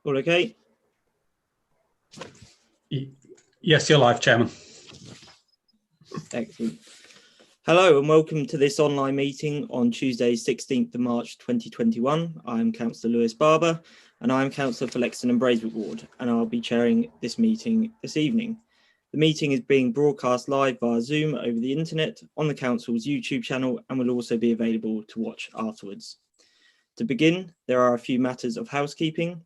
All okay? Yes, you're live, Chairman. Excellent. Hello and welcome to this online meeting on Tuesday, 16th of March 2021. I'm Councillor Lewis Barber and I'm Councillor for Lexington and Braeswood Ward, and I'll be chairing this meeting this evening. The meeting is being broadcast live via Zoom over the internet on the Council's YouTube channel and will also be available to watch afterwards. To begin, there are a few matters of housekeeping.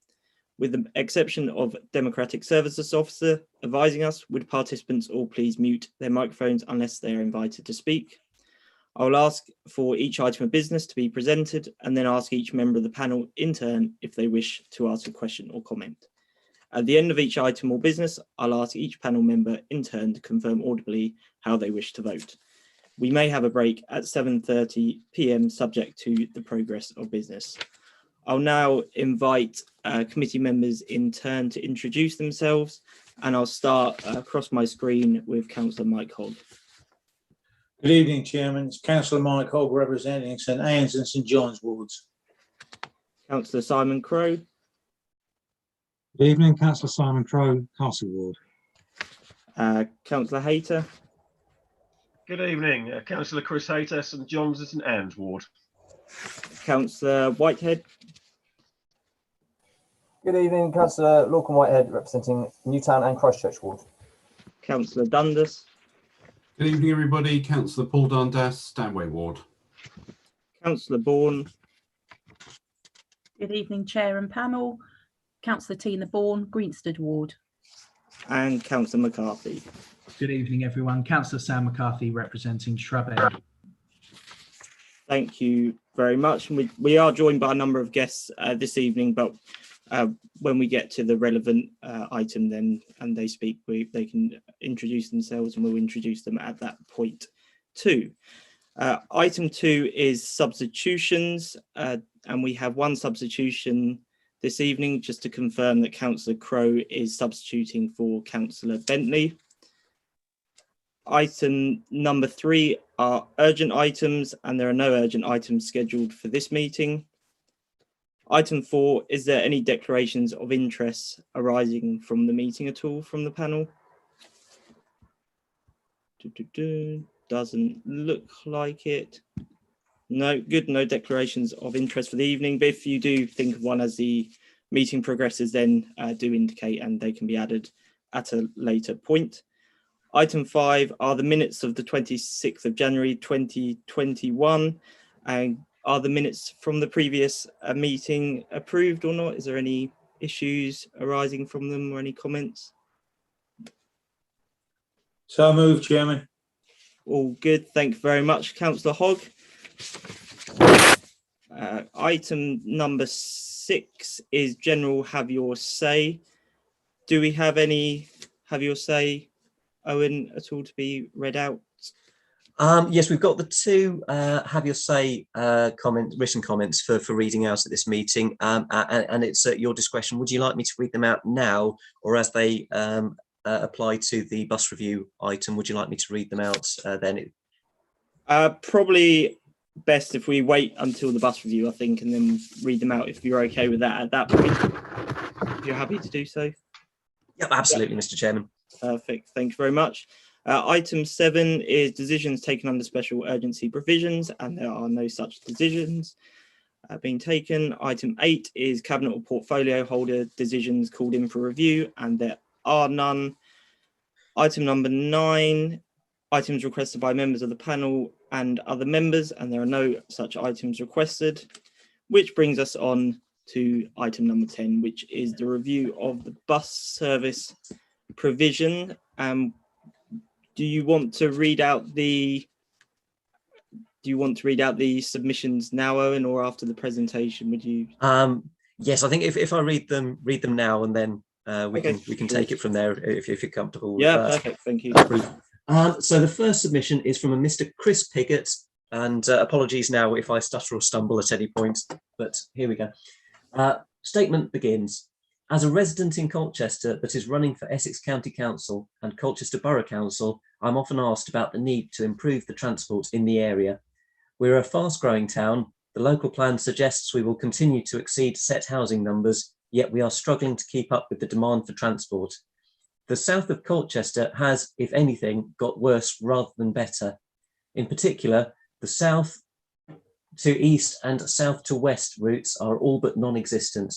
With the exception of Democratic Services Officer advising us, would participants all please mute their microphones unless they are invited to speak. I will ask for each item of business to be presented and then ask each member of the panel in turn if they wish to ask a question or comment. At the end of each item or business, I'll ask each panel member in turn to confirm audibly how they wish to vote. We may have a break at 7:30 PM subject to the progress of business. I'll now invite committee members in turn to introduce themselves, and I'll start across my screen with Councillor Mike Hogg. Good evening, Chairman. It's Councillor Mike Hogg representing St Anne's and St John's wards. Councillor Simon Crowe. Good evening, Councillor Simon Crowe, Castle Ward. Councillor Hayter. Good evening, Councillor Chris Hayter, St John's and St Anne's ward. Councillor Whitehead. Good evening, Councillor Lorcan Whitehead, representing Newtown and Christchurch ward. Councillor Dundas. Good evening, everybody. Councillor Paul Dundas, Stanway ward. Councillor Bourne. Good evening, Chair and panel. Councillor Tina Bourne, Greenstead ward. And Councillor McCarthy. Good evening, everyone. Councillor Sam McCarthy, representing Shrub End. Thank you very much. We are joined by a number of guests this evening, but when we get to the relevant item then and they speak, they can introduce themselves and we'll introduce them at that point too. Item 2 is substitutions, and we have one substitution this evening, just to confirm that Councillor Crowe is substituting for Councillor Bentley. Item number 3 are urgent items, and there are no urgent items scheduled for this meeting. Item 4, is there any declarations of interest arising from the meeting at all from the panel? Doesn't look like it. No, good, no declarations of interest for the evening, but if you do think of one as the meeting progresses, then do indicate and they can be added at a later point. Item 5 are the minutes of the 26th of January 2021, and are the minutes from the previous meeting approved or not? Is there any issues arising from them or any comments? So moved, Chairman. All good, thank you very much. Councillor Hogg. Item number 6 is general have your say. Do we have any have your say, Owen, at all to be read out? Yes, we've got the two have your say written comments for reading out at this meeting, and it's at your discretion. Would you like me to read them out now, or as they apply to the bus review item, would you like me to read them out then? Probably best if we wait until the bus review, I think, and then read them out if you're okay with that at that point. If you're happy to do so. Yep, absolutely, Mr. Chairman. Perfect, thank you very much. Item 7 is decisions taken under special urgency provisions, and there are no such decisions being taken. Item 8 is cabinet or portfolio holder decisions called in for review, and there are none. Item number 9, items requested by members of the panel and other members, and there are no such items requested, which brings us on to item number 10, which is the review of the bus service provision. Do you want to read out the submissions now, Owen, or after the presentation? Would you? Yes, I think if I read them now, and then we can take it from there if you're comfortable. Yeah, perfect. Thank you. So the first submission is from a Mr. Chris Piggott, and apologies now if I stutter or stumble at any point, but here we go. Statement begins. As a resident in Colchester that is running for Essex County Council and Colchester Borough Council, I'm often asked about the need to improve the transport in the area. We're a fast-growing town. The local plan suggests we will continue to exceed set housing numbers, yet we are struggling to keep up with the demand for transport. The south of Colchester has, if anything, got worse rather than better. In particular, the south to east and south to west routes are all but non-existent.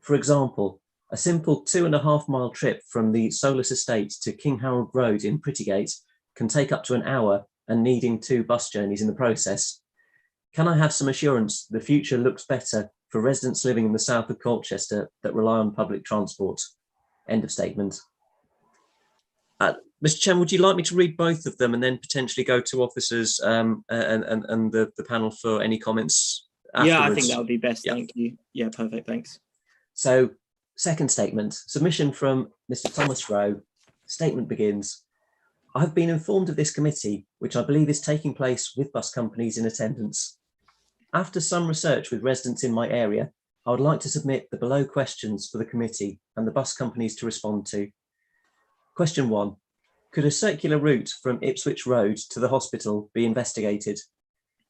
For example, a simple 2.5 mile trip from the Solus Estate to King Harold Road in Prettygate can take up to an hour and needing 2 bus journeys in the process. Can I have some assurance the future looks better for residents living in the south of Colchester that rely on public transport? End of statement. Mr. Chairman, would you like me to read both of them and then potentially go to officers and the panel for any comments afterwards? Yeah, I think that would be best. Yeah. Thank you. Yeah, perfect. Thanks. So, second statement, submission from Mr. Thomas Rowe. Statement begins. I have been informed of this committee, which I believe is taking place with bus companies in attendance. After some research with residents in my area, I would like to submit the below questions for the committee and the bus companies to respond to. Question 1. Could a circular route from Ipswich Road to the hospital be investigated?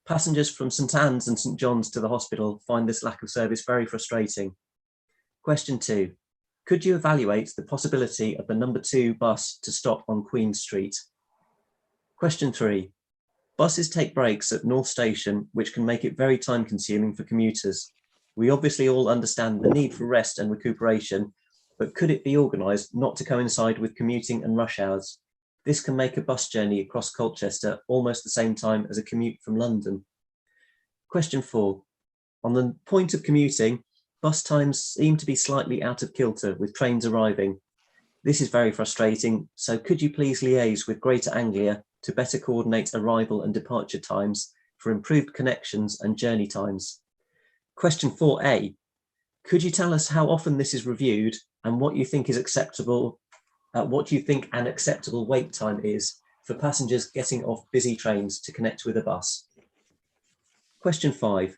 Passengers from St Anne's and St John's to the hospital find this lack of service very frustrating. Question 2. Could you evaluate the possibility of the number 2 bus to stop on Queen Street? Question 3. Buses take breaks at North Station, which can make it very time consuming for commuters. We obviously all understand the need for rest and recuperation, but could it be organised not to coincide with commuting and rush hours? This can make a bus journey across Colchester almost the same time as a commute from London. Question 4. On the point of commuting, bus times seem to be slightly out of kilter with trains arriving. This is very frustrating, so could you please liaise with Greater Anglia to better coordinate arrival and departure times for improved connections and journey times? Question 4A. Could you tell us how often this is reviewed and what you think is acceptable, what you think an acceptable wait time is for passengers getting off busy trains to connect with a bus? Question 5.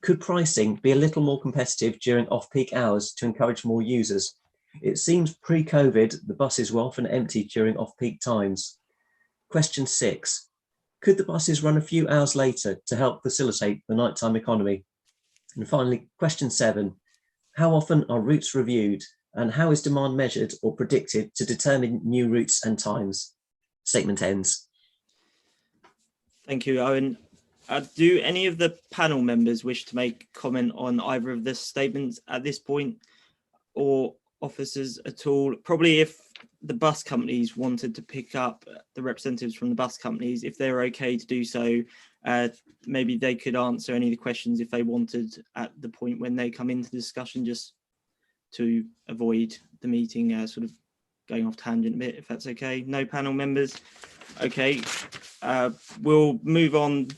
Could pricing be a little more competitive during off-peak hours to encourage more users? It seems pre-COVID, the buses were often empty during off-peak times. Question 6. Could the buses run a few hours later to help facilitate the nighttime economy? And finally, question 7. How often are routes reviewed and how is demand measured or predicted to determine new routes and times? Statement ends. Thank you, Owen. Do any of the panel members wish to make comment on either of the statements at this point, or officers at all? Probably if the bus companies wanted to pick up the representatives from the bus companies, if they're okay to do so, maybe they could answer any of the questions if they wanted at the point when they come into the discussion, just to avoid the meeting sort of going off tangent a bit, if that's okay. No panel members? Okay, we'll move on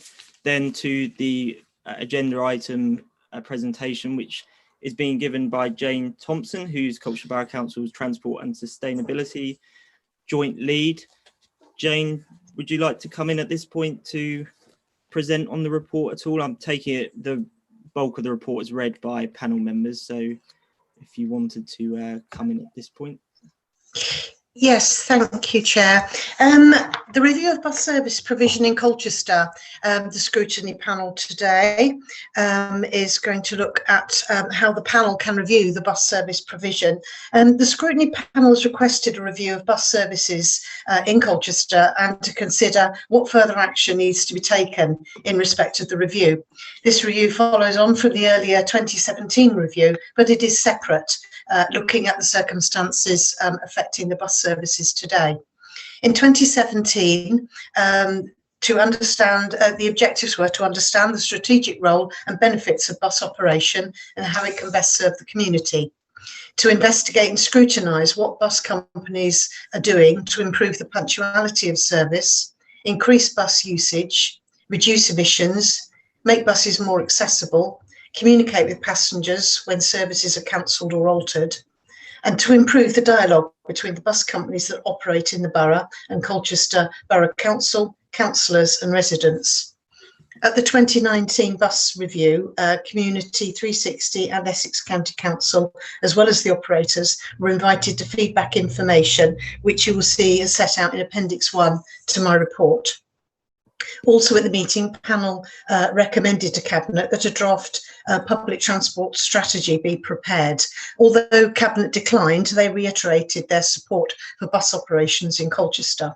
then to the agenda item presentation, which is being given by Jane Thompson, who's Colchester Borough Council's Transport and Sustainability Joint Lead. Jane, would you like to come in at this point to present on the report at all? I'm taking it the bulk of the report is read by panel members, so if you wanted to come in at this point. Yes, thank you, Chair. The review of bus service provision in Colchester, the scrutiny panel today is going to look at how the panel can review the bus service provision. The scrutiny panel has requested a review of bus services in Colchester and to consider what further action needs to be taken in respect of the review. This review follows on from the earlier 2017 review, but it is separate, looking at the circumstances affecting the bus services today. In 2017, to understand, the objectives were to understand the strategic role and benefits of bus operation and how it can best serve the community, to investigate and scrutinise what bus companies are doing to improve the punctuality of service, increase bus usage, reduce emissions, make buses more accessible, communicate with passengers when services are cancelled or altered, and to improve the dialogue between the bus companies that operate in the borough and Colchester Borough Council, councillors and residents. At the 2019 bus review, Community 360 and Essex County Council, as well as the operators, were invited to feedback information, which you will see is set out in Appendix 1 to my report. Also at the meeting, panel recommended to Cabinet that a draft public transport strategy be prepared. Although Cabinet declined, they reiterated their support for bus operations in Colchester.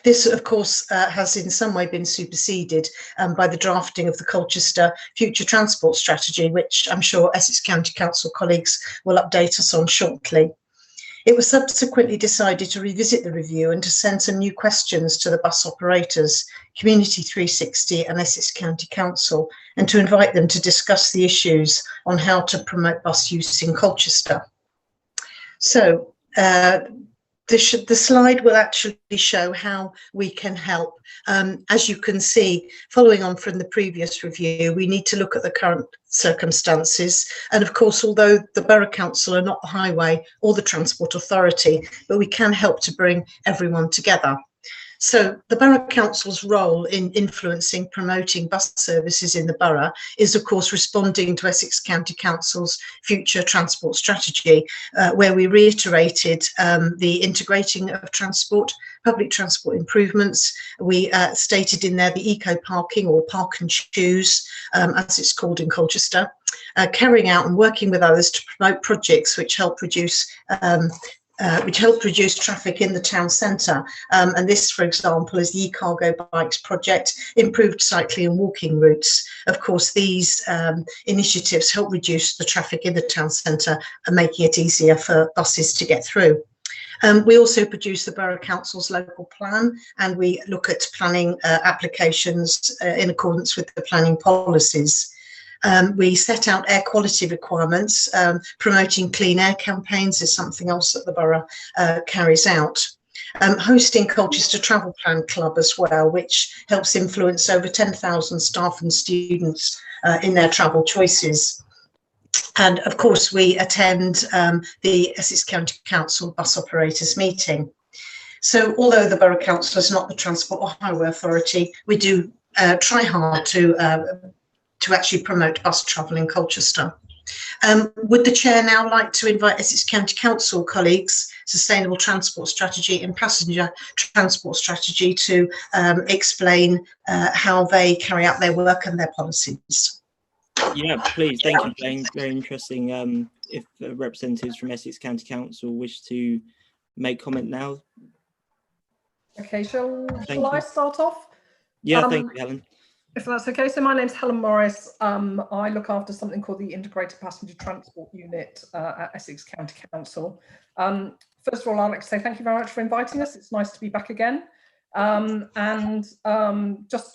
This, of course, has in some way been superseded by the drafting of the Colchester Future Transport Strategy, which I'm sure Essex County Council colleagues will update us on shortly. It was subsequently decided to revisit the review and to send some new questions to the bus operators, Community 360 and Essex County Council, and to invite them to discuss the issues on how to promote bus use in Colchester. So, the slide will actually show how we can help. As you can see, following on from the previous review, we need to look at the current circumstances. And of course, although the Borough Council are not the highway or the Transport Authority, but we can help to bring everyone together. So the Borough Council's role in influencing promoting bus services in the borough is, of course, responding to Essex County Council's future transport strategy, where we reiterated the integrating of transport, public transport improvements. We stated in there the eco parking, or park and choose, as it's called in Colchester, carrying out and working with others to promote projects which help reduce traffic in the town centre. And this, for example, is the e-cargo bikes project, improved cycling and walking routes. Of course, these initiatives help reduce the traffic in the town centre and making it easier for buses to get through. We also produce the Borough Council's local plan, and we look at planning applications in accordance with the planning policies. We set out air quality requirements. Promoting clean air campaigns is something else that the borough carries out. Hosting Colchester Travel Plan Club as well, which helps influence over 10,000 staff and students in their travel choices. And of course, we attend the Essex County Council Bus Operators meeting. So although the Borough Council is not the Transport or Highway Authority, we do try hard to actually promote bus travel in Colchester. Would the Chair now like to invite Essex County Council colleagues, Sustainable Transport Strategy and Passenger Transport Strategy, to explain how they carry out their work and their policies? Yeah, please. Thank you, Jane. Very interesting. If representatives from Essex County Council wish to make comment now. Okay, shall I start off? Yeah, thank you, Helen. If that's okay. So my name's Helen Morris. I look after something called the Integrated Passenger Transport Unit at Essex County Council. First of all, I'd like to say thank you very much for inviting us. It's nice to be back again. Just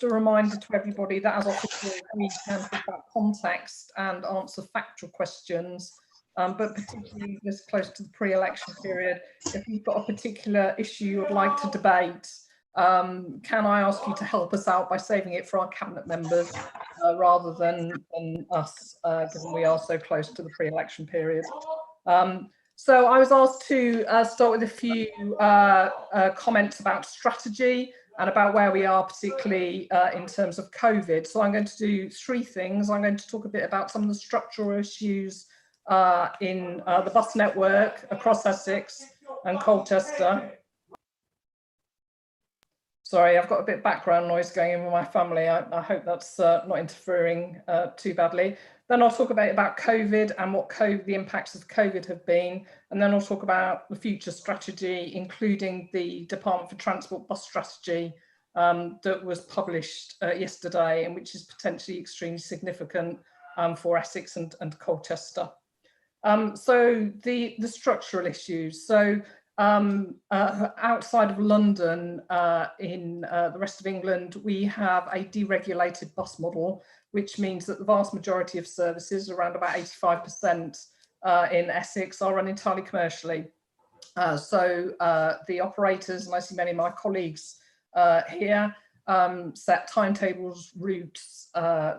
a reminder to everybody that as officers, we can talk about context and answer factual questions, but particularly this close to the pre-election period, if you've got a particular issue you would like to debate, can I ask you to help us out by saving it for our cabinet members rather than us, given we are so close to the pre-election period. So I was asked to start with a few comments about strategy and about where we are, particularly in terms of COVID. So I'm going to do three things. I'm going to talk a bit about some of the structural issues in the bus network across Essex and Colchester. Sorry, I've got a bit of background noise going in with my family. I hope that's not interfering too badly. Then I'll talk about COVID and what the impacts of COVID have been. And then I'll talk about the future strategy, including the Department for Transport bus strategy that was published yesterday, and which is potentially extremely significant for Essex and Colchester. So the structural issues. So outside of London, in the rest of England, we have a deregulated bus model, which means that the vast majority of services, around about 85% in Essex, are run entirely commercially. So the operators, and I see many of my colleagues here, set timetables, routes,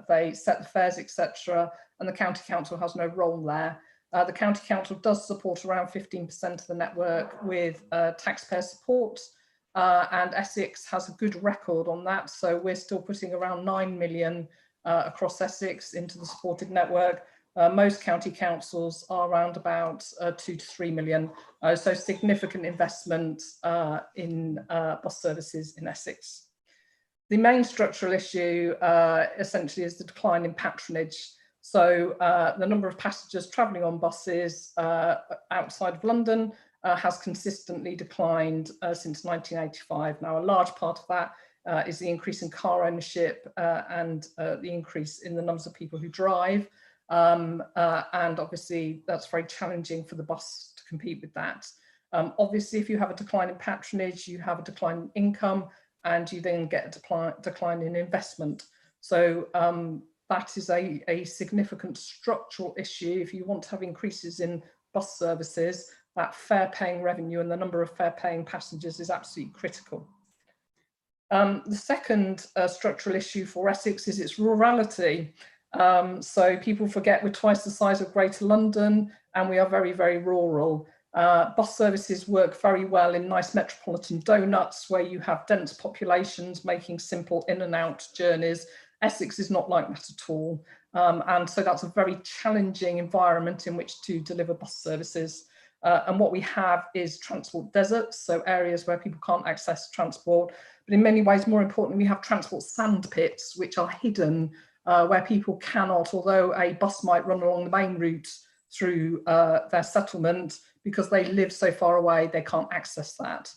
they set the fares, etc., and the county council has no role there. The county council does support around 15% of the network with taxpayer support, and Essex has a good record on that. So we're still putting around 9 million across Essex into the supported network. Most county councils are around about 2 to 3 million. So significant investment in bus services in Essex. The main structural issue essentially is the decline in patronage. So the number of passengers travelling on buses outside of London has consistently declined since 1985. Now, a large part of that is the increase in car ownership and the increase in the numbers of people who drive. And obviously, that's very challenging for the bus to compete with that. Obviously, if you have a decline in patronage, you have a decline in income, and you then get a decline in investment. So that is a significant structural issue. If you want to have increases in bus services, that fare paying revenue and the number of fare paying passengers is absolutely critical. The second structural issue for Essex is its rurality. So people forget we're twice the size of Greater London and we are very, very rural. Bus services work very well in nice metropolitan donuts where you have dense populations making simple in and out journeys. Essex is not like that at all. And so that's a very challenging environment in which to deliver bus services. And what we have is transport deserts, so areas where people can't access transport. But in many ways, more importantly, we have transport sandpits, which are hidden where people cannot, although a bus might run along the main route through their settlement, because they live so far away, they can't access that.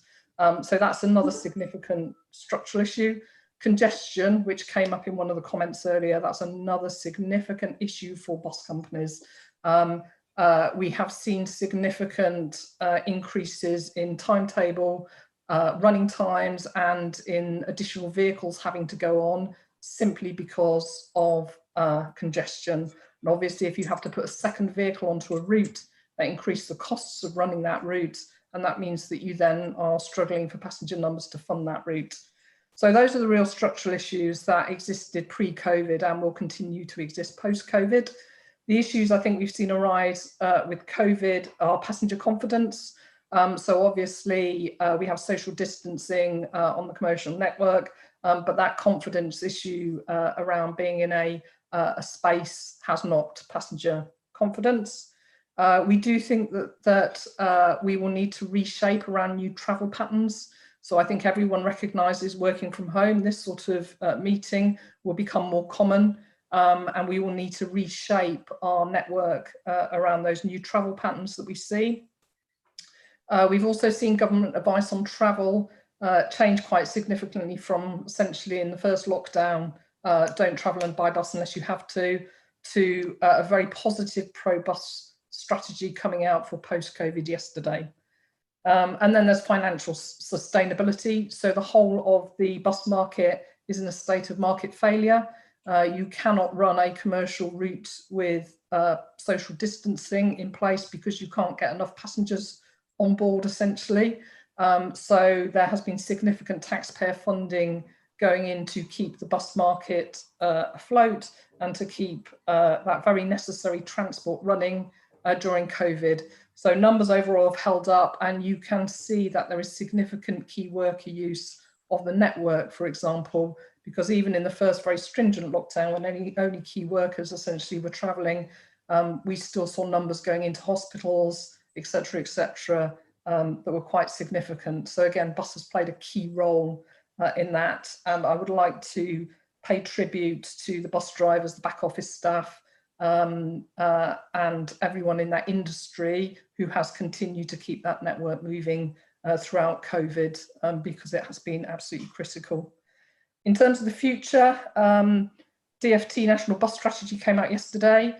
So that's another significant structural issue. Congestion, which came up in one of the comments earlier, that's another significant issue for bus companies. We have seen significant increases in timetable, running times, and in additional vehicles having to go on simply because of congestion. And obviously, if you have to put a second vehicle onto a route, that increases the costs of running that route, and that means that you then are struggling for passenger numbers to fund that route. So those are the real structural issues that existed pre-COVID and will continue to exist post-COVID. The issues I think we've seen arise with COVID are passenger confidence. So obviously we have social distancing on the commercial network, but that confidence issue around being in a space has knocked passenger confidence. We do think that we will need to reshape around new travel patterns. So I think everyone recognises working from home, this sort of meeting will become more common, and we will need to reshape our network around those new travel patterns that we see. We've also seen government advice on travel change quite significantly from essentially in the first lockdown, don't travel and buy bus unless you have to a very positive pro-bus strategy coming out for post-COVID yesterday. And then there's financial sustainability. So the whole of the bus market is in a state of market failure. You cannot run a commercial route with social distancing in place because you can't get enough passengers on board, essentially. So there has been significant taxpayer funding going in to keep the bus market afloat and to keep that very necessary transport running during COVID. So numbers overall have held up, and you can see that there is significant key worker use of the network, for example, because even in the first very stringent lockdown, when only key workers essentially were travelling, we still saw numbers going into hospitals, etc., that were quite significant. So again, buses played a key role in that. And I would like to pay tribute to the bus drivers, the back office staff, and everyone in that industry who has continued to keep that network moving throughout COVID, because it has been absolutely critical. In terms of the future, DfT National Bus Strategy came out yesterday.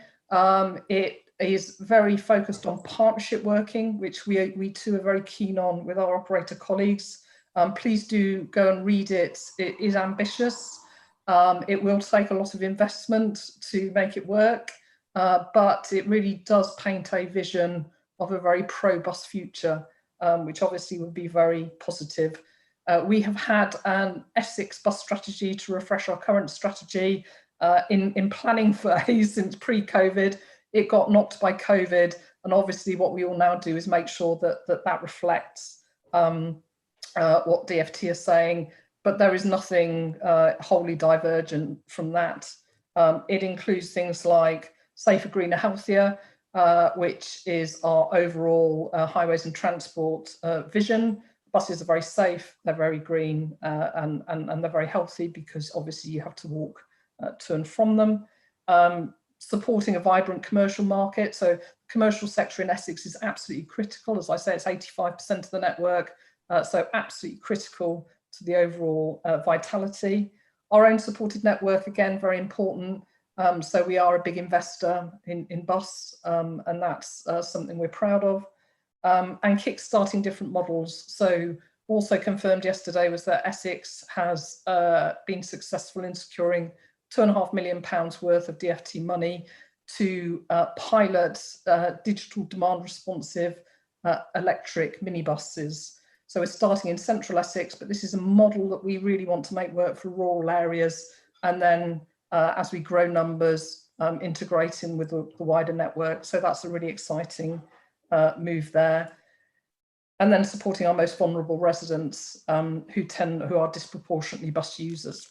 It is very focused on partnership working, which we too are very keen on with our operator colleagues. Please do go and read it. It is ambitious. It will take a lot of investment to make it work, but it really does paint a vision of a very pro-bus future, which obviously would be very positive. We have had an Essex bus strategy to refresh our current strategy in planning phase since pre-COVID. It got knocked by COVID, and obviously what we will now do is make sure that reflects what DfT is saying, but there is nothing wholly divergent from that. It includes things like safer, greener, healthier, which is our overall highways and transport vision. Buses are very safe, they're very green, and they're very healthy because obviously you have to walk to and from them. Supporting a vibrant commercial market. So the commercial sector in Essex is absolutely critical. As I say, it's 85% of the network, so absolutely critical to the overall vitality. Our own supported network, again, very important. So we are a big investor in bus, and that's something we're proud of. And kick-starting different models. So also confirmed yesterday was that Essex has been successful in securing £2.5 million worth of DFT money to pilot digital demand responsive electric minibuses. So we're starting in central Essex, but this is a model that we really want to make work for rural areas. And then as we grow numbers, integrating with the wider network. So that's a really exciting move there. And then supporting our most vulnerable residents who are disproportionately bus users.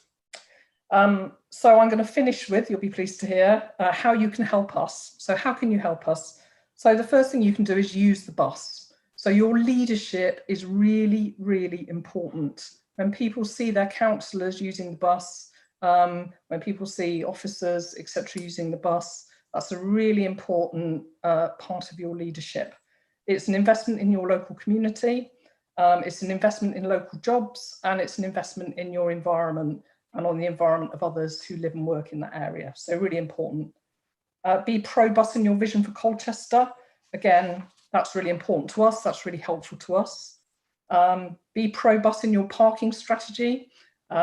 So I'm going to finish with, you'll be pleased to hear, how you can help us. So how can you help us? So the first thing you can do is use the bus. So your leadership is really, really important. When people see their councillors using the bus, when people see officers, etc., using the bus, that's a really important part of your leadership. It's an investment in your local community, it's an investment in local jobs, and it's an investment in your environment and on the environment of others who live and work in that area. So really important. Be pro-bus in your vision for Colchester. Again, that's really important to us. That's really helpful to us. Be pro-bus in your parking strategy.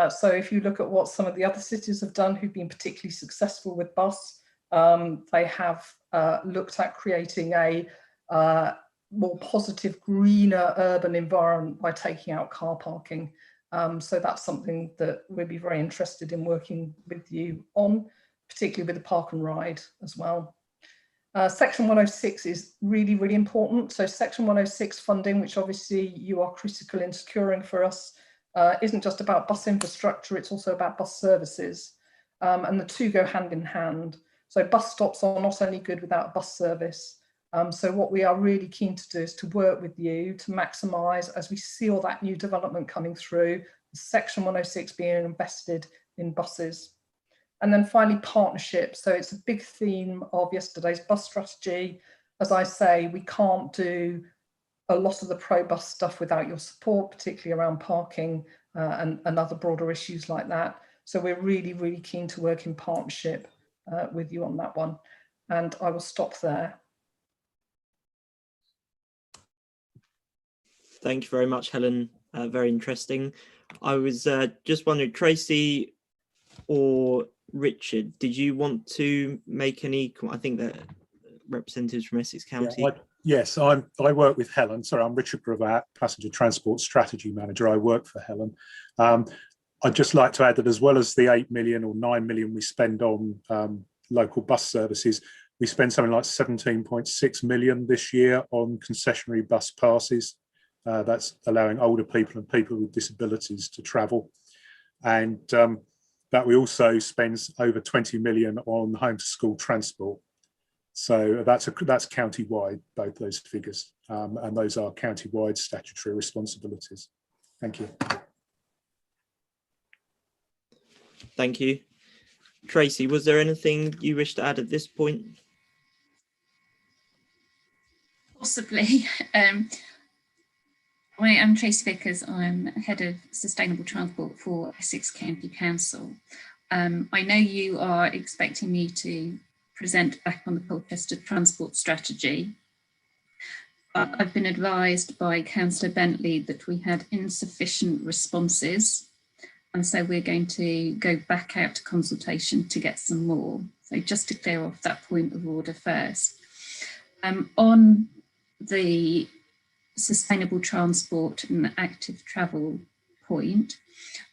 So if you look at what some of the other cities have done who've been particularly successful with bus, they have looked at creating a more positive, greener urban environment by taking out car parking. So that's something that we'd be very interested in working with you on, particularly with the park and ride as well. Section 106 is really, really important. So Section 106 funding, which obviously you are critical in securing for us, isn't just about bus infrastructure, it's also about bus services. And the two go hand in hand. So bus stops are not only good without a bus service. So what we are really keen to do is to work with you to maximise, as we see all that new development coming through, Section 106 being invested in buses. And then finally, partnerships. So it's a big theme of yesterday's bus strategy. As I say, we can't do a lot of the pro-bus stuff without your support, particularly around parking and other broader issues like that. So we're really, really keen to work in partnership with you on that one. And I will stop there. Thank you very much, Helen. Very interesting. I was just wondering, Tracy or Richard, did you want to make any? I think that representatives from Essex County. Yes, I work with Helen. Sorry, I'm Richard Gravatt, Passenger Transport Strategy Manager. I work for Helen. I'd just like to add that as well as the 8 million or 9 million we spend on local bus services, we spend something like 17.6 million this year on concessionary bus passes. That's allowing older people and people with disabilities to travel. And that we also spend over 20 million on home to school transport. So that's county-wide, both those figures. And those are county-wide statutory responsibilities. Thank you. Thank you. Tracy, was there anything you wish to add at this point? Possibly. I am Tracy Vickers. I'm Head of Sustainable Transport for Essex County Council. I know you are expecting me to present back on the Colchester transport strategy, but I've been advised by Councillor Bentley that we had insufficient responses, and so we're going to go back out to consultation to get some more. So just to clear off that point of order first. On the sustainable transport and active travel point,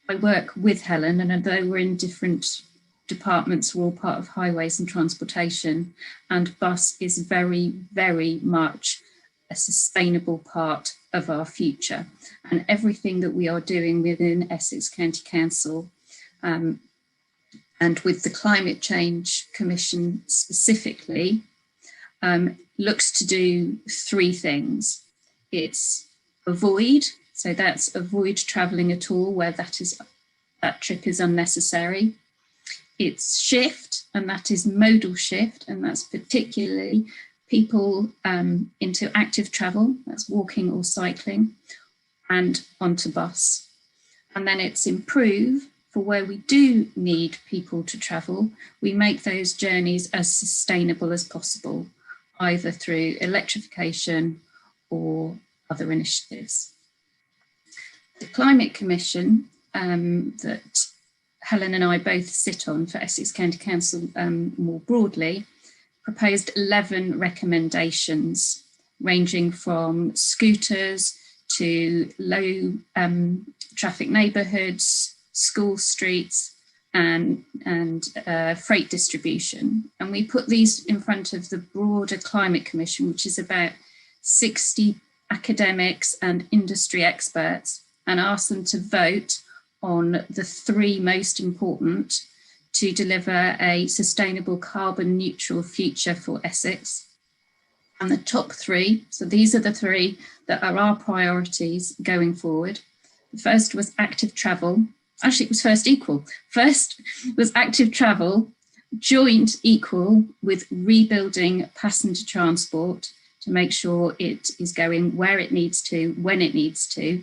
I work with Helen, and although we're in different departments, we're all part of highways and transportation, and bus is very, very much a sustainable part of our future. And everything that we are doing within Essex County Council and with the Climate Change Commission specifically, looks to do three things. It's avoid So that's avoid travelling at all where that trip is unnecessary. It's shift, and that is modal shift, and that's particularly people into active travel, that's walking or cycling, and onto bus. And then it's improve, for where we do need people to travel, we make those journeys as sustainable as possible, either through electrification or other initiatives. The Climate Commission that Helen and I both sit on for Essex County Council more broadly, proposed 11 recommendations ranging from scooters to low traffic neighbourhoods, school streets and freight distribution. And we put these in front of the broader Climate Commission, which is about 60 academics and industry experts, and asked them to vote on the 3 most important to deliver a sustainable carbon neutral future for Essex. And the top 3, so these are the 3 that are our priorities going forward. The first was active travel. Actually, it was first equal. First was active travel, joint equal with rebuilding passenger transport to make sure it is going where it needs to, when it needs to,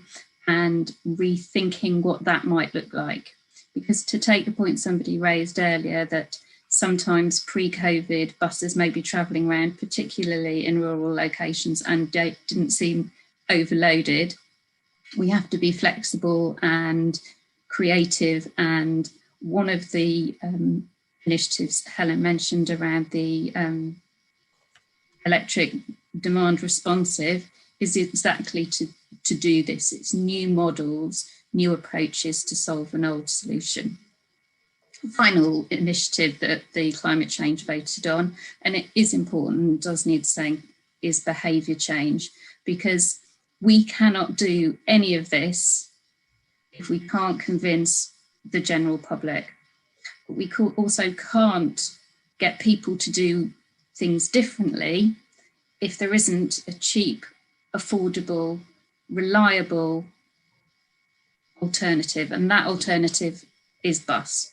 and rethinking what that might look like. Because to take the point somebody raised earlier, that sometimes pre-COVID buses may be travelling around, particularly in rural locations, and didn't seem overloaded. We have to be flexible and creative, and one of the initiatives Helen mentioned around the electric demand responsive is exactly to do this. It's new models, new approaches to solve an old solution. Final initiative that the climate change voted on, and it is important and does need saying, is behaviour change, because we cannot do any of this if we can't convince the general public. But we also can't get people to do things differently if there isn't a cheap, affordable, reliable alternative, and that alternative is bus.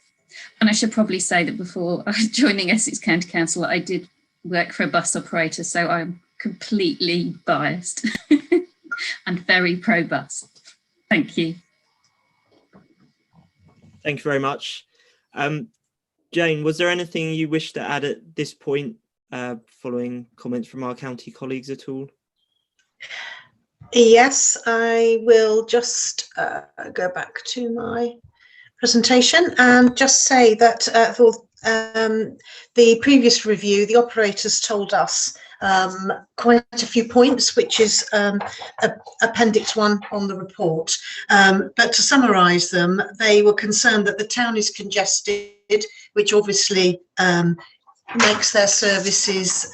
And I should probably say that before joining Essex County Council, I did work for a bus operator, so I'm completely biased and very pro-bus. Thank you. Thank you very much. Jane, was there anything you wish to add at this point following comments from our county colleagues at all? Yes, I will just go back to my presentation and just say that for the previous review, the operators told us quite a few points, which is Appendix 1 on the report. But to summarise them, they were concerned that the town is congested, which obviously makes their services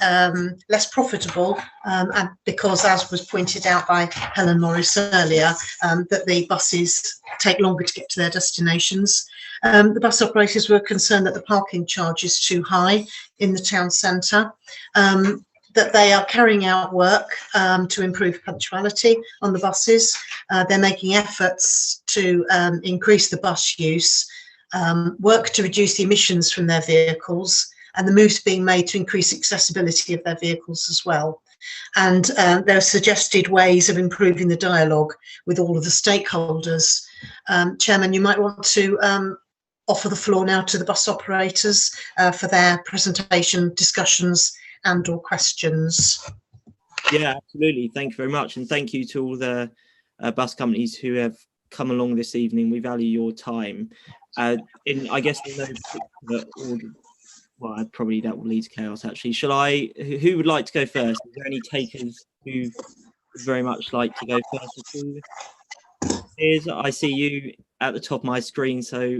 less profitable, and because, as was pointed out by Helen Morris earlier, that the buses take longer to get to their destinations. The bus operators were concerned that the parking charge is too high in the town centre, that they are carrying out work to improve punctuality on the buses. They're making efforts to increase the bus use, work to reduce the emissions from their vehicles, and the moves being made to increase accessibility of their vehicles as well. And there are suggested ways of improving the dialogue with all of the stakeholders. Chairman, you might want to offer the floor now to the bus operators for their presentation, discussions and or questions. Yeah, absolutely. Thank you very much. And thank you to all the bus companies who have come along this evening. We value your time. I guess in no particular order. Well, probably that will lead to chaos, actually. Who would like to go first? Is there any takers who would very much like to go first? I see you at the top of my screen, so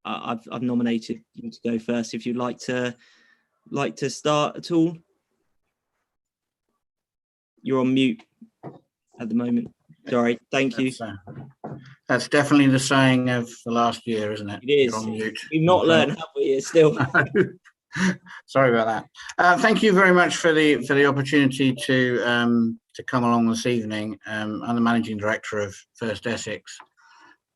I've nominated you to go first. If you'd like to start at all. You're on mute at the moment. Sorry, thank you. That's definitely the saying of the last year, isn't it? It is. You're on mute. We've not learned, have we? It's still. Sorry about that. Thank you very much for the opportunity to to come along this evening. I'm the Managing Director of First Essex,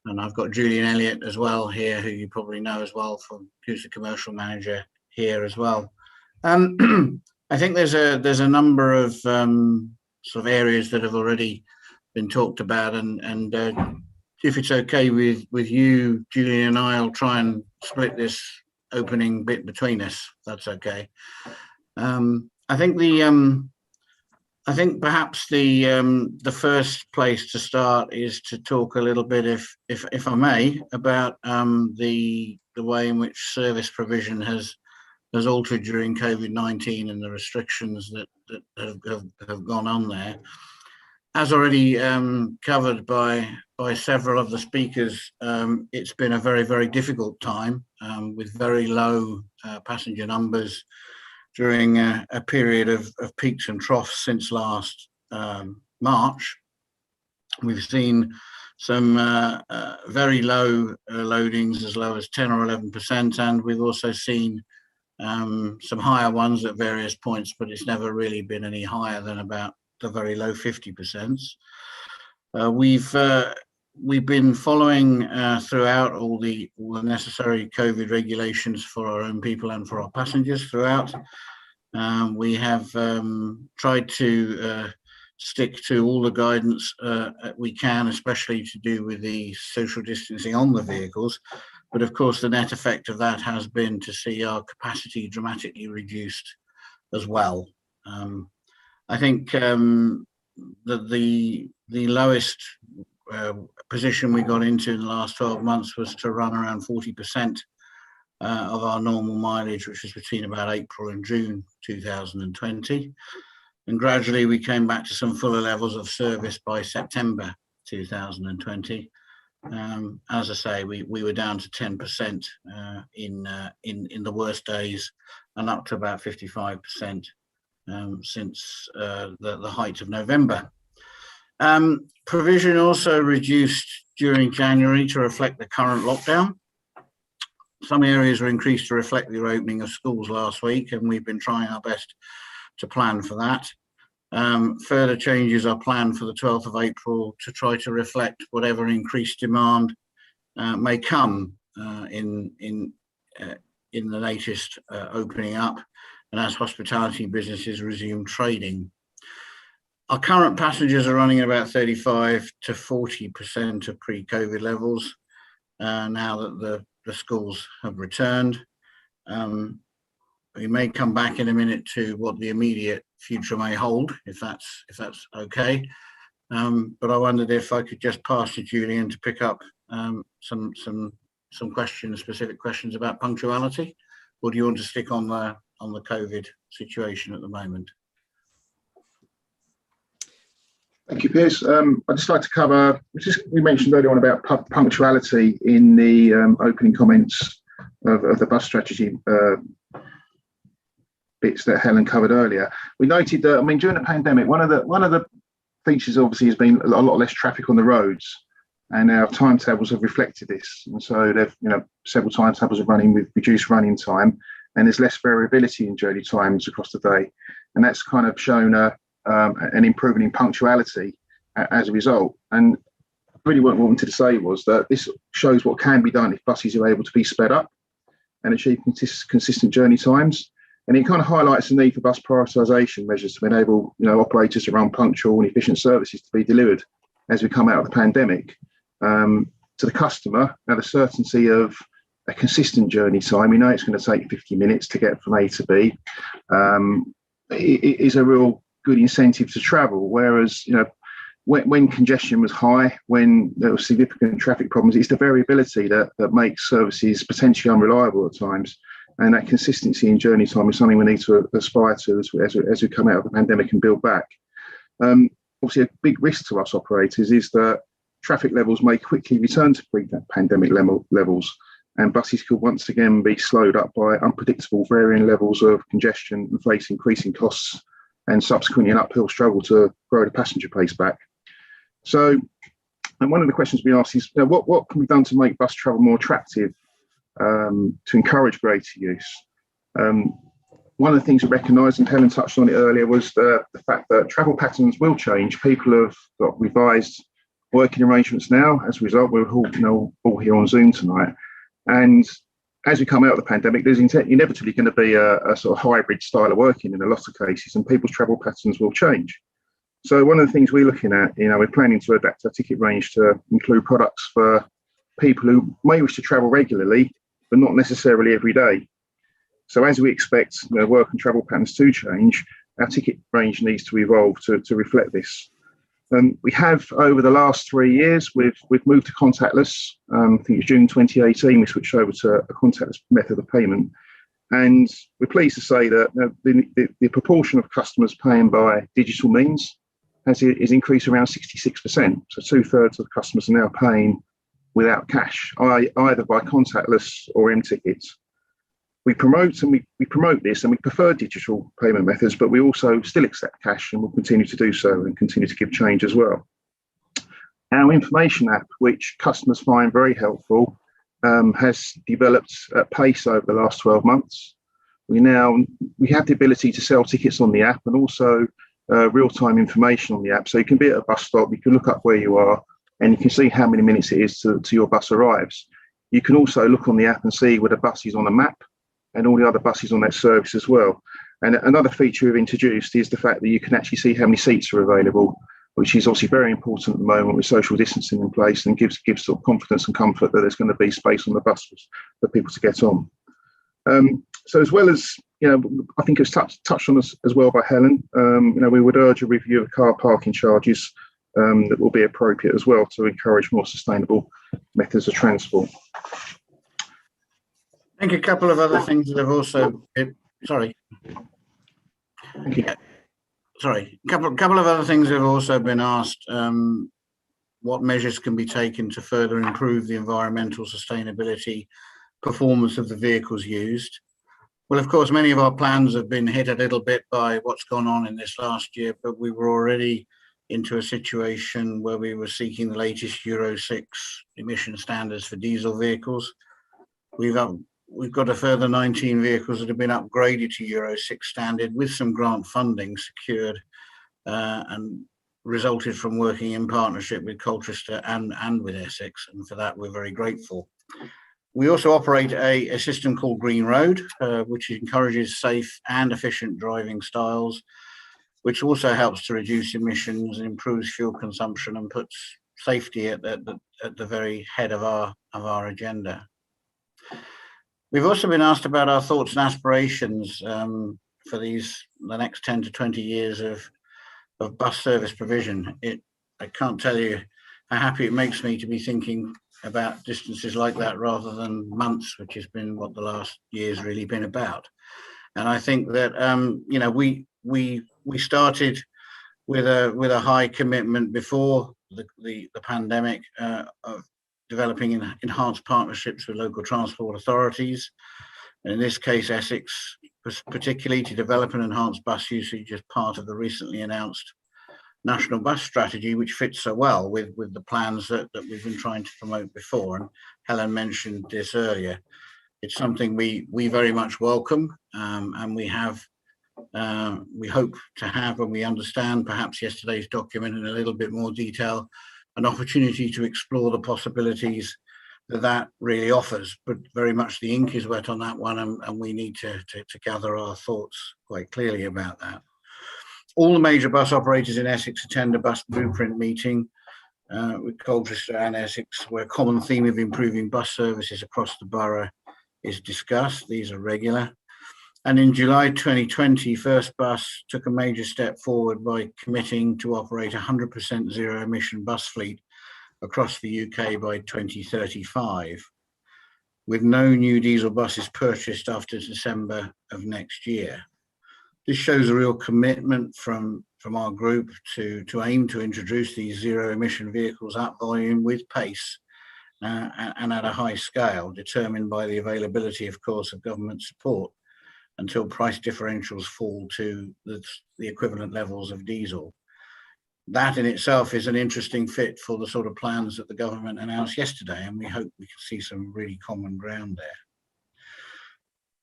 and I've got Julian Elliott as well here, who you probably know as well, who's the Commercial Manager here as well. I think there's a number of sort of areas that have already been talked about, and if it's okay with you, Julian and I'll try and split this opening bit between us. That's okay. I think perhaps the first place to start is to talk a little bit, if I may, about the way in which service provision has altered during COVID-19 and the restrictions that have gone on there. As already covered by several of the speakers, it's been a very, very difficult time with very low passenger numbers during a period of peaks and troughs since last March. We've seen some very low loadings, as low as 10 or 11%, and we've also seen some higher ones at various points, but it's never really been any higher than about the very low 50%. We've been following throughout all the necessary COVID regulations for our own people and for our passengers throughout. We have tried to stick to all the guidance we can, especially to do with the social distancing on the vehicles. But of course, the net effect of that has been to see our capacity dramatically reduced as well. I think the lowest position we got into in the last 12 months was to run around 40% of our normal mileage, which was between about April and June 2020. And gradually we came back to some fuller levels of service by September 2020. As I say, we were down to 10% in the worst days, and up to about 55% since the height of November. Provision also reduced during January to reflect the current lockdown. Some areas were increased to reflect the opening of schools last week, and we've been trying our best to plan for that. Further changes are planned for the 12th of April to try to reflect whatever increased demand may come in the latest opening up, and as hospitality businesses resume trading. Our current passengers are running at about 35 to 40% of pre-COVID levels now that the schools have returned. We may come back in a minute to what the immediate future may hold, if that's okay. But I wondered if I could just pass to Julian to pick up some questions, specific questions about punctuality, or do you want to stick on the COVID situation at the moment? Thank you, Piers. I'd just like to cover, we mentioned earlier on about punctuality in the opening comments of the bus strategy bits that Helen covered earlier. We noted that, I mean, during the pandemic, one of the features obviously has been a lot less traffic on the roads, and our timetables have reflected this. And so they've, several timetables are running with reduced running time, and there's less variability in journey times across the day. And that's kind of shown an improvement in punctuality as a result. And really what I wanted to say was that this shows what can be done if buses are able to be sped up and achieve consistent journey times. And it kind of highlights the need for bus prioritisation measures to enable operators to run punctual and efficient services to be delivered as we come out of the pandemic. To the customer, now the certainty of a consistent journey time, we know it's going to take 50 minutes to get from A to B, it is a real good incentive to travel. Whereas, when congestion was high, when there were significant traffic problems, it's the variability that makes services potentially unreliable at times. And that consistency in journey time is something we need to aspire to as we come out of the pandemic and build back. Obviously, a big risk to us operators is that traffic levels may quickly return to pre-pandemic levels, and buses could once again be slowed up by unpredictable varying levels of congestion and face increasing costs, and subsequently an uphill struggle to grow the passenger pace back. So, and one of the questions we asked is, what can be done to make bus travel more attractive, to encourage greater use? one of the things we recognised, and Helen touched on it earlier, was the fact that travel patterns will change. People have got revised working arrangements now. As a result, we're all here on Zoom tonight. And as we come out of the pandemic, there's inevitably going to be a sort of hybrid style of working in a lot of cases, and people's travel patterns will change. So one of the things we're looking at, we're planning to adapt our ticket range to include products for people who may wish to travel regularly, but not necessarily every day. So as we expect work and travel patterns to change, our ticket range needs to evolve to reflect this. We have, over the last 3 years, we've moved to contactless. I think it's June 2018, we switched over to a contactless method of payment. And we're pleased to say that the proportion of customers paying by digital means has increased around 66%. So 2/3 of customers are now paying without cash, either by contactless or M-tickets. We promote this, and we prefer digital payment methods, but we also still accept cash and will continue to do so and continue to give change as well. Our information app, which customers find very helpful, has developed at pace over the last 12 months. We have the ability to sell tickets on the app, and also real-time information on the app. So you can be at a bus stop, you can look up where you are, and you can see how many minutes it is to your bus arrives. You can also look on the app and see where the bus is on a map, and all the other buses on that service as well. And another feature we've introduced is the fact that you can actually see how many seats are available, which is obviously very important at the moment with social distancing in place, and gives sort of confidence and comfort that there's going to be space on the buses for people to get on. So as well as, I think it's touched on as well by Helen, we would urge a review of car parking charges that will be appropriate as well to encourage more sustainable methods of transport. I think a couple of other things that have also been, couple of other things have also been asked. What measures can be taken to further improve the environmental sustainability performance of the vehicles used? Well, of course, many of our plans have been hit a little bit by what's gone on in this last year, but we were already into a situation where we were seeking the latest Euro 6 emission standards for diesel vehicles. We've got a further 19 vehicles that have been upgraded to Euro 6 standard with some grant funding secured and resulted from working in partnership with Colchester and with Essex, and for that we're very grateful. We also operate a system called Green Road, which encourages safe and efficient driving styles, which also helps to reduce emissions and improves fuel consumption and puts safety at the very head of our agenda. We've also been asked about our thoughts and aspirations for the next 10 to 20 years of bus service provision. I can't tell you how happy it makes me to be thinking about distances like that rather than months, which has been what the last year's really been about. And I think that we started with a high commitment before the pandemic of developing enhanced partnerships with local transport authorities, and in this case Essex particularly, to develop and enhance bus usage as part of the recently announced national bus strategy, which fits so well with the plans that we've been trying to promote before. And Helen mentioned this earlier. It's something we very much welcome, and we hope to have, when we understand perhaps yesterday's document in a little bit more detail, an opportunity to explore the possibilities that really offers. But very much the ink is wet on that one, and we need to gather our thoughts quite clearly about that. All the major bus operators in Essex attend a bus blueprint meeting with Colchester and Essex, where a common theme of improving bus services across the borough is discussed. These are regular. And in July 2020, First Bus took a major step forward by committing to operate 100% zero emission bus fleet across the UK by 2035, with no new diesel buses purchased after December of next year. This shows a real commitment from our group to aim to introduce these zero emission vehicles at volume with pace and at a high scale, determined by the availability, of course, of government support, until price differentials fall to the equivalent levels of diesel. That in itself is an interesting fit for the sort of plans that the government announced yesterday, and we hope we can see some really common ground there.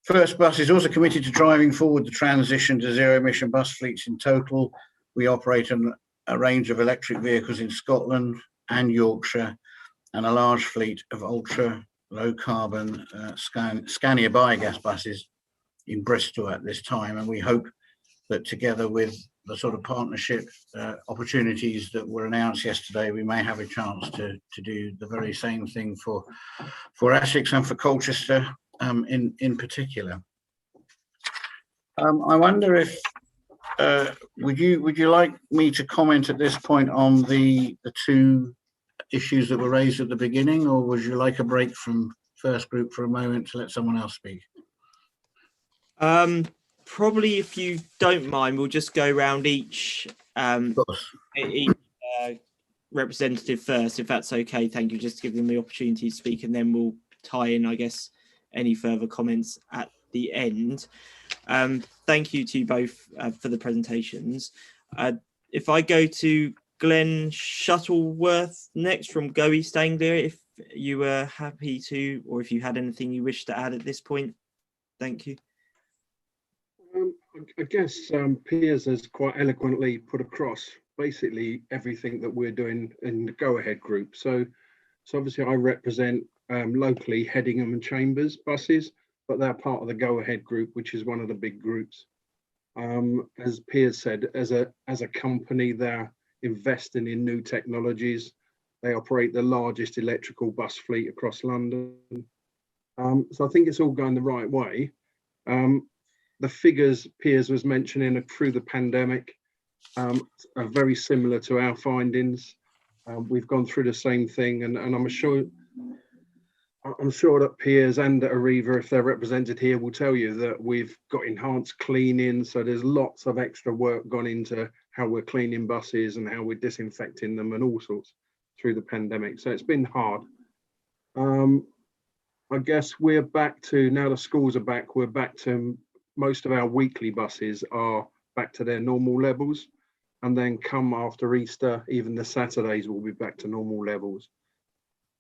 First Bus is also committed to driving forward the transition to zero-emission bus fleets in total. We operate a range of electric vehicles in Scotland and Yorkshire, and a large fleet of ultra low carbon Scania biogas buses in Bristol at this time. And we hope that together with the sort of partnership opportunities that were announced yesterday, we may have a chance to do the very same thing for Essex and for Colchester in particular. I wonder if would you like me to comment at this point on the two issues that were raised at the beginning, or would you like a break from first group for a moment to let someone else speak? Probably, if you don't mind, we'll just go around each representative first, if that's okay. Thank you. Just to give them the opportunity to speak, and then we'll tie in, I guess, any further comments at the end. Thank you to you both for the presentations. If I go to Glenn Shuttleworth next from Go East Anglia, if you were happy to, or if you had anything you wish to add at this point. Thank you. I guess Piers has quite eloquently put across basically everything that we're doing in the Go Ahead group. So obviously I represent locally Headingham and Chambers buses, but they're part of the Go Ahead group, which is one of the big groups. As Piers said, as a company, they're investing in new technologies. They operate the largest electrical bus fleet across London. So I think it's all going the right way. The figures Piers was mentioning through the pandemic are very similar to our findings. We've gone through the same thing, and I'm sure that Piers and Arriva, if they're represented here, will tell you that we've got enhanced cleaning. So there's lots of extra work gone into how we're cleaning buses and how we're disinfecting them and all sorts through the pandemic. So it's been hard. I guess we're back to, now the schools are back, we're back to, most of our weekly buses are back to their normal levels. And then come after Easter, even the Saturdays will be back to normal levels.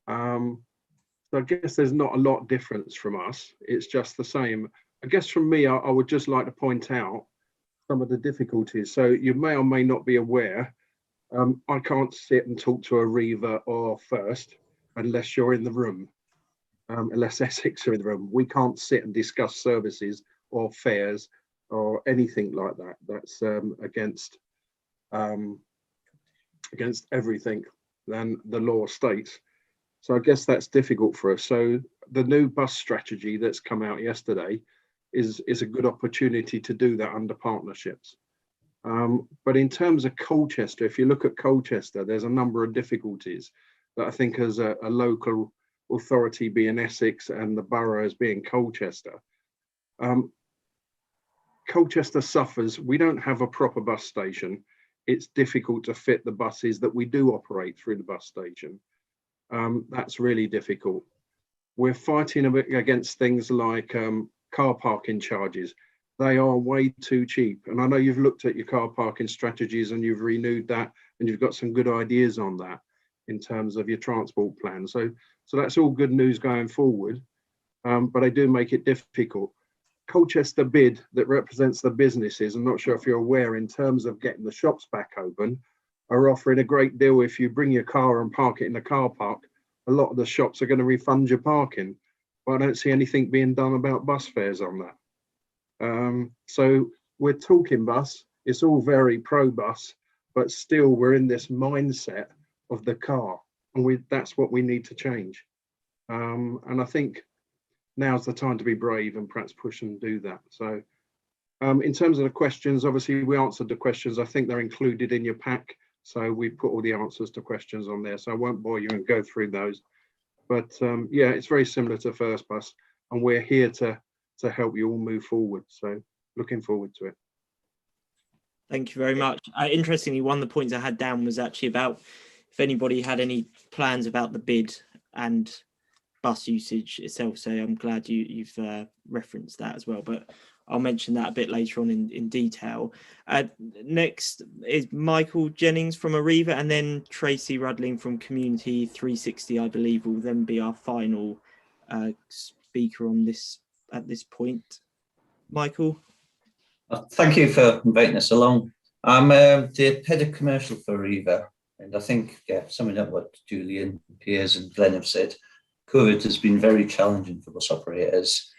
So I guess there's not a lot of difference from us. It's just the same. I guess from me, I would just like to point out some of the difficulties. So you may or may not be aware, I can't sit and talk to Arriva or First unless you're in the room, unless Essex are in the room. We can't sit and discuss services or fares or anything like that. That's against everything than the law states. So I guess that's difficult for us. So the new bus strategy that's come out yesterday is a good opportunity to do that under partnerships. But in terms of Colchester, if you look at Colchester, there's a number of difficulties that I think as a local authority being Essex and the borough as being Colchester. Colchester suffers, we don't have a proper bus station. It's difficult to fit the buses that we do operate through the bus station. That's really difficult. We're fighting a bit against things like car parking charges. They are way too cheap. And I know you've looked at your car parking strategies and you've renewed that and you've got some good ideas on that in terms of your transport plan. So that's all good news going forward, but I do make it difficult. Colchester bid that represents the businesses, I'm not sure if you're aware, in terms of getting the shops back open, are offering a great deal. If you bring your car and park it in the car park, a lot of the shops are going to refund your parking. But I don't see anything being done about bus fares on that. So we're talking bus, it's all very pro bus, but still we're in this mindset of the car, and that's what we need to change. And I think now's the time to be brave and perhaps push and do that. So in terms of the questions, obviously we answered the questions. I think they're included in your pack. So we put all the answers to questions on there. So I won't bore you and go through those. But yeah, it's very similar to First Bus, and we're here to help you all move forward. So looking forward to it. Thank you very much. Interestingly, one of the points I had down was actually about if anybody had any plans about the bid and bus usage itself. So I'm glad you've referenced that as well, but I'll mention that a bit later on in detail. Next is Michael Jennings from Arriva, and then Tracy Rudling from Community 360, I believe, will then be our final speaker on this at this point. Michael? Thank you for inviting us along. I'm the head of commercial for Arriva, and I think, summing up what Julian, Piers and Glenn have said, COVID has been very challenging for bus operators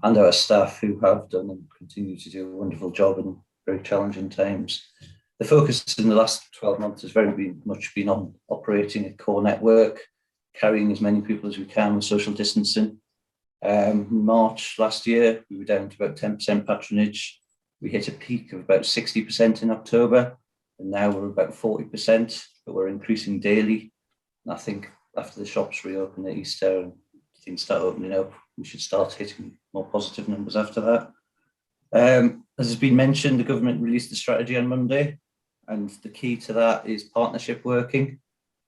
and our staff, who have done and continue to do a wonderful job in very challenging times. The focus in the last 12 months has very much been on operating a core network, carrying as many people as we can with social distancing. March last year, we were down to about 10% patronage. We hit a peak of about 60% in October, and now we're about 40%, but we're increasing daily. And I think after the shops reopen at Easter and things start opening up, we should start hitting more positive numbers after that. As has been mentioned, the government released the strategy on Monday, and the key to that is partnership working.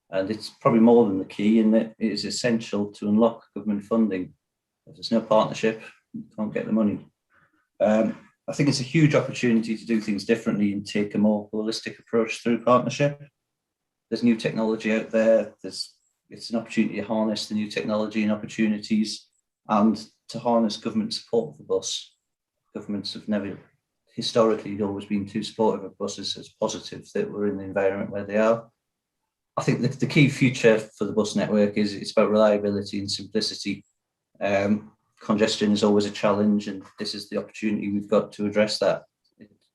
And it's probably more than the key, in that it is essential to unlock government funding. If there's no partnership, you can't get the money. I think it's a huge opportunity to do things differently and take a more holistic approach through partnership. There's new technology out there. It's an opportunity to harness the new technology and opportunities, and to harness government support for the bus. Governments have never historically always been too supportive of buses. As positive that we're in the environment where they are. I think the key future for the bus network is it's about reliability and simplicity. Congestion is always a challenge, and this is the opportunity we've got to address that.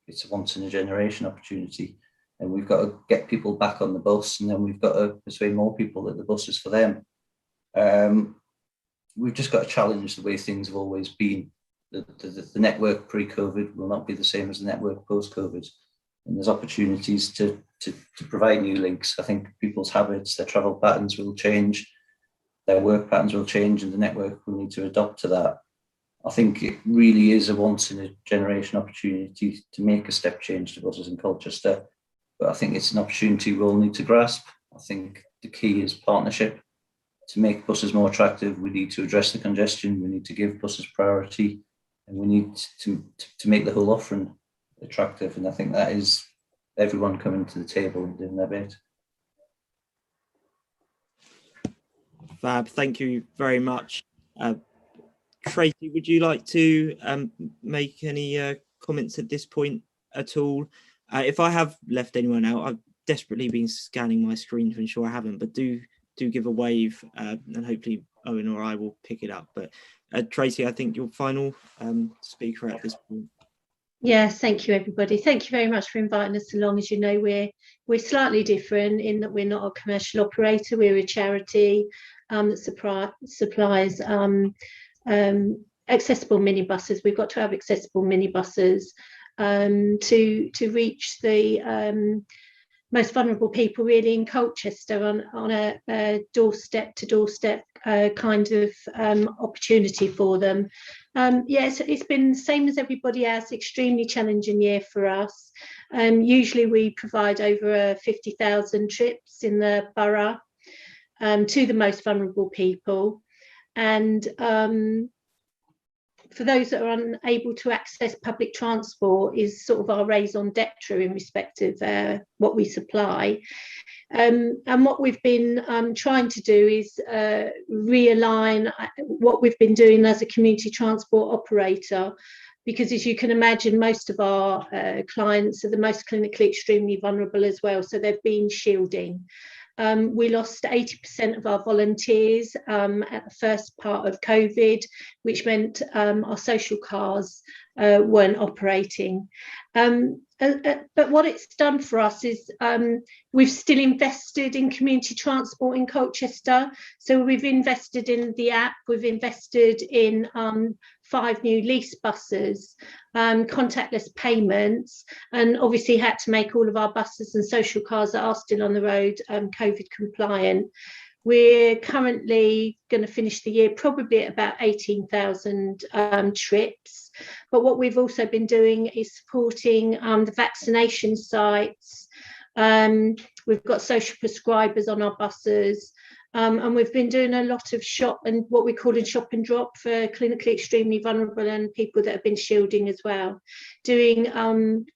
It's a once in a generation opportunity, and we've got to get people back on the bus, and then we've got to persuade more people that the bus is for them. We've just got to challenge the way things have always been. The network pre-COVID will not be the same as the network post-COVID, and there's opportunities to provide new links. I think people's habits, their travel patterns will change, their work patterns will change, and the network will need to adopt to that. I think it really is a once in a generation opportunity to make a step change to buses in Colchester, but I think it's an opportunity we all need to grasp. I think the key is partnership. To make buses more attractive, we need to address the congestion, we need to give buses priority, and we need to make the whole offering attractive. And I think that is everyone coming to the table and doing their bit. Fab, thank you very much. Tracy, would you like to make any comments at this point at all? If I have left anyone out, I've desperately been scanning my screen to ensure I haven't, but do give a wave, and hopefully Owen or I will pick it up. But Tracy, I think your final speaker at this point. Yes, thank you, everybody. Thank you very much for inviting us along. As you know, we're slightly different in that we're not a commercial operator. We're a charity that supplies accessible minibuses. We've got to have accessible minibuses to reach the most vulnerable people really in Colchester on a doorstep to doorstep kind of opportunity for them. Yes, it's been the same as everybody else, extremely challenging year for us. Usually we provide over 50,000 trips in the borough to the most vulnerable people, and for those that are unable to access public transport is sort of our raison d'etre in respect of what we supply. And what we've been trying to do is realign what we've been doing as a community transport operator, because as you can imagine, most of our clients are the most clinically extremely vulnerable as well, so they've been shielding. We lost 80% of our volunteers at the first part of COVID, which meant our social cars weren't operating. But what it's done for us is we've still invested in community transport in Colchester. So we've invested in the app, we've invested in 5 new lease buses, contactless payments, and obviously had to make all of our buses and social cars that are still on the road COVID compliant. We're currently going to finish the year probably at about 18,000 trips. But what we've also been doing is supporting the vaccination sites. We've got social prescribers on our buses. And we've been doing a lot of shop and what we call shop and drop for clinically extremely vulnerable and people that have been shielding as well. Doing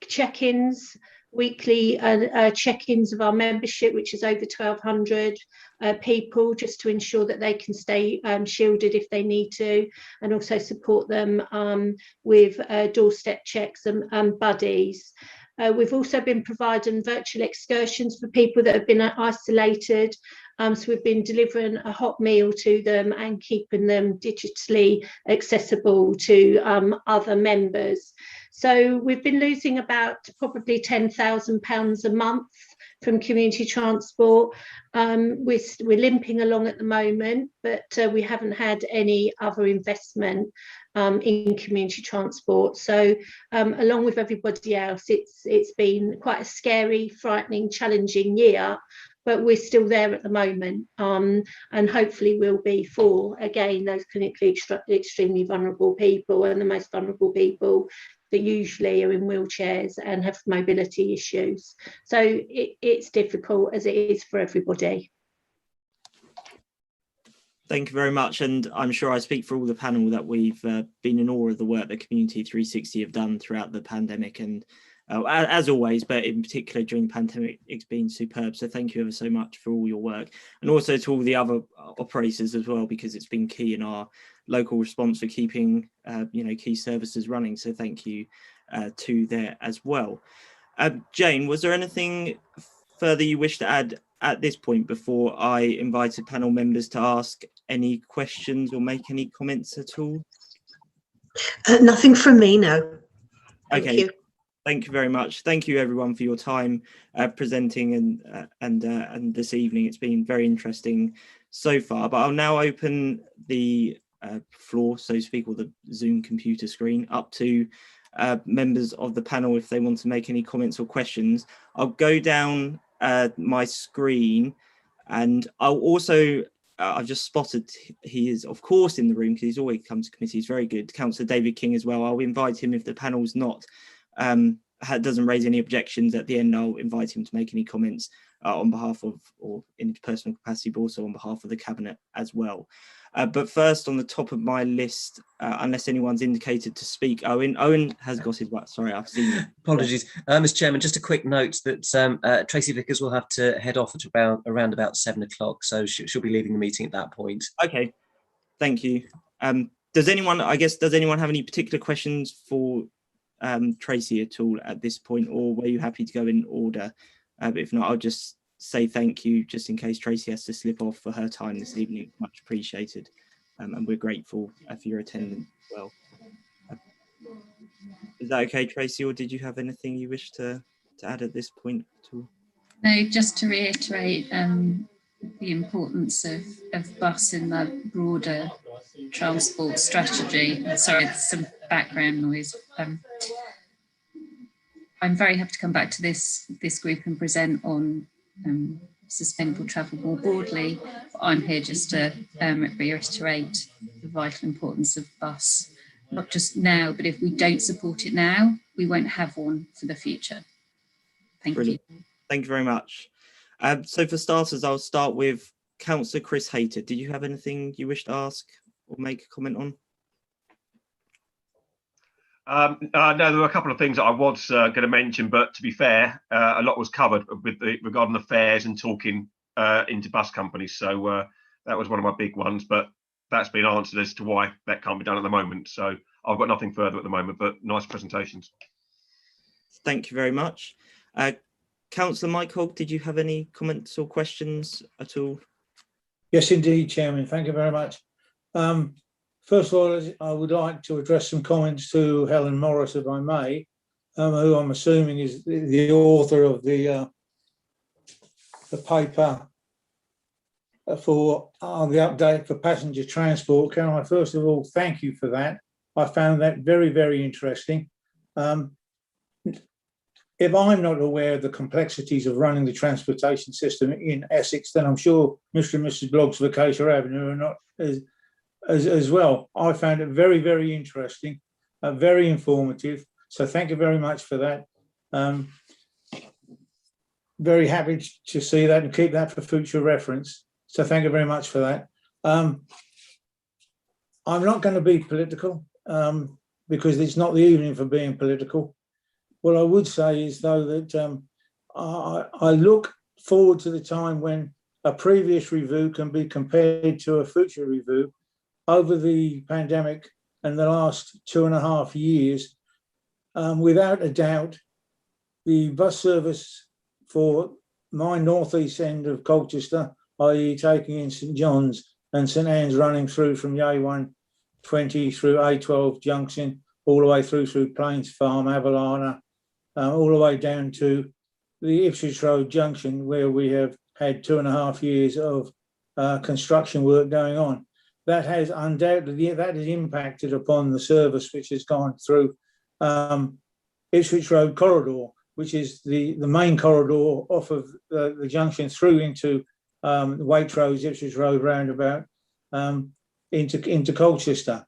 check-ins weekly check-ins of our membership, which is over 1,200 people, just to ensure that they can stay shielded if they need to, and also support them with doorstep checks and buddies. We've also been providing virtual excursions for people that have been isolated. So we've been delivering a hot meal to them and keeping them digitally accessible to other members. So we've been losing about probably £10,000 a month from community transport. We're limping along at the moment, but we haven't had any other investment in community transport. So along with everybody else, it's been quite a scary, frightening, challenging year, but we're still there at the moment, and hopefully we'll be for, again, those clinically extremely vulnerable people and the most vulnerable people that usually are in wheelchairs and have mobility issues. So it's difficult, as it is for everybody. Thank you very much, and I'm sure I speak for all the panel that we've been in awe of the work that Community 360 have done throughout the pandemic, and as always, but in particular during the pandemic, it's been superb. So thank you ever so much for all your work, and also to all the other operators as well, because it's been key in our local response for keeping key services running. So thank you to there as well. Jane, was there anything further you wish to add at this point before I invited panel members to ask any questions or make any comments at all? Nothing from me, no. Thank you. Thank you very much. Thank you everyone for your time presenting and this evening. It's been very interesting so far, but I'll now open the floor, so to speak, or the Zoom computer screen up to members of the panel if they want to make any comments or questions. I'll go down my screen, and I'll also I've just spotted he is of course in the room because he's always come to committee. He's very good. Councillor David King as well. I'll invite him if the panel's not doesn't raise any objections at the end. I'll invite him to make any comments on behalf of, or in personal capacity, but also on behalf of the cabinet as well. But first on the top of my list, unless anyone's indicated to speak, Owen has got his what? Sorry, I've seen it. Apologies, Mr. Chairman. Just a quick note that Tracy Vickers will have to head off at around about 7 o'clock, so she'll be leaving the meeting at that point. Okay, thank you. Does anyone have any particular questions for Tracy at all at this point, or were you happy to go in order? But if not, I'll just say thank you, just in case Tracy has to slip off for her time this evening. Much appreciated, and we're grateful for your attendance as well. Is that okay, Tracy, or did you have anything you wish to add at this point at all? No, just to reiterate the importance of bus in the broader transport strategy. Sorry, there's some background noise. I'm very happy to come back to this group and present on sustainable travel more broadly. I'm here just to reiterate the vital importance of bus, not just now, but if we don't support it now, we won't have one for the future. Thank you. Thank you very much. So for starters, I'll start with Councillor Chris Hayden. Did you have anything you wish to ask or make a comment on? No, there were a couple of things that I was going to mention, but to be fair, a lot was covered regarding the fares and talking into bus companies. So that was one of my big ones, but that's been answered as to why that can't be done at the moment. So I've got nothing further at the moment, but nice presentations. Thank you very much. Councillor Mike Hogg, did you have any comments or questions at all? Yes, indeed, Chairman. Thank you very much. First of all, I would like to address some comments to Helen Morris, if I may, who I'm assuming is the author of the paper for the update for passenger transport. Can I first of all thank you for that? I found that very, very interesting. If I'm not aware of the complexities of running the transportation system in Essex, then I'm sure Mr. and Mrs. Bloggs of Acacia Avenue are not as well. I found it very, very interesting, very informative. So thank you very much for that. Very happy to see that and keep that for future reference. So thank you very much for that. I'm not going to be political because it's not the evening for being political. what I would say is, though, that I look forward to the time when a previous review can be compared to a future review. Over the pandemic and the last 2.5 years, without a doubt, the bus service for my northeast end of Colchester, i.e. taking in St John's and St Anne's, running through from the A120 through A12 junction, all the way through Plains Farm, Avalana, all the way down to the Ipswich Road junction, where we have had 2.5 years of construction work going on. That has undoubtedly impacted upon the service which has gone through Ipswich Road corridor, which is the main corridor off of the junction through into Waitrose, Ipswich Road roundabout, into Colchester.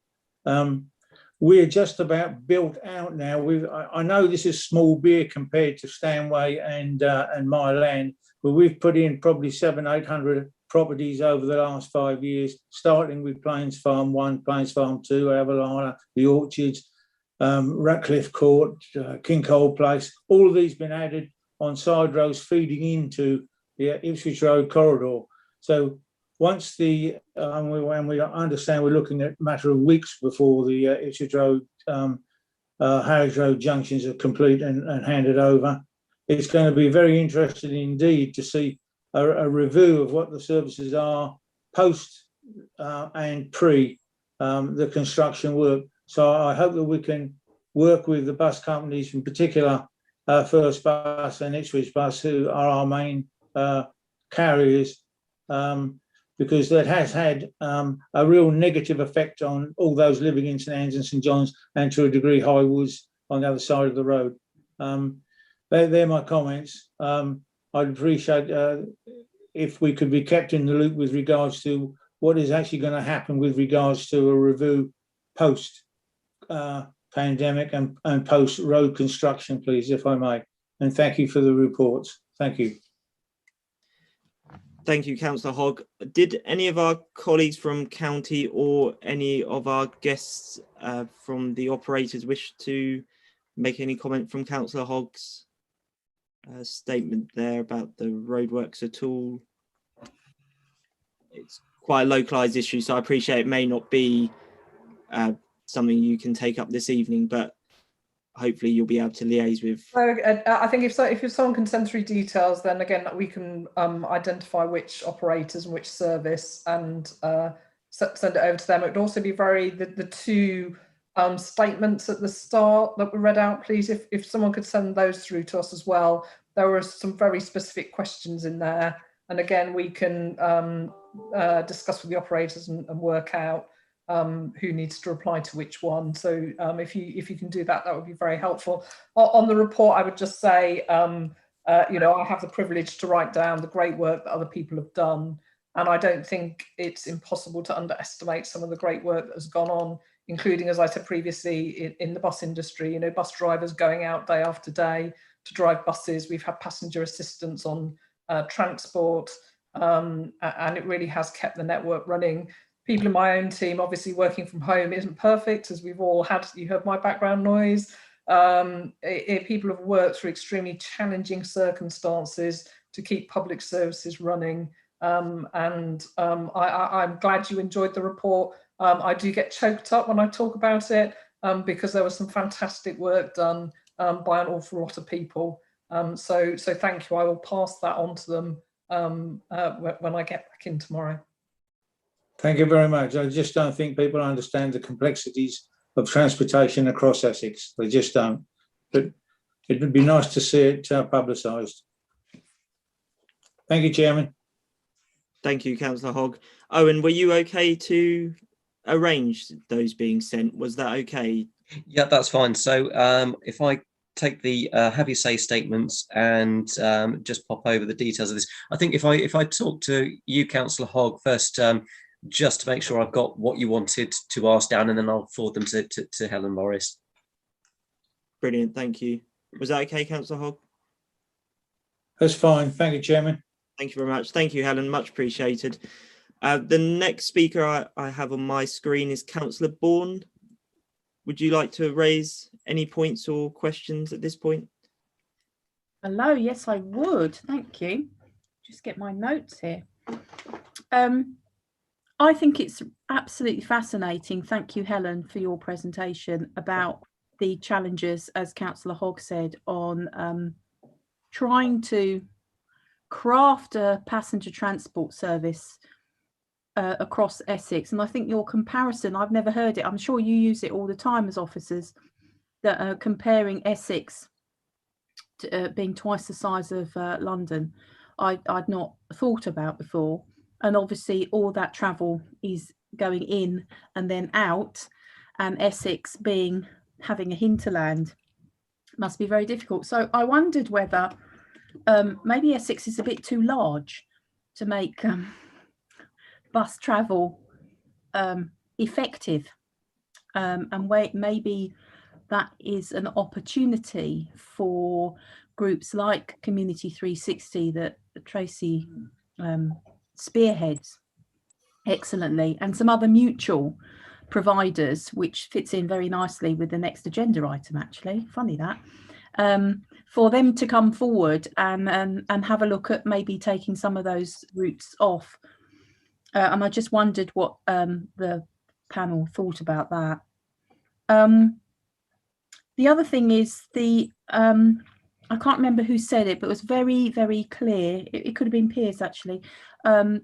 We're just about built out now. I know this is small beer compared to Stanway and Mile End, but we've put in probably 700-800 properties over the last 5 years, starting with Plains Farm 1, Plains Farm 2, Avalana, the Orchards, Ratcliffe Court, King Cole Place. All of these been added on side roads feeding into the Ipswich Road corridor. So once when we understand we're looking at a matter of weeks before the Ipswich Road, Harwich Road junctions are complete and handed over, it's going to be very interesting indeed to see a review of what the services are post and pre the construction work. So I hope that we can work with the bus companies, in particular First Bus and Ipswich Bus, who are our main carriers, because that has had a real negative effect on all those living in St Anne's and St John's, and to a degree High Woods on the other side of the road. They're my comments. I'd appreciate if we could be kept in the loop with regards to what is actually going to happen with regards to a review post pandemic and post road construction, please, if I may. And thank you for the reports. Thank you. Thank you, Councillor Hogg. Did any of our colleagues from county or any of our guests from the operators wish to make any comment from Councillor Hogg's statement there about the roadworks at all? It's quite a localised issue, so I appreciate it may not be something you can take up this evening, but hopefully you'll be able to liaise with. I think if someone can send through details, then again we can identify which operators and which service and send it over to them. It would also be the two statements at the start that were read out, please, if someone could send those through to us as well. There were some very specific questions in there, and again we can discuss with the operators and work out who needs to reply to which one. So if you can do that, that would be very helpful. On the report, I would just say, I have the privilege to write down the great work that other people have done, and I don't think it's impossible to underestimate some of the great work that has gone on, including, as I said previously, in the bus industry. Bus drivers going out day after day to drive buses. We've had passenger assistance on transport, and it really has kept the network running. People in my own team, obviously working from home isn't perfect, as we've all had. You heard my background noise. People have worked through extremely challenging circumstances to keep public services running. I'm glad you enjoyed the report. I do get choked up when I talk about it because there was some fantastic work done by an awful lot of people. So thank you. I will pass that on to them when I get back in tomorrow. Thank you very much. I just don't think people understand the complexities of transportation across Essex. They just don't. But it would be nice to see it publicised. Thank you, Chairman. Thank you, Councillor Hogg. Owen, were you okay to arrange those being sent? Was that okay? Yeah, that's fine. So if I take the have your say statements and just pop over the details of this. I think if I talk to you, Councillor Hogg, first, just to make sure I've got what you wanted to ask down, and then I'll forward them to Helen Morris. Brilliant, thank you. Was that okay, Councillor Hogg? That's fine. Thank you, Chairman. Thank you very much. Thank you, Helen. Much appreciated. The next speaker I have on my screen is Councillor Bourne. would you like to raise any points or questions at this point? Hello, yes, I would. Thank you. Just get my notes here. I think it's absolutely fascinating. Thank you, Helen, for your presentation about the challenges, as Councillor Hogg said, on trying to craft a passenger transport service across Essex. And I think your comparison, I've never heard it, I'm sure you use it all the time as officers, that are comparing Essex to being twice the size of London, I'd not thought about before. And obviously all that travel is going in and then out, and Essex having a hinterland must be very difficult. So I wondered whether maybe Essex is a bit too large to make bus travel effective, and maybe that is an opportunity for groups like Community 360 that Tracy spearheads excellently, and some other mutual providers, which fits in very nicely with the next agenda item, actually. Funny that. For them to come forward and have a look at maybe taking some of those routes off. And I just wondered what the panel thought about that. The other thing is I can't remember who said it, but it was very, very clear. It could have been Piers, actually. You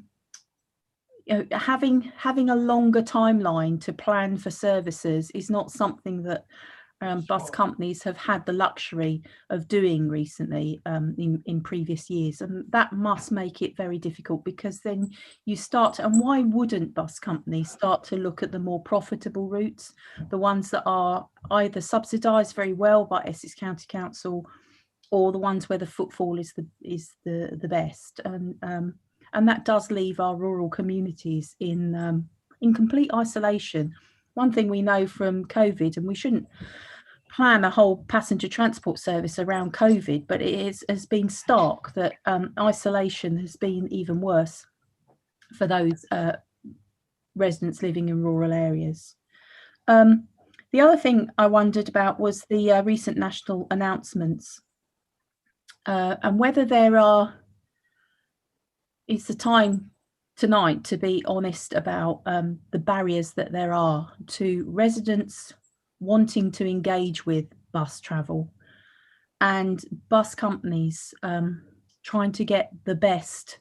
know, having a longer timeline to plan for services is not something that bus companies have had the luxury of doing recently in previous years, and that must make it very difficult, because then you start, and why wouldn't bus companies start to look at the more profitable routes, the ones that are either subsidised very well by Essex County Council, or the ones where the footfall is the best, and that does leave our rural communities in complete isolation. One thing we know from COVID, and we shouldn't plan a whole passenger transport service around COVID, but it has been stark that isolation has been even worse for those residents living in rural areas. The other thing I wondered about was the recent national announcements, and whether it's the time tonight to be honest about the barriers that there are to residents wanting to engage with bus travel, and bus companies trying to get the best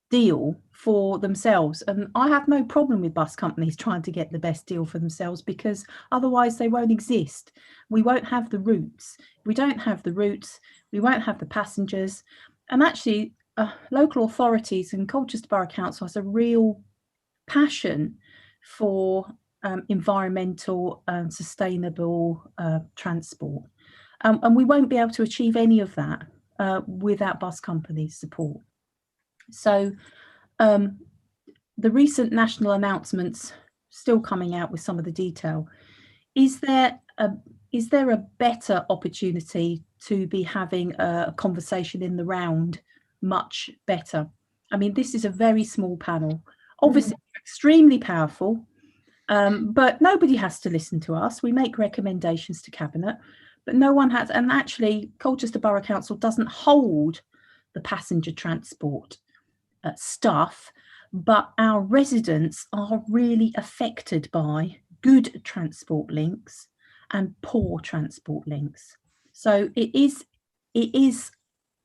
deal for themselves. And I have no problem with bus companies trying to get the best deal for themselves, because otherwise they won't exist. We won't have the routes. If we don't have the routes, we won't have the passengers. And actually local authorities and Colchester Borough Council has a real passion for environmental and sustainable transport, and we won't be able to achieve any of that without bus companies' support. So the recent national announcements, still coming out with some of the detail, is there a better opportunity to be having a conversation in the round much better? I mean, this is a very small panel, obviously extremely powerful, but nobody has to listen to us. We make recommendations to Cabinet, but no one has. And actually, Colchester Borough Council doesn't hold the passenger transport stuff, but our residents are really affected by good transport links and poor transport links. So it is.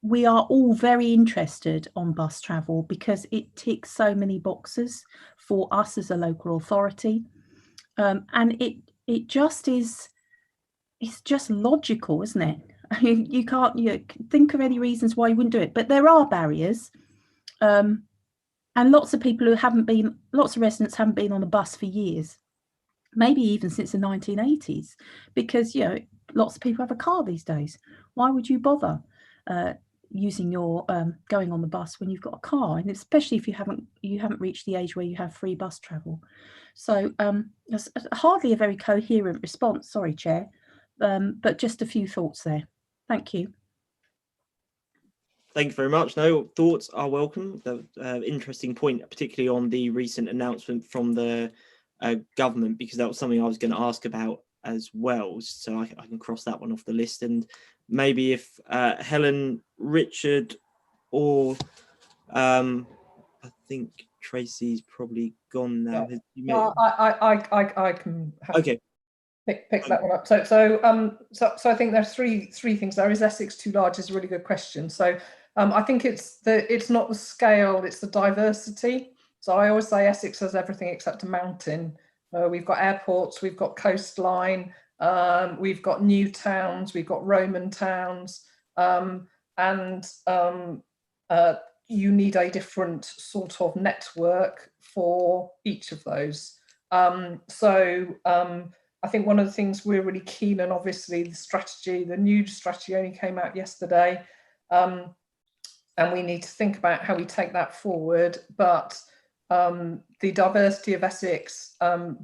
We are all very interested on bus travel because it ticks so many boxes for us as a local authority. And it just is, it's just logical, isn't it? I mean, you can't think of any reasons why you wouldn't do it, but there are barriers. And lots of people lots of residents haven't been on a bus for years, maybe even since the 1980s, because, lots of people have a car these days. Why would you bother using your going on the bus when you've got a car, and especially if you haven't reached the age where you have free bus travel? So that's hardly a very coherent response, sorry, Chair, but just a few thoughts there. Thank you. Thank you very much. No, thoughts are welcome. The interesting point, particularly on the recent announcement from the government, because that was something I was going to ask about as well, so I can cross that one off the list. And maybe if Helen, Richard, or I think Tracy's probably gone now. Yeah. I can okay. Pick that one up. So I think there's three things there. Is Essex too large is a really good question. So I think it's not the scale, it's the diversity. So I always say Essex has everything except a mountain. We've got airports, we've got coastline, we've got new towns, we've got Roman towns, and you need a different sort of network for each of those. I think one of the things we're really keen on, obviously the new strategy only came out yesterday, and we need to think about how we take that forward. But the diversity of Essex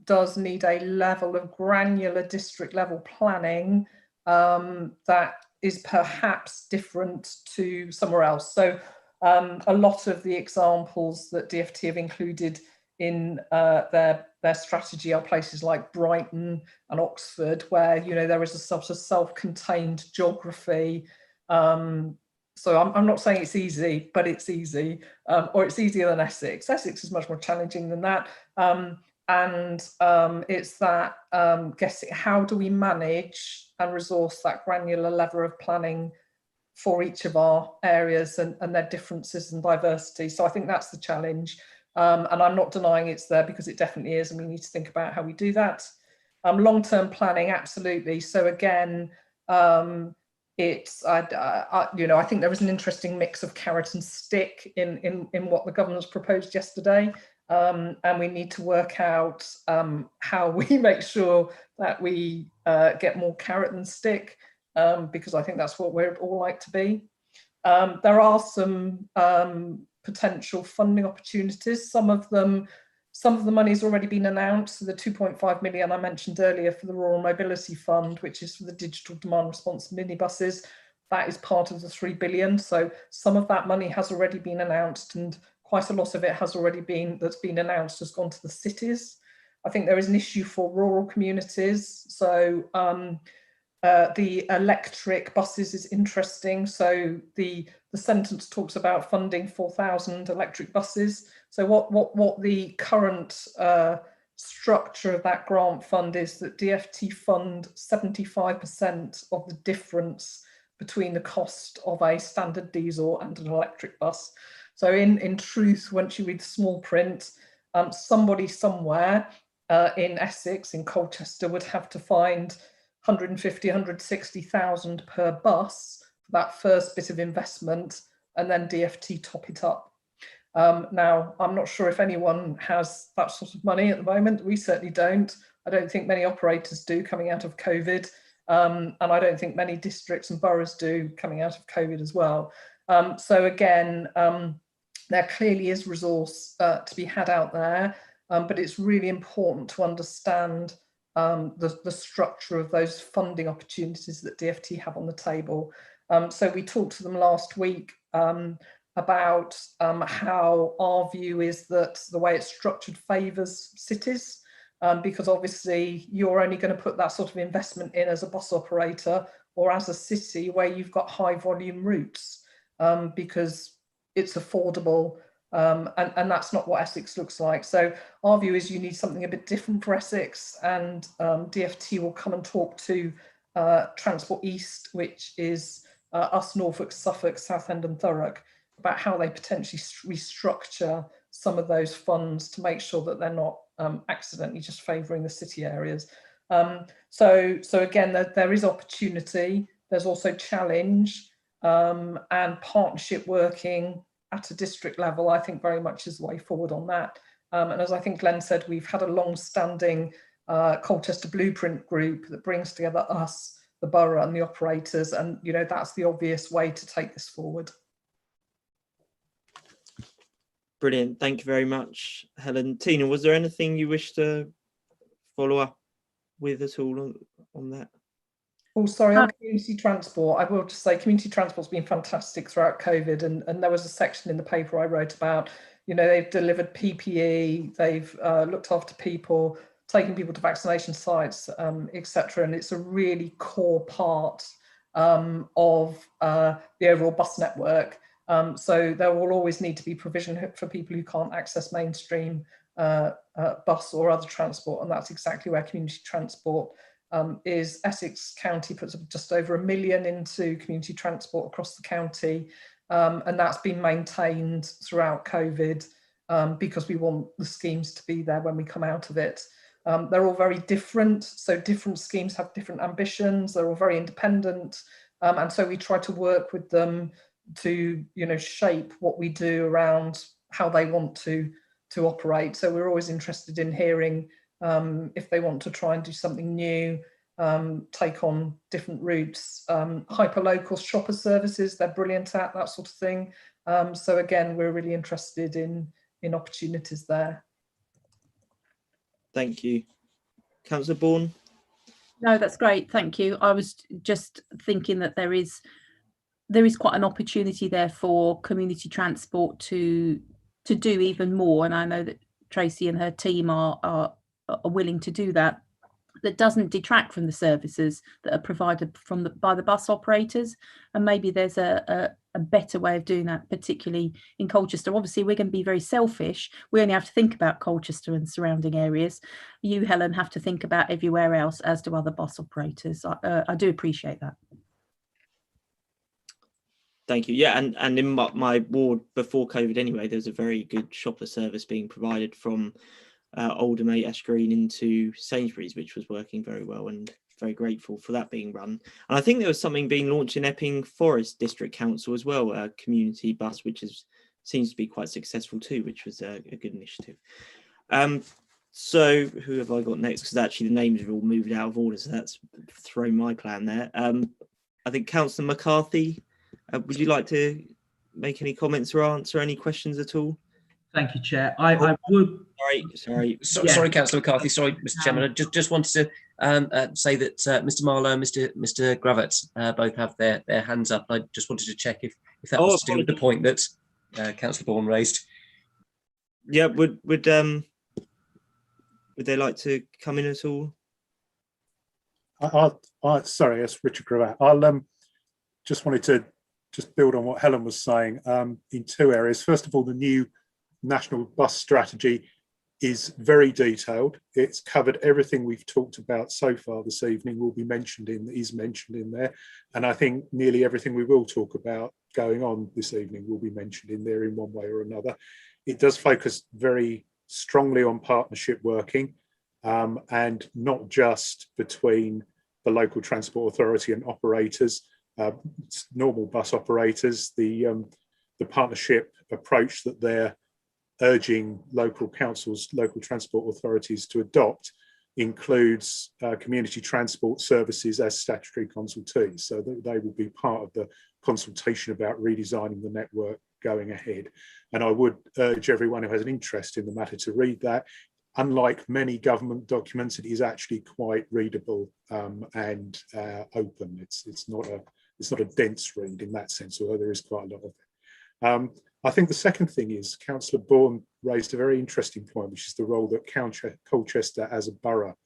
does need a level of granular district level planning that is perhaps different to somewhere else. So a lot of the examples that DfT have included in their strategy are places like Brighton and Oxford, where there is a sort of self-contained geography. So I'm not saying it's easy, but it's easy, or it's easier than Essex. Essex is much more challenging than that, it's that guessing how do we manage and resource that granular level of planning for each of our areas and their differences and diversity. So I think that's the challenge. And I'm not denying it's there, because it definitely is, and we need to think about how we do that. Long-term planning, absolutely. So again, it's I think there was an interesting mix of carrot and stick in what the government's proposed yesterday, and we need to work out how we make sure that we get more carrot than stick, because I think that's what we'd all like to be. There are some potential funding opportunities. Some of the money has already been announced. So the 2.5 million I mentioned earlier for the Rural Mobility Fund, which is for the digital demand response minibuses, that is part of the 3 billion. So some of that money has already been announced, and quite a lot of it has already been announced has gone to the cities. I think there is an issue for rural communities. So the electric buses is interesting. So the sentence talks about funding 4,000 electric buses. So what the current structure of that grant fund is that DfT fund 75% of the difference between the cost of a standard diesel and an electric bus. So in truth, once you read the small print, somebody somewhere in Essex, in Colchester, would have to find 150, 160,000 per bus for that first bit of investment, and then DfT top it up. Now, I'm not sure if anyone has that sort of money at the moment. We certainly don't. I don't think many operators do coming out of COVID, and I don't think many districts and boroughs do coming out of COVID as well. So again, there clearly is resource to be had out there, but it's really important to understand the structure of those funding opportunities that DfT have on the table. So we talked to them last week about how our view is that the way it's structured favours cities, because obviously you're only going to put that sort of investment in as a bus operator or as a city where you've got high volume routes, because it's affordable. And that's not what Essex looks like. So our view is you need something a bit different for Essex, and DfT will come and talk to Transport East, which is us, Norfolk, Suffolk, Southend and Thurrock, about how they potentially restructure some of those funds to make sure that they're not accidentally just favouring the city areas. So again, there is opportunity. There's also challenge, and partnership working at a district level, I think very much is the way forward on that. And as I think Glenn said, we've had a long-standing Colchester Blueprint group that brings together us, the borough and the operators, and that's the obvious way to take this forward. Brilliant, thank you very much, Helen. Tina, was there anything you wish to follow up with at all on that? Oh, sorry, on community transport, I will just say community transport's been fantastic throughout COVID, and there was a section in the paper I wrote about, they've delivered PPE, they've looked after people taking people to vaccination sites, etc. And it's a really core part of the overall bus network. So there will always need to be provision for people who can't access mainstream bus or other transport, and that's exactly where community transport is. Essex County puts just over £1 million into community transport across the county, and that's been maintained throughout COVID because we want the schemes to be there when we come out of it. They're all very different, so different schemes have different ambitions. They're all very independent, and so we try to work with them to, you know, shape what we do around how they want to operate. So we're always interested in hearing if they want to try and do something new, take on different routes. Hyperlocal shopper services, they're brilliant at that sort of thing. So again, we're really interested in opportunities there. Thank you. Councillor Bourne? No, that's great. Thank you. I was just thinking that there is quite an opportunity there for community transport to do even more, and I know that Tracy and her team are willing to do that. That doesn't detract from the services that are provided by the bus operators, and maybe there's a better way of doing that, particularly in Colchester. Obviously, we're going to be very selfish. We only have to think about Colchester and surrounding areas. You, Helen, have to think about everywhere else, as do other bus operators. I do appreciate that. Thank you. Yeah, and in my ward before COVID anyway, there's a very good shopper service being provided from Aldermate Ash Green into Sainsbury's, which was working very well, and very grateful for that being run. And I think there was something being launched in Epping Forest District Council as well, a community bus, which seems to be quite successful too, which was a good initiative. So who have I got next? Because actually the names have all moved out of order, so that's thrown my plan there. I think Councillor McCarthy, would you like to make any comments or answer any questions at all? Thank you, Chair. I would. Sorry, Councillor McCarthy. Sorry, Mr. Chairman. I just wanted to say that Mr. Marlowe and Mr. Gravett both have their hands up. I just wanted to check if that was to do with the point that Councillor Bourne raised. Yeah, would they like to come in at all? Sorry, it's Richard Gravatt. I'll just wanted to build on what Helen was saying in two areas. First of all, the new national bus strategy is very detailed. It's covered everything we've talked about so far this evening is mentioned in there. And I think nearly everything we will talk about going on this evening will be mentioned in there in one way or another. It does focus very strongly on partnership working, and not just between the local transport authority and operators, normal bus operators. The partnership approach that they're urging local councils, local transport authorities to adopt includes community transport services as statutory consultees. So they will be part of the consultation about redesigning the network going ahead. And I would urge everyone who has an interest in the matter to read that. Unlike many government documents, it is actually quite readable and open. It's not a dense read in that sense, although there is quite a lot of it. I think the second thing is Councillor Bourne raised a very interesting point, which is the role that Colchester as a borough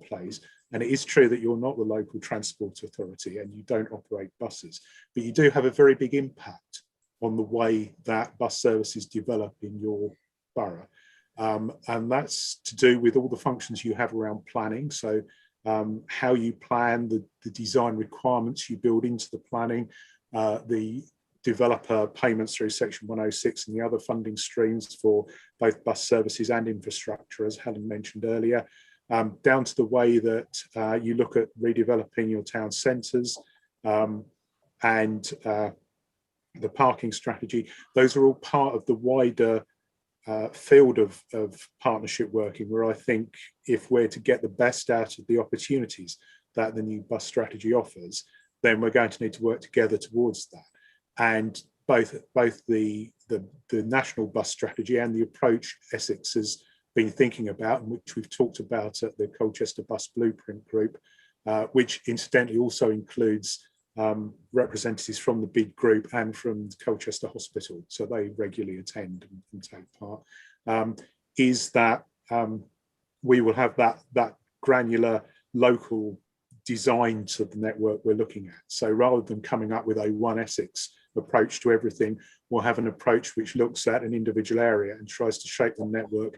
plays. And it is true that you're not the local transport authority and you don't operate buses, but you do have a very big impact on the way that bus services develop in your borough. And that's to do with all the functions you have around planning. So how you plan, the design requirements you build into the planning, the developer payments through Section 106 and the other funding streams for both bus services and infrastructure, as Helen mentioned earlier, down to the way that you look at redeveloping your town centres and the parking strategy. Those are all part of the wider field of partnership working, where I think if we're to get the best out of the opportunities that the new bus strategy offers, then we're going to need to work together towards that. And both the national bus strategy and the approach Essex has been thinking about, and which we've talked about at the Colchester Bus Blueprint Group, which incidentally also includes representatives from the big group and from Colchester Hospital, so they regularly attend and take part, is that we will have that granular local design to the network we're looking at. So rather than coming up with a one Essex approach to everything, we'll have an approach which looks at an individual area and tries to shape the network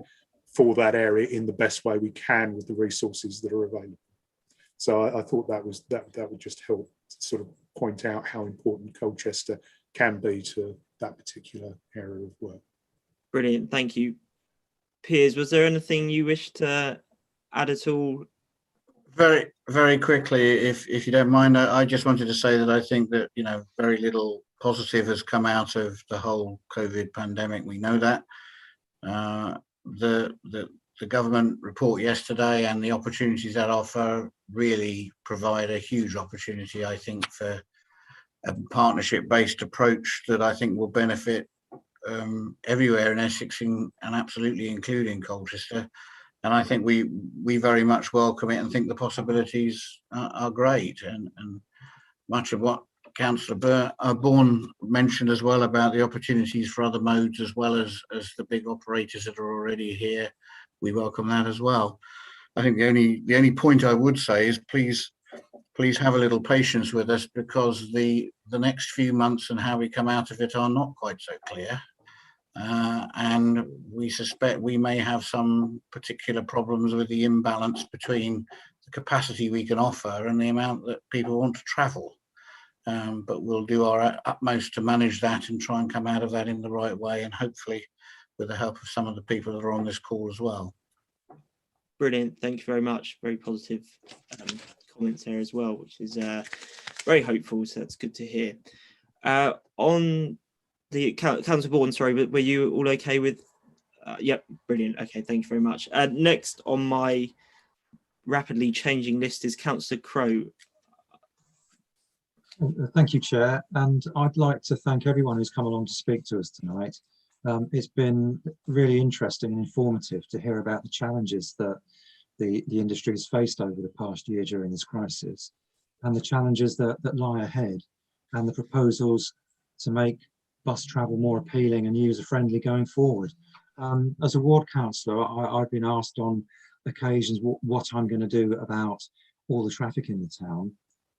for that area in the best way we can with the resources that are available. So I thought that would just help sort of point out how important Colchester can be to that particular area of work. Brilliant, thank you. Piers, was there anything you wish to add at all? Very, very quickly, if you don't mind, I just wanted to say that I think that, you know, very little positive has come out of the whole COVID pandemic. We know that. The government report yesterday and the opportunities that offer really provide a huge opportunity, I think, for a partnership-based approach that I think will benefit everywhere in Essex and absolutely including Colchester. And I think we very much welcome it and think the possibilities are great. And much of what Councillor Bourne mentioned as well about the opportunities for other modes as well as the big operators that are already here, we welcome that as well. I think the only point I would say is please have a little patience with us, because the next few months and how we come out of it are not quite so clear. And we suspect we may have some particular problems with the imbalance between the capacity we can offer and the amount that people want to travel. But we'll do our utmost to manage that and try and come out of that in the right way, and hopefully with the help of some of the people that are on this call as well. Brilliant, thank you very much. Very positive comments there as well, which is very hopeful, so that's good to hear. On the Councillor Bourne, sorry, but were you all okay with? Yep, brilliant. Okay, thank you very much. Next on my rapidly changing list is Councillor Crowe. Thank you, Chair, and I'd like to thank everyone who's come along to speak to us tonight. It's been really interesting and informative to hear about the challenges that the industry has faced over the past year during this crisis, and the challenges that lie ahead, and the proposals to make bus travel more appealing and user-friendly going forward. As a ward councillor, I've been asked on occasions what I'm going to do about all the traffic in the town.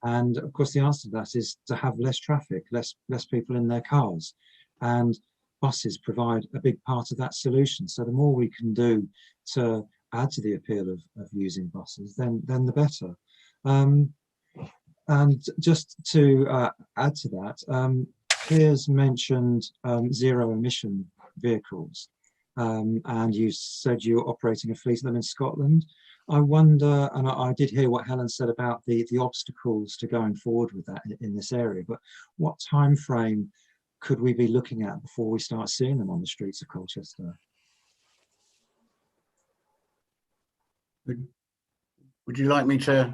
And of course, the answer to that is to have less traffic, less people in their cars. And buses provide a big part of that solution. So the more we can do to add to the appeal of using buses, then the better. And just to add to that, Piers mentioned zero emission vehicles, and you said you're operating a fleet of them in Scotland. I wonder, and I did hear what Helen said about the obstacles to going forward with that in this area, but what time frame could we be looking at before we start seeing them on the streets of Colchester? Would you like me to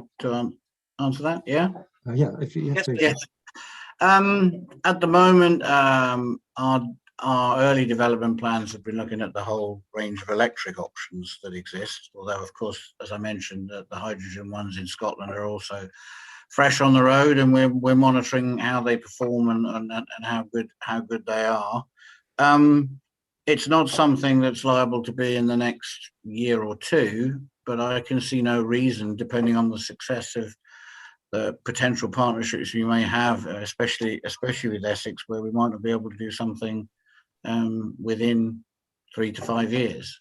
answer that? Yeah. Yeah. If you, yes. Yes. At the moment, our early development plans have been looking at the whole range of electric options that exist. Although, of course, as I mentioned, the hydrogen ones in Scotland are also fresh on the road, and we're monitoring how they perform and how good they are. It's not something that's liable to be in the next year or two, but I can see no reason, depending on the success of the potential partnerships we may have, especially with Essex, where we might not be able to do something within 3 to 5 years.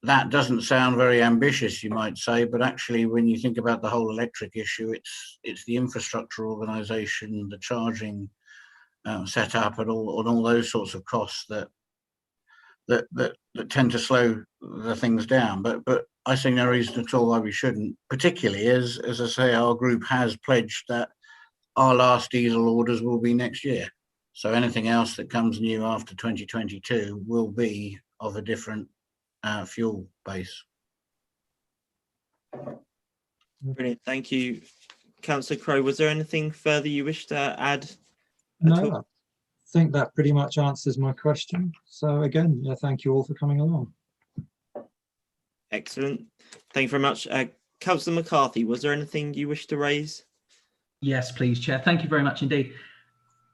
That doesn't sound very ambitious, you might say, but actually, when you think about the whole electric issue, it's the infrastructure organisation, the charging setup, and all those sorts of costs that tend to slow the things down. But I see no reason at all why we shouldn't, particularly as I say, our group has pledged that our last diesel orders will be next year. So anything else that comes new after 2022 will be of a different fuel base. Brilliant, thank you. Councillor Crowe, was there anything further you wish to add? No, I think that pretty much answers my question. So again, yeah, thank you all for coming along. Excellent, thank you very much. Councillor McCarthy, was there anything you wish to raise? Yes, please, Chair. Thank you very much indeed.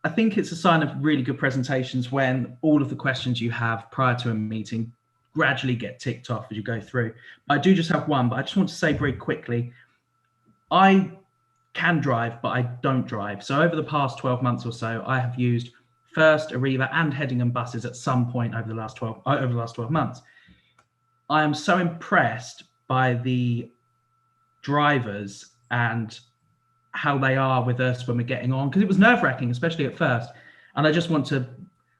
I think it's a sign of really good presentations when all of the questions you have prior to a meeting gradually get ticked off as you go through. I do just have one, but I just want to say very quickly, I can drive, but I don't drive. So over the past 12 months or so, I have used First, Arriva and Headingham buses at some point over the last 12 months. I am so impressed by the drivers and how they are with us when we're getting on, because it was nerve-wracking, especially at first. And I just want to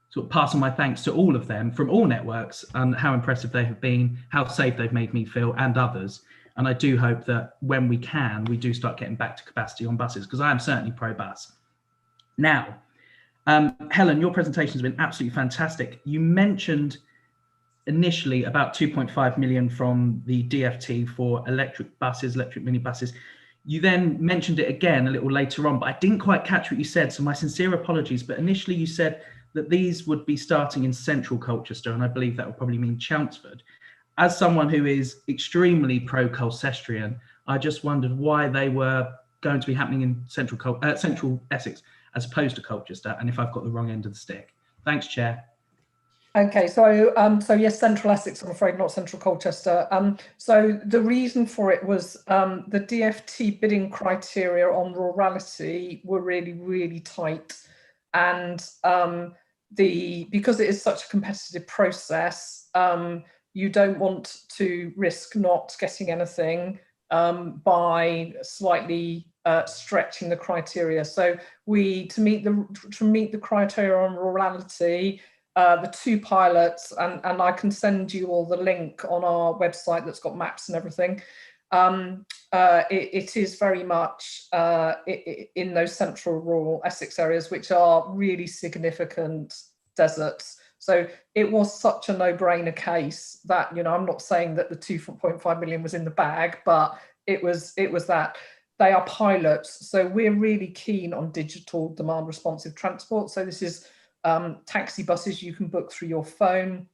sort of pass on my thanks to all of them from all networks and how impressive they have been, how safe they've made me feel, and others. And I do hope that when we can, we do start getting back to capacity on buses, because I am certainly pro-bus. Now, Helen, your presentation has been absolutely fantastic. You mentioned initially about 2.5 million from the DFT for electric buses, electric minibuses. You then mentioned it again a little later on, but I didn't quite catch what you said, so my sincere apologies. But initially you said that these would be starting in central Colchester, and I believe that would probably mean Chelmsford. As someone who is extremely pro-Colcestrian, I just wondered why they were going to be happening in central Essex as opposed to Colchester, and if I've got the wrong end of the stick. Thanks, Chair. Okay, so yes, Central Essex, I'm afraid, not Central Colchester. So the reason for it was the DFT bidding criteria on Rurality were really, really tight, and because it is such a competitive process, you don't want to risk not getting anything by slightly stretching the criteria. So to meet the criteria on Rurality, the two pilots, and I can send you all the link on our website that's got maps and everything. It is very much in those central rural Essex areas, which are really significant deserts. So it was such a no-brainer case that, you know, I'm not saying that the 2.5 million was in the bag, but it was that. They are pilots, so we're really keen on digital demand responsive transport. So this is taxi buses you can book through your phone.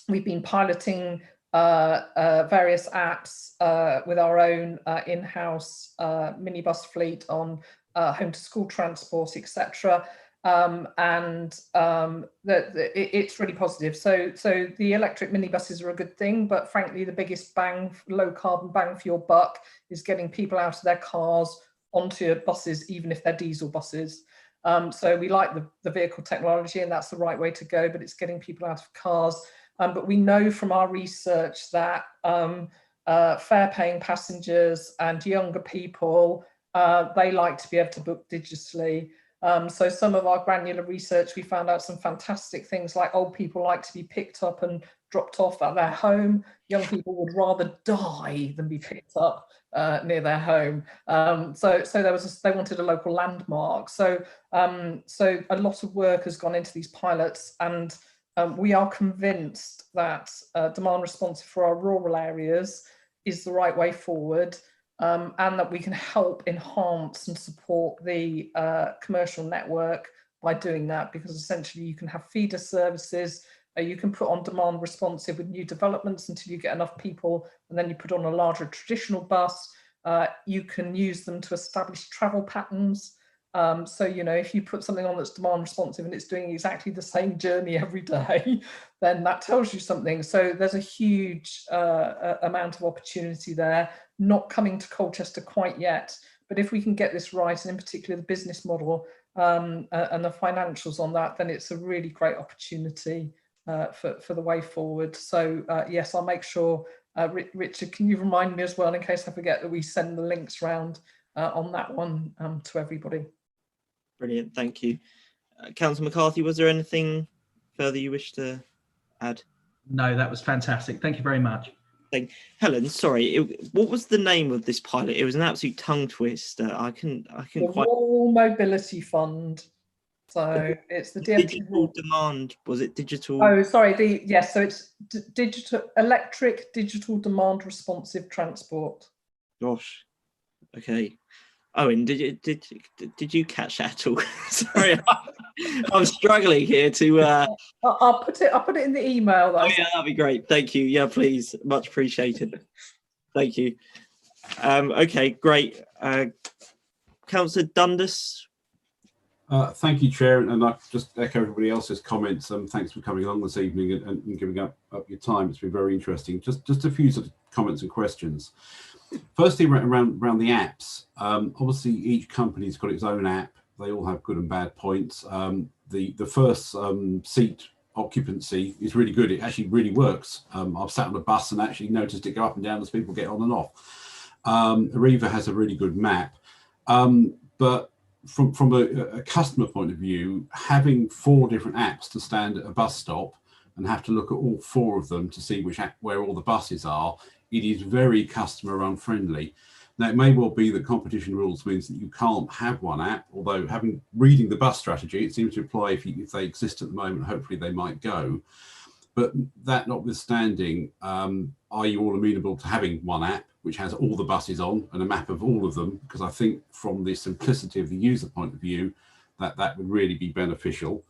We've been piloting various apps with our own in-house minibus fleet on home to school transport, etc. It's really positive. So the electric minibuses are a good thing, but frankly, the biggest low carbon bang for your buck is getting people out of their cars onto buses, even if they're diesel buses. So we like the vehicle technology, and that's the right way to go, but it's getting people out of cars. But we know from our research that fare-paying passengers and younger people, they like to be able to book digitally. So some of our granular research, we found out some fantastic things, like old people like to be picked up and dropped off at their home. Young people would rather die than be picked up near their home. So they wanted a local landmark. So a lot of work has gone into these pilots, and we are convinced that demand responsive for our rural areas is the right way forward. And that we can help enhance and support the commercial network by doing that, because essentially you can have feeder services, you can put on demand responsive with new developments until you get enough people, and then you put on a larger traditional bus. You can use them to establish travel patterns. So, you know, if you put something on that's demand responsive and it's doing exactly the same journey every day, then that tells you something. So there's a huge amount of opportunity there, not coming to Colchester quite yet. But if we can get this right, and in particular the business model and the financials on that, then it's a really great opportunity for the way forward. So yes, I'll make sure, Richard, can you remind me as well, in case I forget, that we send the links round on that one to everybody. Brilliant, thank you. Councillor McCarthy, was there anything further you wish to add? No, that was fantastic. Thank you very much. Helen, sorry, what was the name of this pilot? It was an absolute tongue twister. I couldn't the quite. Rural Mobility Fund. So it's the DFT. Digital demand, was it digital? Oh, sorry. Yes, so it's electric digital demand responsive transport. Gosh. Okay. Owen, did you catch that at all? Sorry, I'm struggling here to. I'll put it in the email. Oh yeah, that'd be great. Thank you. Yeah, please, much appreciated. Thank you. Okay, great. Councillor Dundas. Thank you, Chair, and I just echo everybody else's comments. Thanks for coming along this evening and giving up your time. It's been very interesting. Just a few sort of comments and questions. Firstly, around the apps. Obviously, each company's got its own app. They all have good and bad points. The first seat occupancy is really good. It actually really works. I've sat on a bus and actually noticed it go up and down as people get on and off. Arriva has a really good map, but from a customer point of view, having 4 different apps to stand at a bus stop and have to look at all 4 of them to see which app, where all the buses are, it is very customer unfriendly. Now, it may well be that competition rules means that you can't have one app, although reading the bus strategy, it seems to imply if they exist at the moment, hopefully they might go. But that notwithstanding, are you all amenable to having one app which has all the buses on and a map of all of them? Because I think from the simplicity of the user point of view, that would really be beneficial.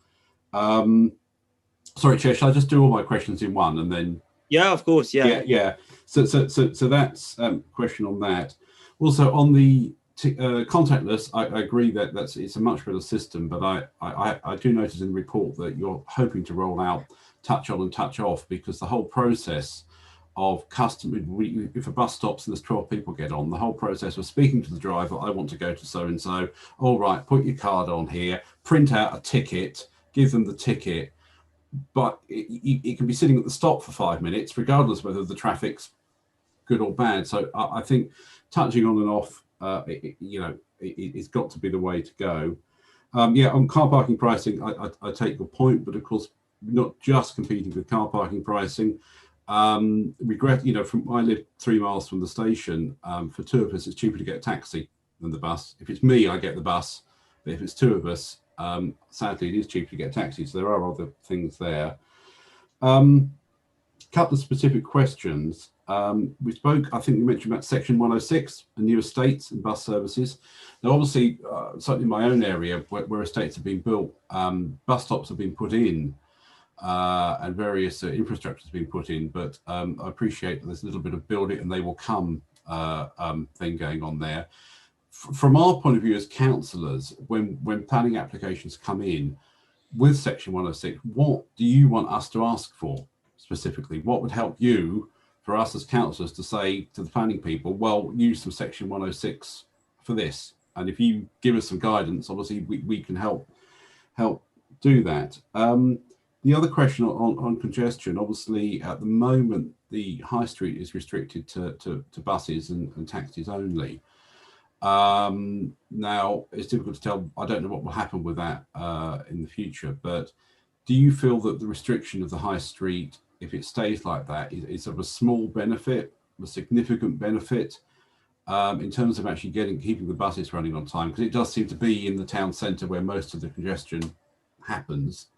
Sorry, Chair, shall I just do all my questions in one and then? Yeah, of course, yeah. Yeah. So that's a question on that. Also on the contactless, I agree that it's a much better system, but I do notice in the report that you're hoping to roll out touch on and touch off, because the whole process of if a bus stops and there's 12 people get on, the whole process of speaking to the driver, I want to go to so-and-so, all right, put your card on here, print out a ticket, give them the ticket, but it can be sitting at the stop for 5 minutes, regardless whether the traffic's good or bad. So I think touching on and off, it's got to be the way to go. On car parking pricing, I take your point, but of course, not just competing with car parking pricing. I live 3 miles from the station. For 2 of us, it's cheaper to get a taxi than the bus. If it's me, I get the bus. But if it's 2 of us, sadly, it is cheaper to get a taxi. So there are other things there. Couple of specific questions. We spoke, I think we mentioned about Section 106 and new estates and bus services. Now, obviously, certainly in my own area where estates have been built, bus stops have been put in and various infrastructure has been put in, but I appreciate that there's a little bit of build it and they will come thing going on there. From our point of view as councillors, when planning applications come in with Section 106, what do you want us to ask for specifically? What would help you for us as councillors to say to the planning people, well, use some Section 106 for this? And if you give us some guidance, obviously we can help do that. The other question on congestion, obviously at the moment, the high street is restricted to buses and taxis only. Now, it's difficult to tell. I don't know what will happen with that in the future, but do you feel that the restriction of the high street, if it stays like that, is of a small benefit, a significant benefit in terms of actually keeping the buses running on time? Because it does seem to be in the town centre where most of the congestion happens.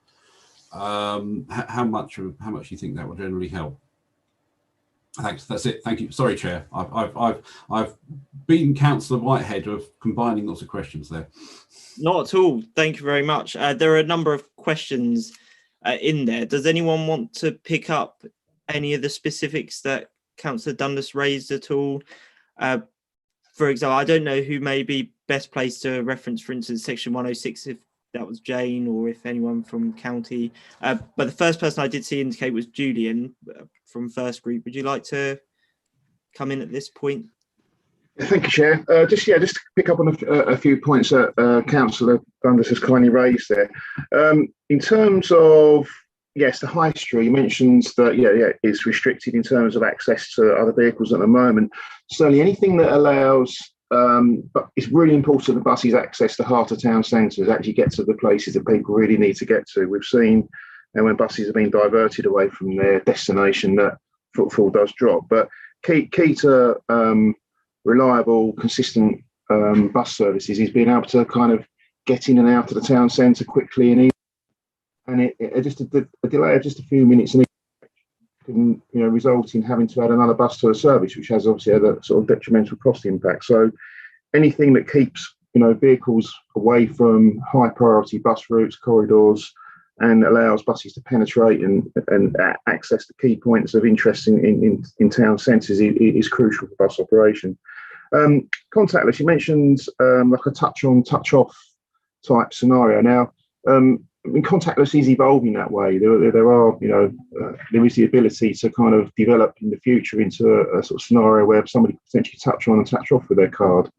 How much do you think that will generally help? Thanks. That's it. Thank you. Sorry, Chair. I've beaten Councillor Whitehead of combining lots of questions there. Not at all. Thank you very much. There are a number of questions in there. Does anyone want to pick up any of the specifics that Councillor Dundas raised at all? For example, I don't know who may be best placed to reference, for instance, Section 106, if that was Jane or if anyone from county. But the first person I did see indicate was Julian from First Group. Would you like to come in at this point? Thank you, Chair. Just to pick up on a few points that Councillor Dundas has kindly raised there. In terms of, yes, the high street, you mentioned that, it's restricted in terms of access to other vehicles at the moment. Certainly anything that allows, but it's really important that buses access the heart of town centres, actually get to the places that people really need to get to. We've seen when buses have been diverted away from their destination that footfall does drop. But key to reliable, consistent bus services is being able to kind of get in and out of the town centre quickly and easily. And just a delay of just a few minutes and can result in having to add another bus to a service, which has obviously a sort of detrimental cost impact. So anything that keeps vehicles away from high priority bus routes, corridors, and allows buses to penetrate and access the key points of interest in town centres is crucial for bus operation. Contactless, you mentioned like a touch on, touch off type scenario. Now, I mean, contactless is evolving that way. There are, you know, there is the ability to kind of develop in the future into a sort of scenario where somebody can potentially touch on and touch off with their card.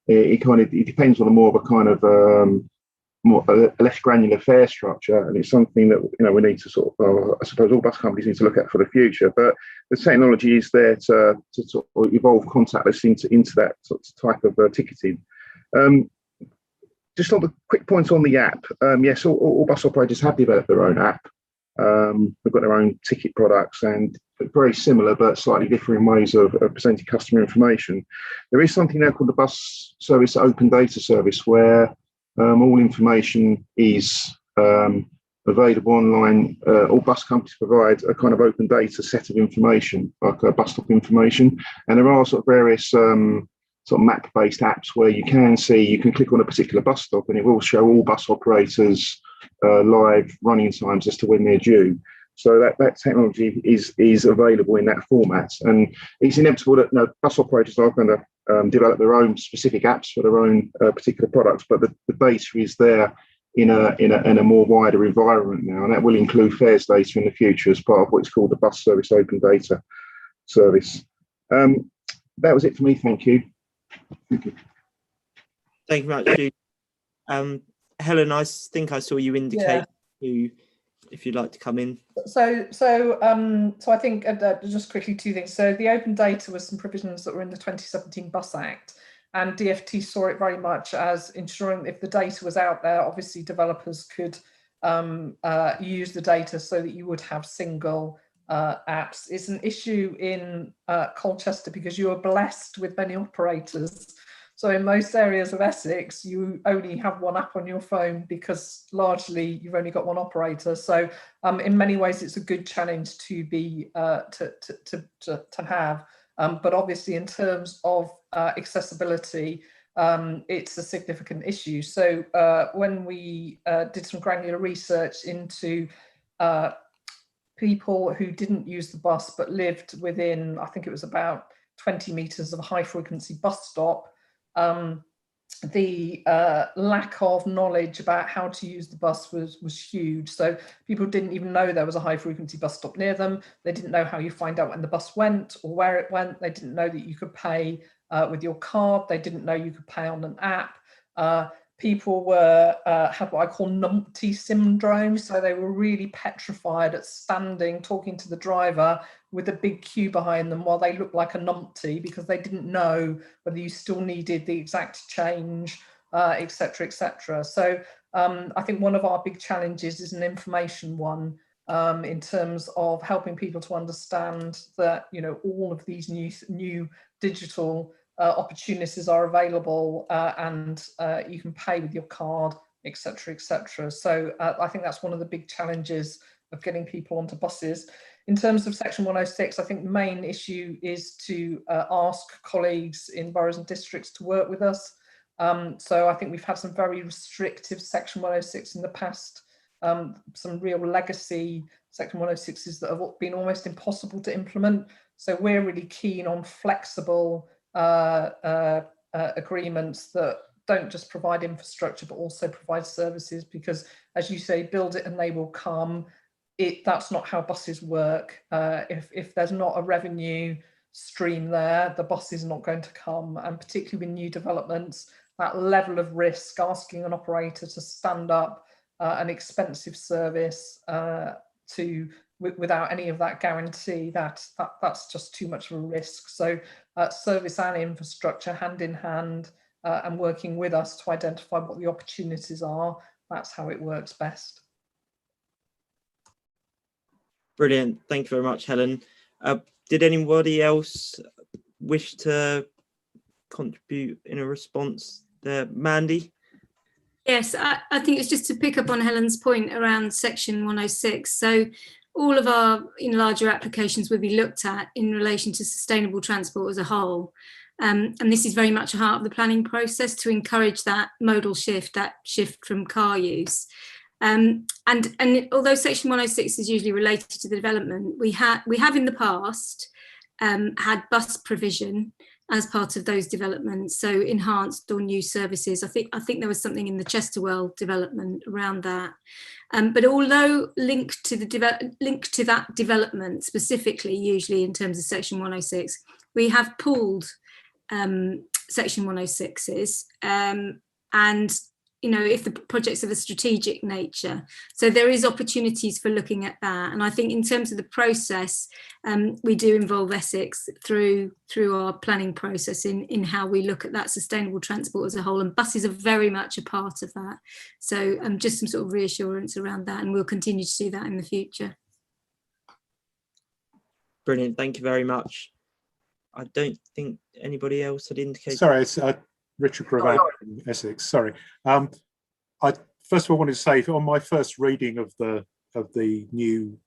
It depends on a more of a kind of a less granular fare structure, and it's something that, you know, we need to sort of, I suppose all bus companies need to look at for the future. But the technology is there to sort of evolve contactless into that sort of type of ticketing. Just on the quick point on the app, yes, all bus operators have developed their own app. They've got their own ticket products and very similar but slightly different ways of presenting customer information. There is something now called the Bus Service Open Data Service, where all information is available online. All bus companies provide a kind of open data set of information, like bus stop information, and there are sort of various sort of map-based apps where you can click on a particular bus stop and it will show all bus operators live running times as to when they're due. So that technology is available in that format, and it's inevitable that, you know, bus operators are going to develop their own specific apps for their own particular products, but the data is there in a more wider environment now, and that will include fares data in the future as part of what's called the Bus Service Open Data Service. That was it for me. Thank you. Thank you very much, Jude. Helen, I think I saw you indicate if you'd like to come in. So I think just quickly two things. So the open data was some provisions that were in the 2017 Bus Act, and DfT saw it very much as ensuring if the data was out there, obviously developers could use the data so that you would have single apps. It's an issue in Colchester because you are blessed with many operators. So in most areas of Essex, you only have one app on your phone because largely you've only got one operator. So in many ways, it's a good challenge to be to have. But obviously, in terms of accessibility, it's a significant issue. So when we did some granular research into people who didn't use the bus but lived within, I think it was about 20 metres of a high frequency bus stop, the lack of knowledge about how to use the bus was huge. So people didn't even know there was a high frequency bus stop near them. They didn't know how you find out when the bus went or where it went. They didn't know that you could pay with your card. They didn't know you could pay on an app. People were had what I call numpty syndrome. So they were really petrified at standing, talking to the driver with a big queue behind them while they looked like a numpty because they didn't know whether you still needed the exact change, etc., etc. So I think one of our big challenges is an information one in terms of helping people to understand that, you know, all of these new digital opportunities are available and you can pay with your card, etc., etc. So I think that's one of the big challenges of getting people onto buses. In terms of Section 106, I think the main issue is to ask colleagues in boroughs and districts to work with us. So I think we've had some very restrictive Section 106 in the past, some real legacy Section 106s that have been almost impossible to implement. So we're really keen on flexible agreements that don't just provide infrastructure but also provide services, because as you say, build it and they will come. That's not how buses work. If there's not a revenue stream there, the bus is not going to come, and particularly with new developments, that level of risk, asking an operator to stand up an expensive service without any of that guarantee, that's just too much of a risk. So service and infrastructure hand in hand and working with us to identify what the opportunities are, that's how it works best. Brilliant. Thank you very much, Helen. Did anybody else wish to contribute in a response there? Mandy? Yes, I think it's just to pick up on Helen's point around Section 106. So all of our larger applications will be looked at in relation to sustainable transport as a whole. And this is very much a heart of the planning process to encourage that modal shift, that shift from car use. And although Section 106 is usually related to the development, we have in the past had bus provision as part of those developments. So enhanced or new services. I think there was something in the Chesterwell development around that. But although linked to that development specifically, usually in terms of Section 106, we have pulled Section 106s, and if the project's of a strategic nature. So there is opportunities for looking at that. And I think in terms of the process, we do involve Essex through our planning process in how we look at that sustainable transport as a whole, and buses are very much a part of that. So just some sort of reassurance around that, and we'll continue to do that in the future. Brilliant, thank you very much. I don't think anybody else had indicated. Sorry, it's Richard Gravatt from Essex. Sorry. I first of all wanted to say, on my first reading of the new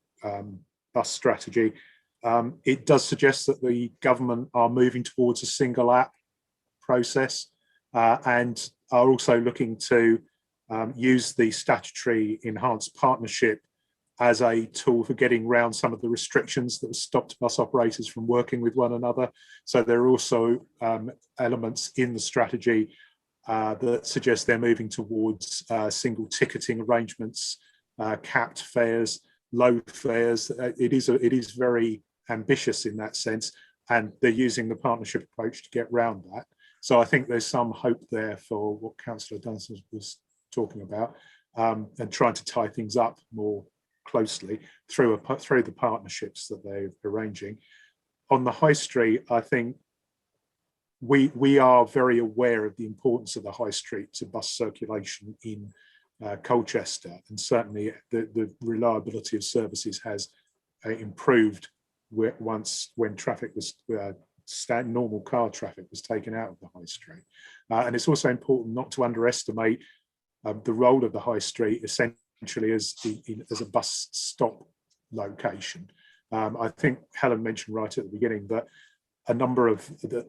bus strategy, it does suggest that the government are moving towards a single app process and are also looking to use the statutory enhanced partnership as a tool for getting around some of the restrictions that have stopped bus operators from working with one another. So there are also elements in the strategy that suggest they're moving towards single ticketing arrangements, capped fares, low fares. It is very ambitious in that sense, and they're using the partnership approach to get around that. So I think there's some hope there for what Councillor Dunstall was talking about, and trying to tie things up more closely through the partnerships that they're arranging. On the high street, I think we are very aware of the importance of the high street to bus circulation in Colchester, and certainly the reliability of services has improved when traffic was normal car traffic was taken out of the high street. And it's also important not to underestimate the role of the high street essentially as a bus stop location. I think Helen mentioned right at the beginning that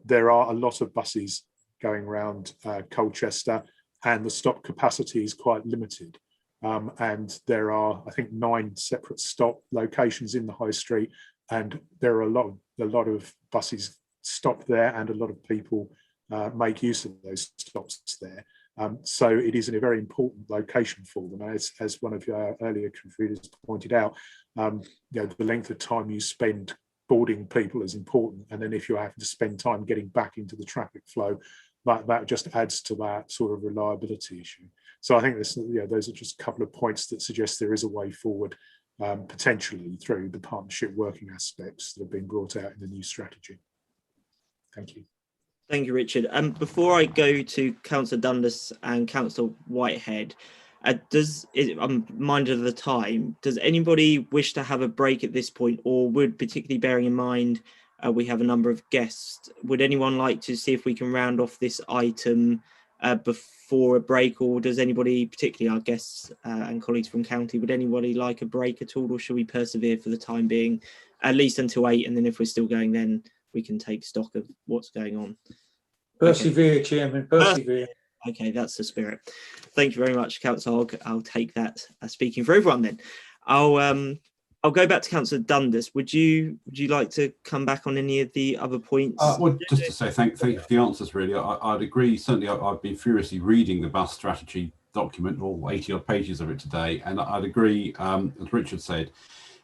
there are a lot of buses going around Colchester, and the stop capacity is quite limited. And there are, I think, 9 separate stop locations in the high street, and there are a lot of buses stop there, and a lot of people make use of those stops there. So it is a very important location for them. As one of your earlier contributors pointed out, the length of time you spend boarding people is important, and then if you're having to spend time getting back into the traffic flow, that just adds to that sort of reliability issue. So I think those are just a couple of points that suggest there is a way forward, potentially through the partnership working aspects that have been brought out in the new strategy. Thank you. Thank you, Richard. Before I go to Councillor Dundas and Councillor Whitehead, I'm minded of the time. Does anybody wish to have a break at this point, or would, particularly bearing in mind we have a number of guests, would anyone like to see if we can round off this item before a break, or does anybody, particularly our guests and colleagues from county, would anybody like a break at all, or should we persevere for the time being, at least until 8, and then if we're still going, then we can take stock of what's going on? Persevere, okay. Chairman, persevere. Okay, that's the spirit. Thank you very much, Councillor Hogg. I'll take that as speaking for everyone then. I'll go back to Councillor Dundas. Would you like to come back on any of the other points? Well, just to say thank you for the answers, really. I'd agree. Certainly, I've been furiously reading the bus strategy document, all 80 odd pages of it today, and I'd agree, as Richard said,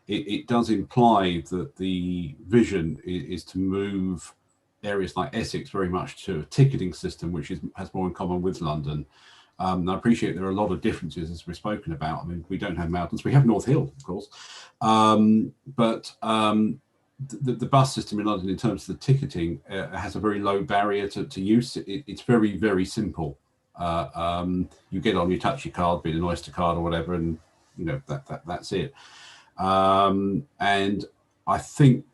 it does imply that the vision is to move areas like Essex very much to a ticketing system, which has more in common with London. I appreciate there are a lot of differences, as we've spoken about. I mean, we don't have mountains, we have North Hill, of course. But the bus system in London, in terms of the ticketing, has a very low barrier to use. It's very, very simple. You get on, you touch your card, be it an Oyster card or whatever, and that's it. And I think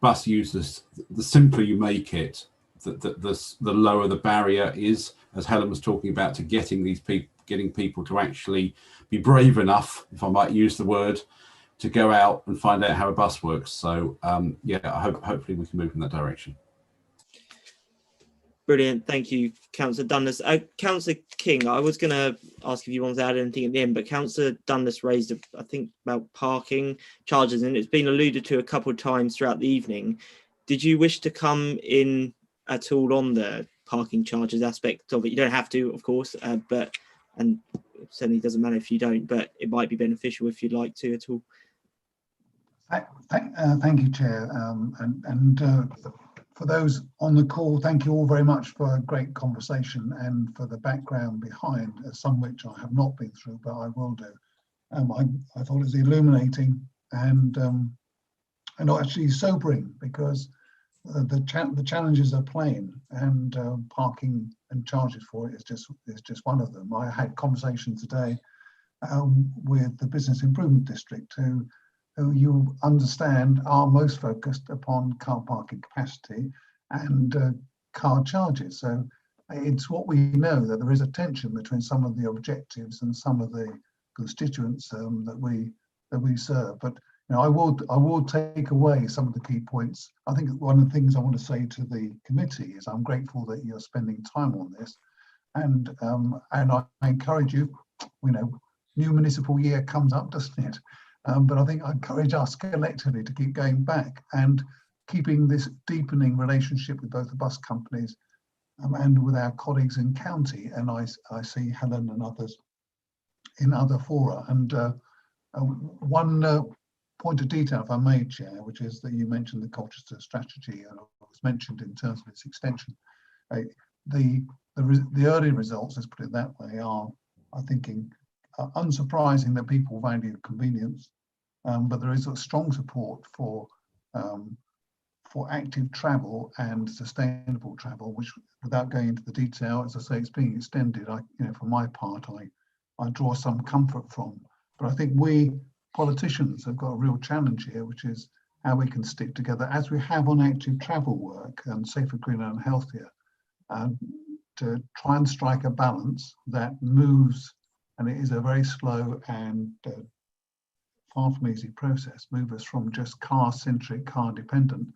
bus users, the simpler you make it, the lower the barrier is, as Helen was talking about, to getting people to actually be brave enough, if I might use the word, to go out and find out how a bus works. So hopefully we can move in that direction. Brilliant, thank you, Councillor Dundas. Councillor King, I was going to ask if you wanted to add anything at the end, but Councillor Dundas raised, I think, about parking charges, and it's been alluded to a couple of times throughout the evening. did you wish to come in at all on the parking charges aspect of it? You don't have to, of course, but and it certainly doesn't matter if you don't, but it might be beneficial if you'd like to at all. Thank you, Chair, for those on the call, thank you all very much for a great conversation and for the background behind, some which I have not been through, but I will do. I thought it was illuminating and actually sobering, because the challenges are plain, and parking and charges for it is just one of them. I had conversations today with the Business Improvement District, who you understand are most focused upon car parking capacity and car charges. So it's what we know, that there is a tension between some of the objectives and some of the constituents that we serve. But I will take away some of the key points. I think one of the things I want to say to the committee is I'm grateful that you're spending time on this, and I encourage you. New municipal year comes up, doesn't it? But I think I encourage us collectively to keep going back and keeping this deepening relationship with both the bus companies and with our colleagues in county. And I see Helen and others in other fora. And one point of detail, if I may, Chair, which is that you mentioned the Colchester strategy, and it was mentioned in terms of its extension. The early results, let's put it that way, are thinking unsurprising that people value convenience, but there is a strong support for active travel and sustainable travel, which, without going into the detail, as I say, it's being extended. For my part, I draw some comfort from. But I think we politicians have got a real challenge here, which is how we can stick together, as we have on active travel work and safer, greener and healthier, to try and strike a balance that moves, and it is a very slow and far from easy process, move us from just car-centric, car-dependent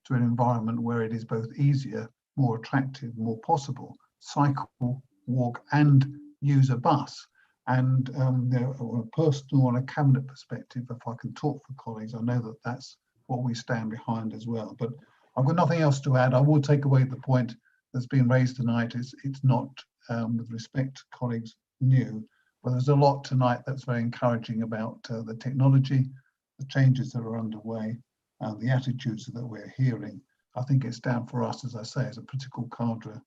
to an environment where it is both easier, more attractive, more possible, cycle, walk and use a bus. And on a personal, on a cabinet perspective, if I can talk for colleagues, I know that that's what we stand behind as well. But I've got nothing else to add. I will take away the point that's been raised tonight. It's not, with respect to colleagues, new, but there's a lot tonight that's very encouraging about the technology, the changes that are underway, and the attitudes that we're hearing. I think it's down for us, as I say, as a political cadre,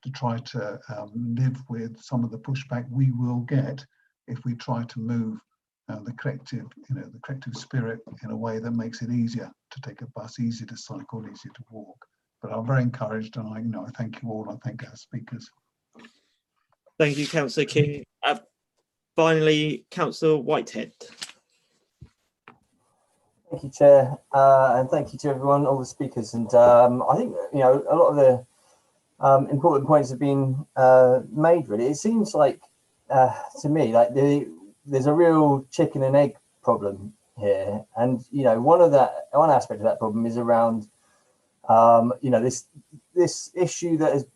to try to live with some of the pushback we will get if we try to move the collective spirit in a way that makes it easier to take a bus, easier to cycle, easier to walk. But I'm very encouraged, and I thank you all. I thank our speakers. Thank you, Councillor King. Finally, Councillor Whitehead. Thank you, Chair, and thank you to everyone, all the speakers. And I think a lot of the important points have been made. Really, it seems like to me like there's a real chicken and egg problem here, and one aspect of that problem is around this issue that has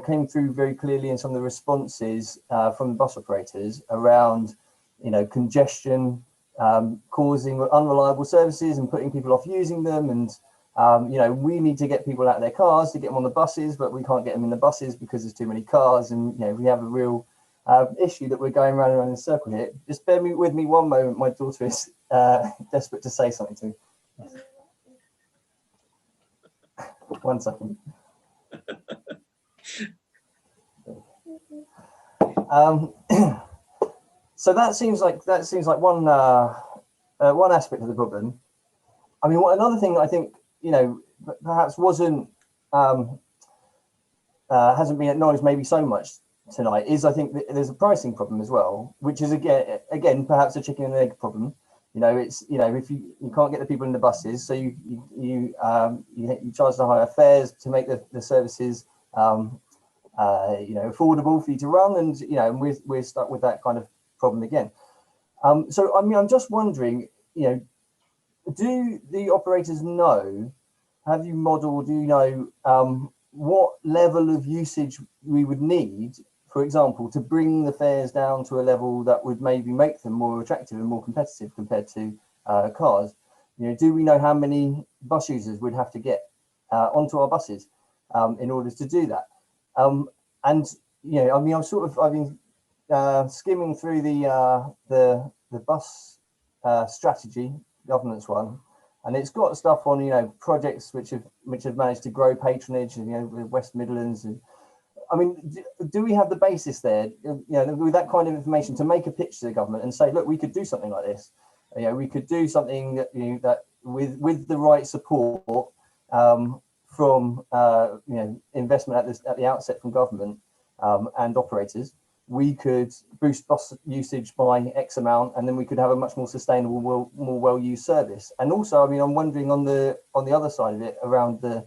came through very clearly in some of the responses from the bus operators around congestion causing unreliable services and putting people off using them. And we need to get people out of their cars to get them on the buses, but we can't get them in the buses because there's too many cars. And we have a real issue that we're going round and round in a circle here. Just bear with me one moment. My daughter is desperate to say something to me. 1 second. So that seems like one aspect of the problem. I mean, another thing that I think perhaps hasn't been acknowledged maybe so much tonight is I think that there's a pricing problem as well, which is again perhaps a chicken and egg problem. It's if you can't get the people in the buses, so you charge the higher fares to make the services affordable for you to run, and we're stuck with that kind of problem again. So I mean, I'm just wondering, do the operators know? Have you modelled? Do you know what level of usage we would need, for example, to bring the fares down to a level that would maybe make them more attractive and more competitive compared to cars? Do we know how many bus users we'd have to get onto our buses in order to do that. And you know, I mean, I've been skimming through the bus strategy, governance one, and it's got stuff on, you know, projects which have managed to grow patronage, and, you know, with West Midlands. And I mean, do we have the basis there, you know, with that kind of information to make a pitch to the government and say, look, we could do something like this. You know, we could do something that, you know, that with the right support from you know, investment at the outset from government and operators, we could boost bus usage by X amount, and then we could have a much more sustainable, more well-used service. And also, I mean, I'm wondering on the other side of it, around the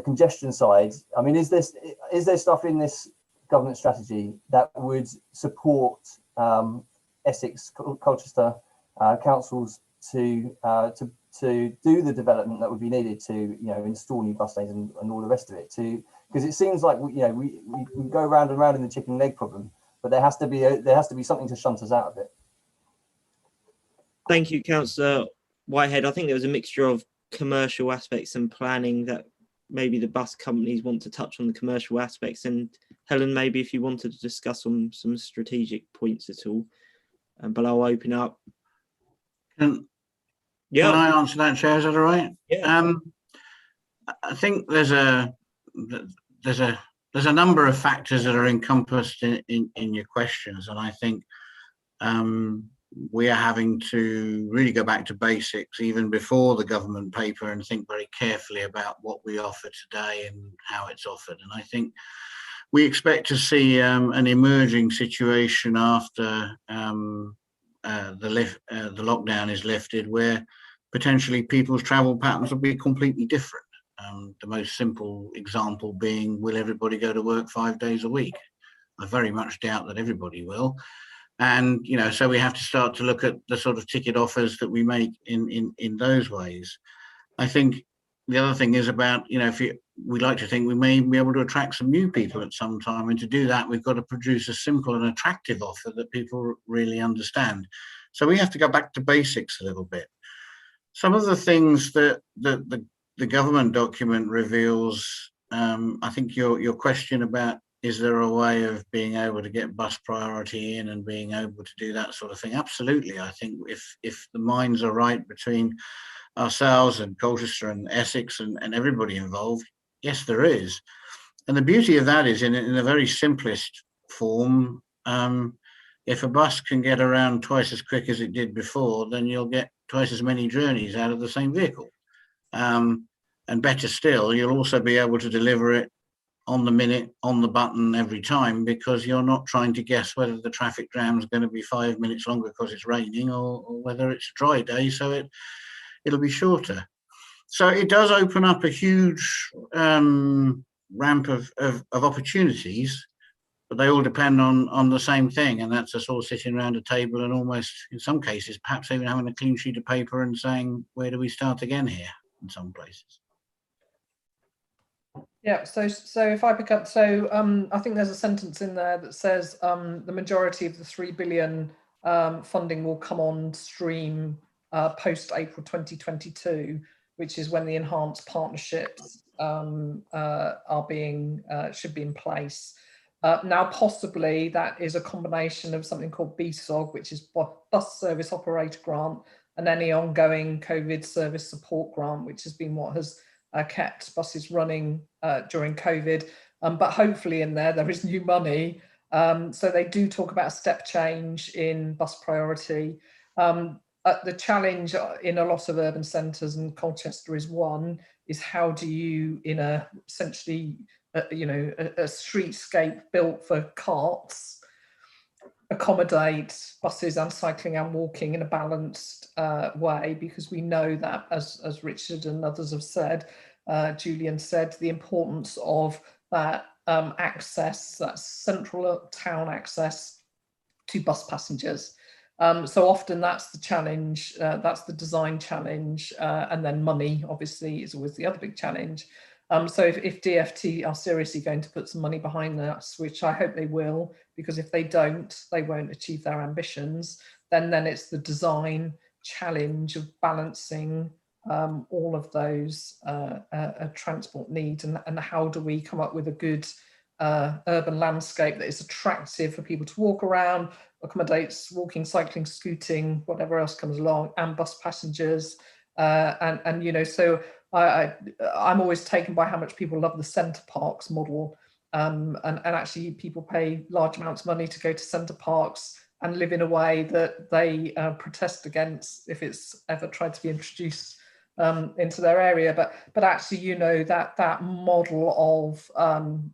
congestion side. I mean, is there stuff in this government strategy that would support Essex, Colchester councils to do the development that would be needed to, you know, install new bus lanes and all the rest of it, because it seems like we go round and round in the chicken and egg problem, but there has to be something to shunt us out of it. Thank you, Councillor Whitehead. I think there was a mixture of commercial aspects and planning that maybe the bus companies want to touch on the commercial aspects, and Helen, maybe if you wanted to discuss on some strategic points at all, but I'll open up. Can I answer that, Chair? Is that all right? Yeah. I think there's a number of factors that are encompassed in your questions, and I think we are having to really go back to basics even before the government paper and think very carefully about what we offer today and how it's offered. And I think we expect to see an emerging situation after the lockdown is lifted, where potentially people's travel patterns will be completely different. The most simple example being, will everybody go to work 5 days a week? I very much doubt that everybody will. And, you know, so we have to start to look at the sort of ticket offers that we make in those ways. I think the other thing is about, you know, we like to think we may be able to attract some new people at some time, and to do that, we've got to produce a simple and attractive offer that people really understand. So we have to go back to basics a little bit. Some of the things that the government document reveals, I think your question about, is there a way of being able to get bus priority in and being able to do that sort of thing? Absolutely. I think if the minds are right between ourselves and Colchester and Essex and everybody involved, yes, there is. And the beauty of that is, in a very simplest form, if a bus can get around twice as quick as it did before, then you'll get twice as many journeys out of the same vehicle. And better still, you'll also be able to deliver it on the minute, on the button every time, because you're not trying to guess whether the traffic jam is going to be 5 minutes longer because it's raining, or whether it's a dry day, so it'll be shorter. So it does open up a huge ramp of opportunities, but they all depend on the same thing, and that's us all sitting around a table and almost, in some cases, perhaps even having a clean sheet of paper and saying, where do we start again here in some places? Yeah, so if I pick up, I think there's a sentence in there that says the majority of the 3 billion funding will come on stream post April 2022, which is when the enhanced partnerships should be in place. Now, possibly that is a combination of something called BSOG, which is Bus Service Operator Grant, and any ongoing COVID service support grant, which has been what has kept buses running during COVID. But hopefully in there is new money. So they do talk about a step change in bus priority. The challenge in a lot of urban centres, and Colchester is one, is how do you, in a essentially, a streetscape built for carts, accommodate buses and cycling and walking in a balanced way, because we know that, as Richard and others have said, Julian said, the importance of that access, that central town access to bus passengers. So often that's the challenge, that's the design challenge, and then money obviously is always the other big challenge. So if DfT are seriously going to put some money behind that, which I hope they will, because if they don't, they won't achieve their ambitions, then it's the design challenge of balancing all of those transport needs, and how do we come up with a good urban landscape that is attractive for people to walk around, accommodates walking, cycling, scooting, whatever else comes along, and bus passengers. And you know, so I'm always taken by how much people love the centre parks model, and actually people pay large amounts of money to go to centre parks and live in a way that they protest against if it's ever tried to be introduced into their area. But actually, you know, that model of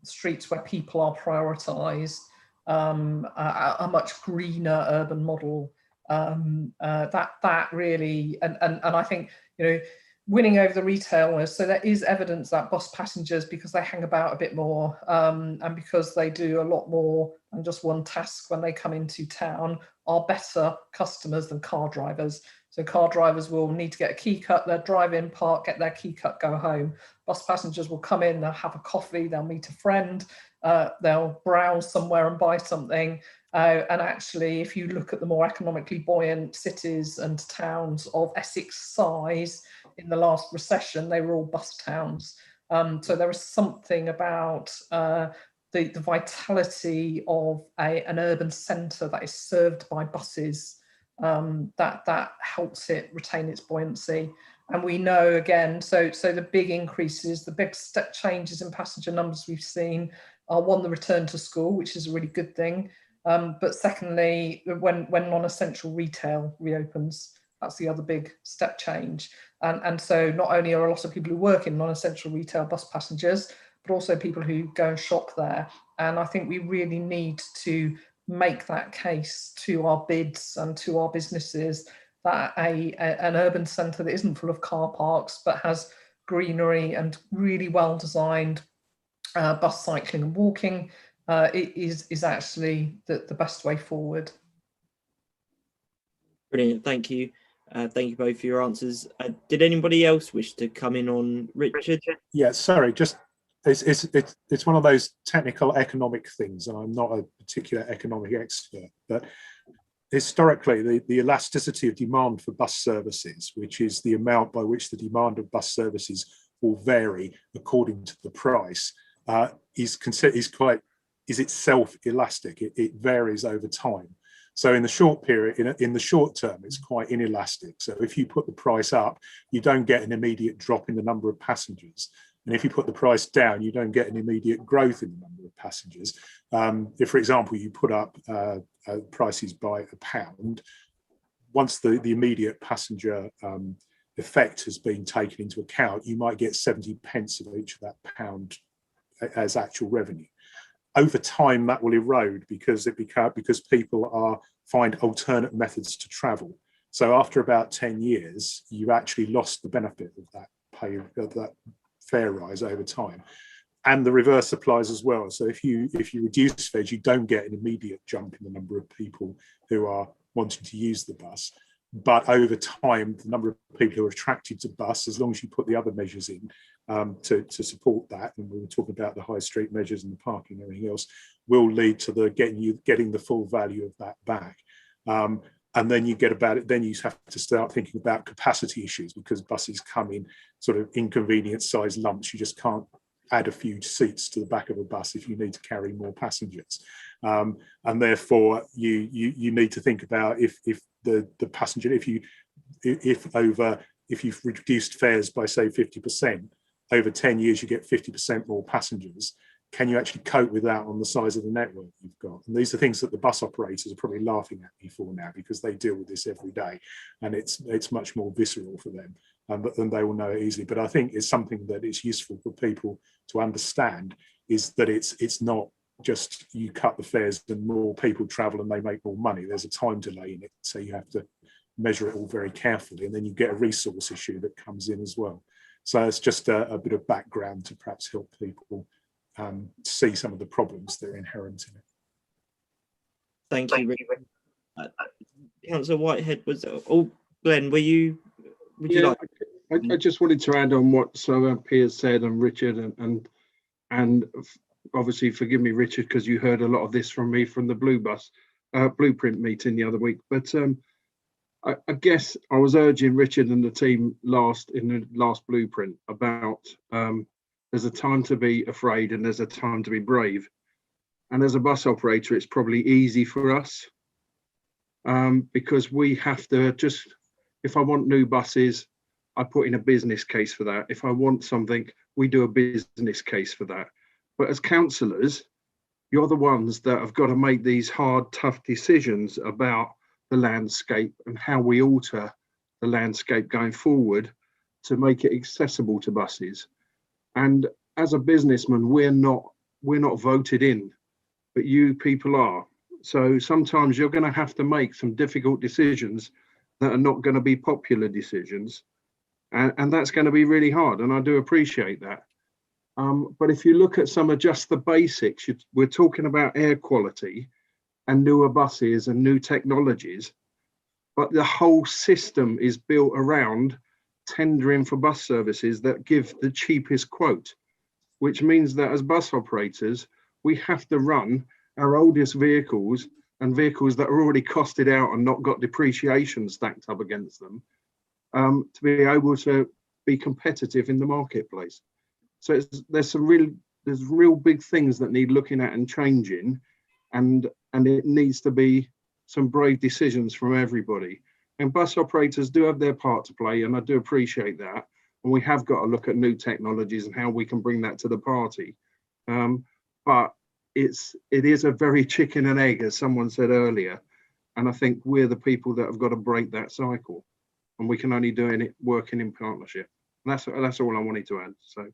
streets where people are prioritised, a much greener urban model, that really, and I think, you know, winning over the retailers. So there is evidence that bus passengers, because they hang about a bit more, and because they do a lot more than just one task when they come into town, are better customers than car drivers. So car drivers will need to get a key cut, they'll drive in, park, get their key cut, go home. Bus passengers will come in, they'll have a coffee, they'll meet a friend, they'll browse somewhere and buy something. And actually, if you look at the more economically buoyant cities and towns of Essex size in the last recession, they were all bus towns. So there is something about the vitality of an urban centre that is served by buses that helps it retain its buoyancy. And we know, again, so the big increases, the big step changes in passenger numbers we've seen are, one, the return to school, which is a really good thing. But secondly, when non-essential retail reopens, that's the other big step change. And so not only are a lot of people who work in non-essential retail bus passengers, but also people who go and shop there. And I think we really need to make that case to our bids and to our businesses that an urban centre that isn't full of car parks but has greenery and really well designed bus, cycling and walking is actually the best way forward. Brilliant, thank you. Thank you both for your answers. Did anybody else wish to come in on Richard? Yeah, sorry, just it's one of those technical economic things, and I'm not a particular economic expert, but historically the elasticity of demand for bus services, which is the amount by which the demand of bus services will vary according to the price, is itself elastic. It varies over time. So in the short period, in the short term, it's quite inelastic. So if you put the price up, you don't get an immediate drop in the number of passengers. And if you put the price down, you don't get an immediate growth in the number of passengers. If, for example, you put up prices by £1, once the immediate passenger effect has been taken into account, you might get 70 pence of each of that pound as actual revenue. Over time, that will erode because people find alternate methods to travel. So after about 10 years, you've actually lost the benefit of that fare rise over time. And the reverse applies as well. So if you reduce fares, you don't get an immediate jump in the number of people who are wanting to use the bus. But over time, the number of people who are attracted to bus, as long as you put the other measures in to support that, and we were talking about the high street measures and the parking and everything else, will lead to getting the full value of that back. And then you have to start thinking about capacity issues, because buses come in sort of inconvenient sized lumps. You just can't add a few seats to the back of a bus if you need to carry more passengers. And therefore you need to think about if the passenger, if you've reduced fares by say 50%, over 10 years you get 50% more passengers. Can you actually cope with that on the size of the network you've got? And these are things that the bus operators are probably laughing at me for now, because they deal with this every day, and it's much more visceral for them, and they will know it easily. But I think it's something that is useful for people to understand, is that it's not just you cut the fares and more people travel and they make more money. There's a time delay in it, so you have to measure it all very carefully, and then you get a resource issue that comes in as well. So it's just a bit of background to perhaps help people see some of the problems that are inherent in it. Thank you, Rick. Councillor Whitehead was. Oh, Glenn, would you like? I just wanted to add on what some of our peers said, and Richard, and obviously forgive me, Richard, because you heard a lot of this from me from the Blueprint meeting the other week. But I guess I was urging Richard and the team in the last blueprint about there's a time to be afraid and there's a time to be brave. And as a bus operator, it's probably easy for us because we have to if I want new buses, I put in a business case for that. If I want something, we do a business case for that. But as councillors, you're the ones that have got to make these hard, tough decisions about the landscape and how we alter the landscape going forward to make it accessible to buses. And as a businessman, we're not voted in, but you people are. So sometimes you're going to have to make some difficult decisions that are not going to be popular decisions. And that's going to be really hard. And I do appreciate that. But if you look at some of just the basics, we're talking about air quality and newer buses and new technologies, but the whole system is built around tendering for bus services that give the cheapest quote, which means that as bus operators, we have to run our oldest vehicles and vehicles that are already costed out and not got depreciation stacked up against them to be able to be competitive in the marketplace. So there's real big things that need looking at and changing, and it needs to be some brave decisions from everybody. And bus operators do have their part to play, and I do appreciate that. And we have got to look at new technologies and how we can bring that to the party. But it is a very chicken and egg, as someone said earlier. And I think we're the people that have got to break that cycle, and we can only do it working in partnership. And that's all I wanted to add. So.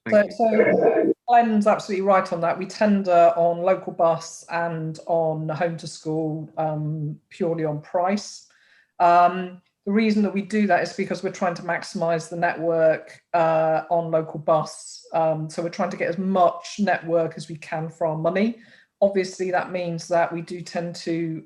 So Glenn's absolutely right on that. We tender on local bus and on home to school purely on price. The reason that we do that is because we're trying to maximise the network on local bus. So we're trying to get as much network as we can for our money. Obviously, that means that we do tend to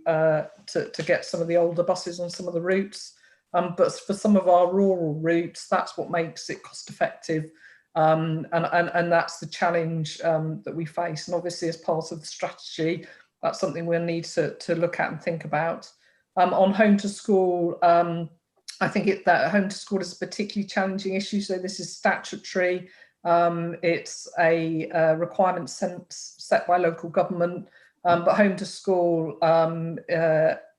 get some of the older buses on some of the routes. But for some of our rural routes, that's what makes it cost effective. And that's the challenge that we face. And obviously, as part of the strategy, that's something we'll need to look at and think about. On home to school, I think that home to school is a particularly challenging issue. So this is statutory. It's a requirement set by local government, but home to school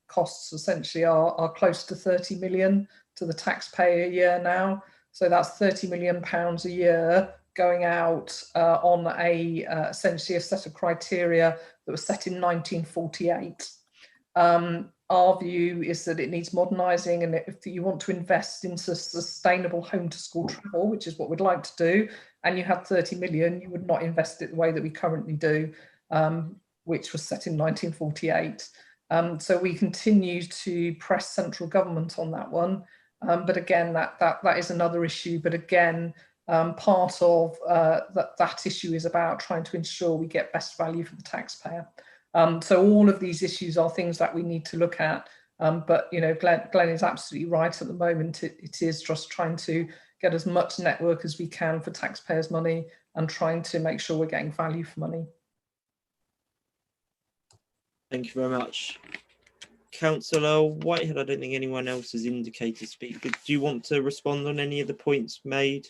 costs essentially are close to 30 million to the taxpayer a year now. So that's £30 million a year going out on essentially a set of criteria that was set in 1948. Our view is that it needs modernising, and if you want to invest into sustainable home to school travel, which is what we'd like to do, and you had 30 million, you would not invest it the way that we currently do, which was set in 1948. So we continue to press central government on that one. But again, that is another issue. But again, part of that issue is about trying to ensure we get best value for the taxpayer. So all of these issues are things that we need to look at. But you know, Glenn is absolutely right. At the moment, it is just trying to get as much network as we can for taxpayers' money and trying to make sure we're getting value for money. Thank you very much. Councillor Whitehead, I don't think anyone else has indicated to speak, but do you want to respond on any of the points made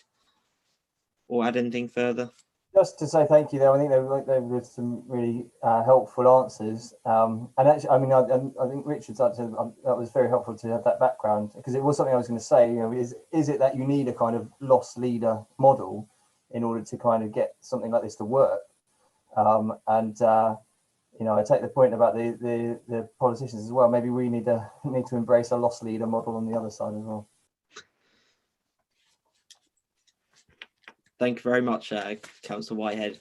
or add anything further? Just to say thank you there. I think there were some really helpful answers. And actually, I mean, I think Richard's answer, that was very helpful to have that background, because it was something I was going to say, you know, is it that you need a kind of loss leader model in order to kind of get something like this to work? You know, I take the point about the politicians as well. Maybe we need to embrace a loss leader model on the other side as well. Thank you very much, Councillor Whitehead.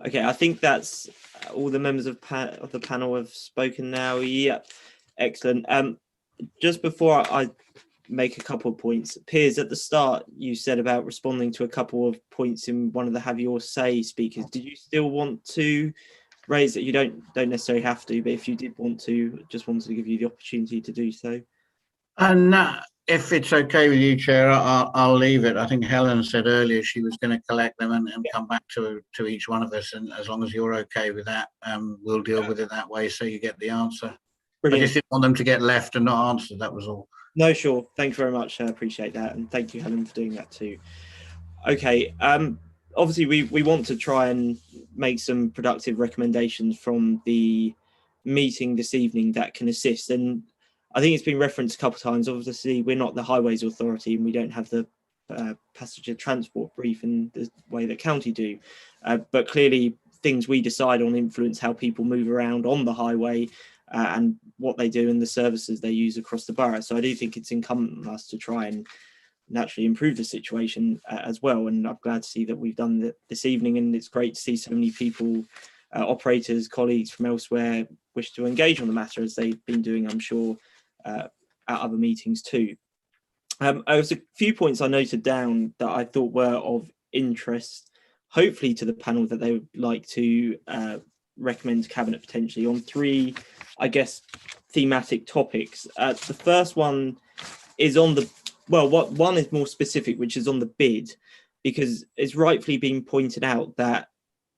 Okay, I think that's all the members of the panel have spoken now. Yep, excellent. Just before I make a couple of points, Piers, at the start you said about responding to a couple of points in one of the Have Your Say speakers. Did you still want to raise it? You don't necessarily have to, but if you did want to, just wanted to give you the opportunity to do so. And if it's okay with you, Chair, I'll leave it. I think Helen said earlier she was going to collect them and come back to each one of us, and as long as you're okay with that, we'll deal with it that way so you get the answer. Brilliant. I just didn't want them to get left and not answered, that was all. No, sure. Thank you very much. I appreciate that. And thank you, Helen, for doing that too. Okay. Obviously, we want to try and make some productive recommendations from the meeting this evening that can assist. And I think it's been referenced a couple of times. Obviously, we're not the Highways Authority and we don't have the passenger transport brief in the way that county do. But clearly, things we decide on influence how people move around on the highway and what they do and the services they use across the borough. So I do think it's incumbent on us to try and naturally improve the situation as well. And I'm glad to see that we've done that this evening, and it's great to see so many people, operators, colleagues from elsewhere, wish to engage on the matter, as they've been doing, I'm sure, at other meetings too. There was a few points I noted down that I thought were of interest, hopefully to the panel, that they would like to recommend to Cabinet potentially on three, I guess, thematic topics. The first one is on the, well, one is more specific, which is on the bid, because it's rightfully been pointed out that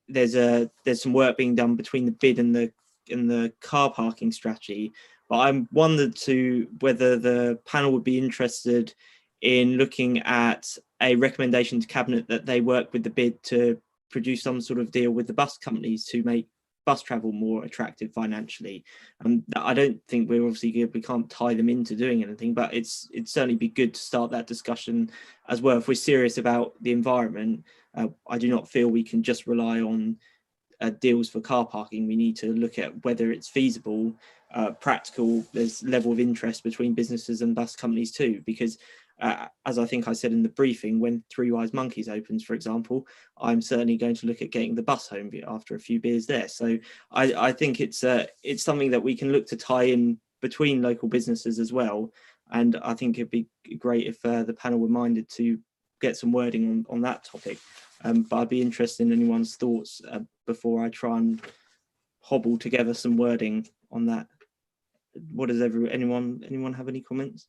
there's some work being done between the bid and the car parking strategy. But I wondered to whether the panel would be interested in looking at a recommendation to Cabinet that they work with the bid to produce some sort of deal with the bus companies to make bus travel more attractive financially. I don't think we're obviously we can't tie them into doing anything, but it'd certainly be good to start that discussion as well. If we're serious about the environment, I do not feel we can just rely on deals for car parking. We need to look at whether it's feasible, practical, there's level of interest between businesses and bus companies too, because as I think I said in the briefing, when Three Wise Monkeys opens, for example, I'm certainly going to look at getting the bus home after a few beers there. So I think it's something that we can look to tie in between local businesses as well. And I think it'd be great if the panel were minded to get some wording on that topic. But I'd be interested in anyone's thoughts before I try and hobble together some wording on that. What does anyone have any comments?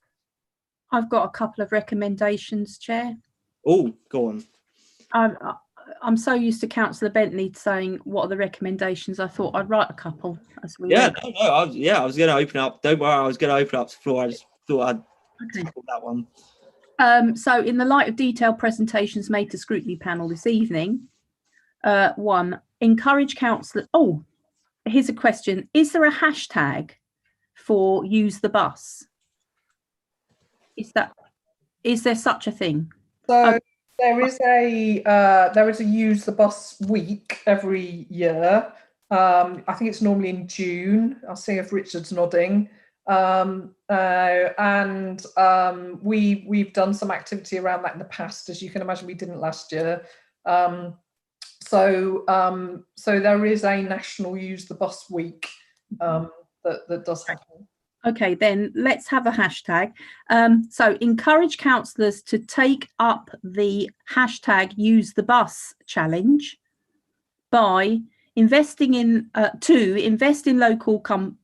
I've got a couple of recommendations, Chair. Oh, go on. I'm so used to Councillor Bentley saying what are the recommendations. I thought I'd write a couple as we went. I was going to open up. Don't worry, I was going to open up the floor. I just thought I'd tackle that one. So in the light of detailed presentations made to Scrutiny Panel this evening, one, encourage councillors. Oh, here's a question. Is there a hashtag for use the bus? Is there such a thing? So there is a use the bus week every year. I think it's normally in June. I'll see if Richard's nodding. We've done some activity around that in the past. As you can imagine, we didn't last year. So there is a national use the bus week that does happen. Okay, then let's have a hashtag. So encourage councillors to take up the hashtag use the bus challenge by investing in invest in the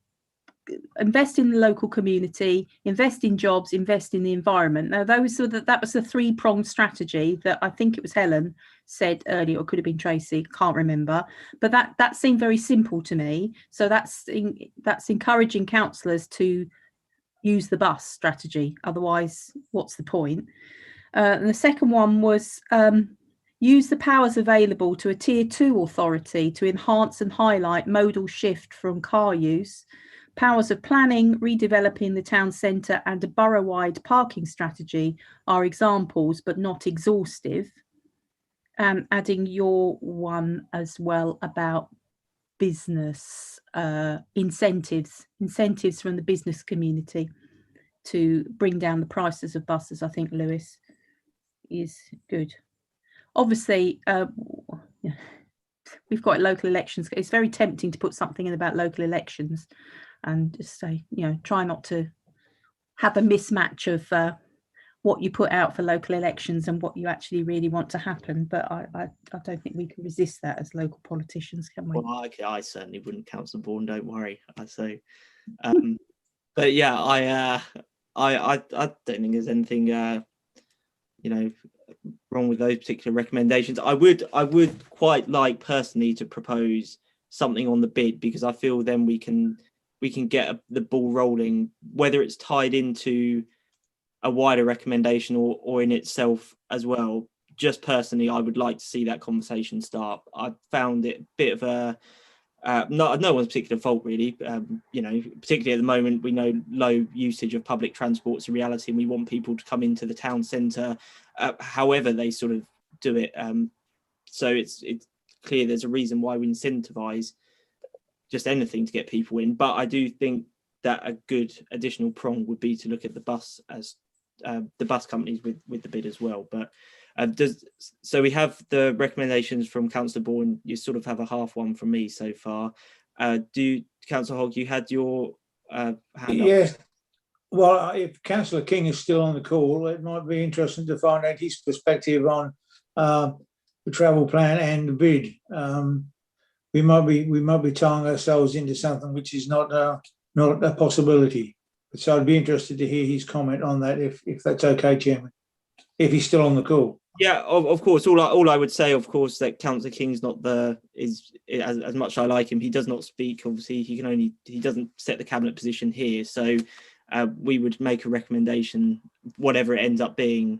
local community, invest in jobs, invest in the environment. Now, that was the three-pronged strategy that I think it was Helen said earlier, or could have been Tracy, can't remember. But that seemed very simple to me. So that's encouraging councillors to use the bus strategy. Otherwise, what's the point? And the second one was use the powers available to a Tier 2 authority to enhance and highlight modal shift from car use. Powers of planning, redeveloping the town centre and a borough-wide parking strategy are examples, but not exhaustive. Adding your one as well about business incentives from the business community to bring down the prices of buses, I think, Lewis, is good. Obviously, we've got local elections. It's very tempting to put something in about local elections and just say, try not to have a mismatch of what you put out for local elections and what you actually really want to happen. But I don't think we can resist that as local politicians, can we? Well, I certainly wouldn't, Councillor Bourne, don't worry. I say, but yeah, I don't think there's anything wrong with those particular recommendations. I would quite like personally to propose something on the bid, because I feel then we can we can get the ball rolling, whether it's tied into a wider recommendation or in itself as well. Just personally, I would like to see that conversation start. I found it a bit of a no one's particular fault really. Particularly at the moment, we know low usage of public transport is a reality, and we want people to come into the town centre, however they sort of do it. So it's clear there's a reason why we incentivise just anything to get people in. But I do think that a good additional prong would be to look at the bus as the bus companies with the bid as well. But so we have the recommendations from Councillor Bourne. You sort of have a half one from me so far. Councillor Hogg, you had your hand up? Yes. Well, if Councillor King is still on the call, it might be interesting to find out his perspective on the travel plan and the bid. We might be tying ourselves into something which is not a possibility. So I'd be interested to hear his comment on that, if that's okay, Chairman, if he's still on the call. Yeah, of course. All I would say, of course, that Councillor King's not as much as I like him, he does not speak. Obviously, he doesn't set the cabinet position here. So we would make a recommendation, whatever it ends up being.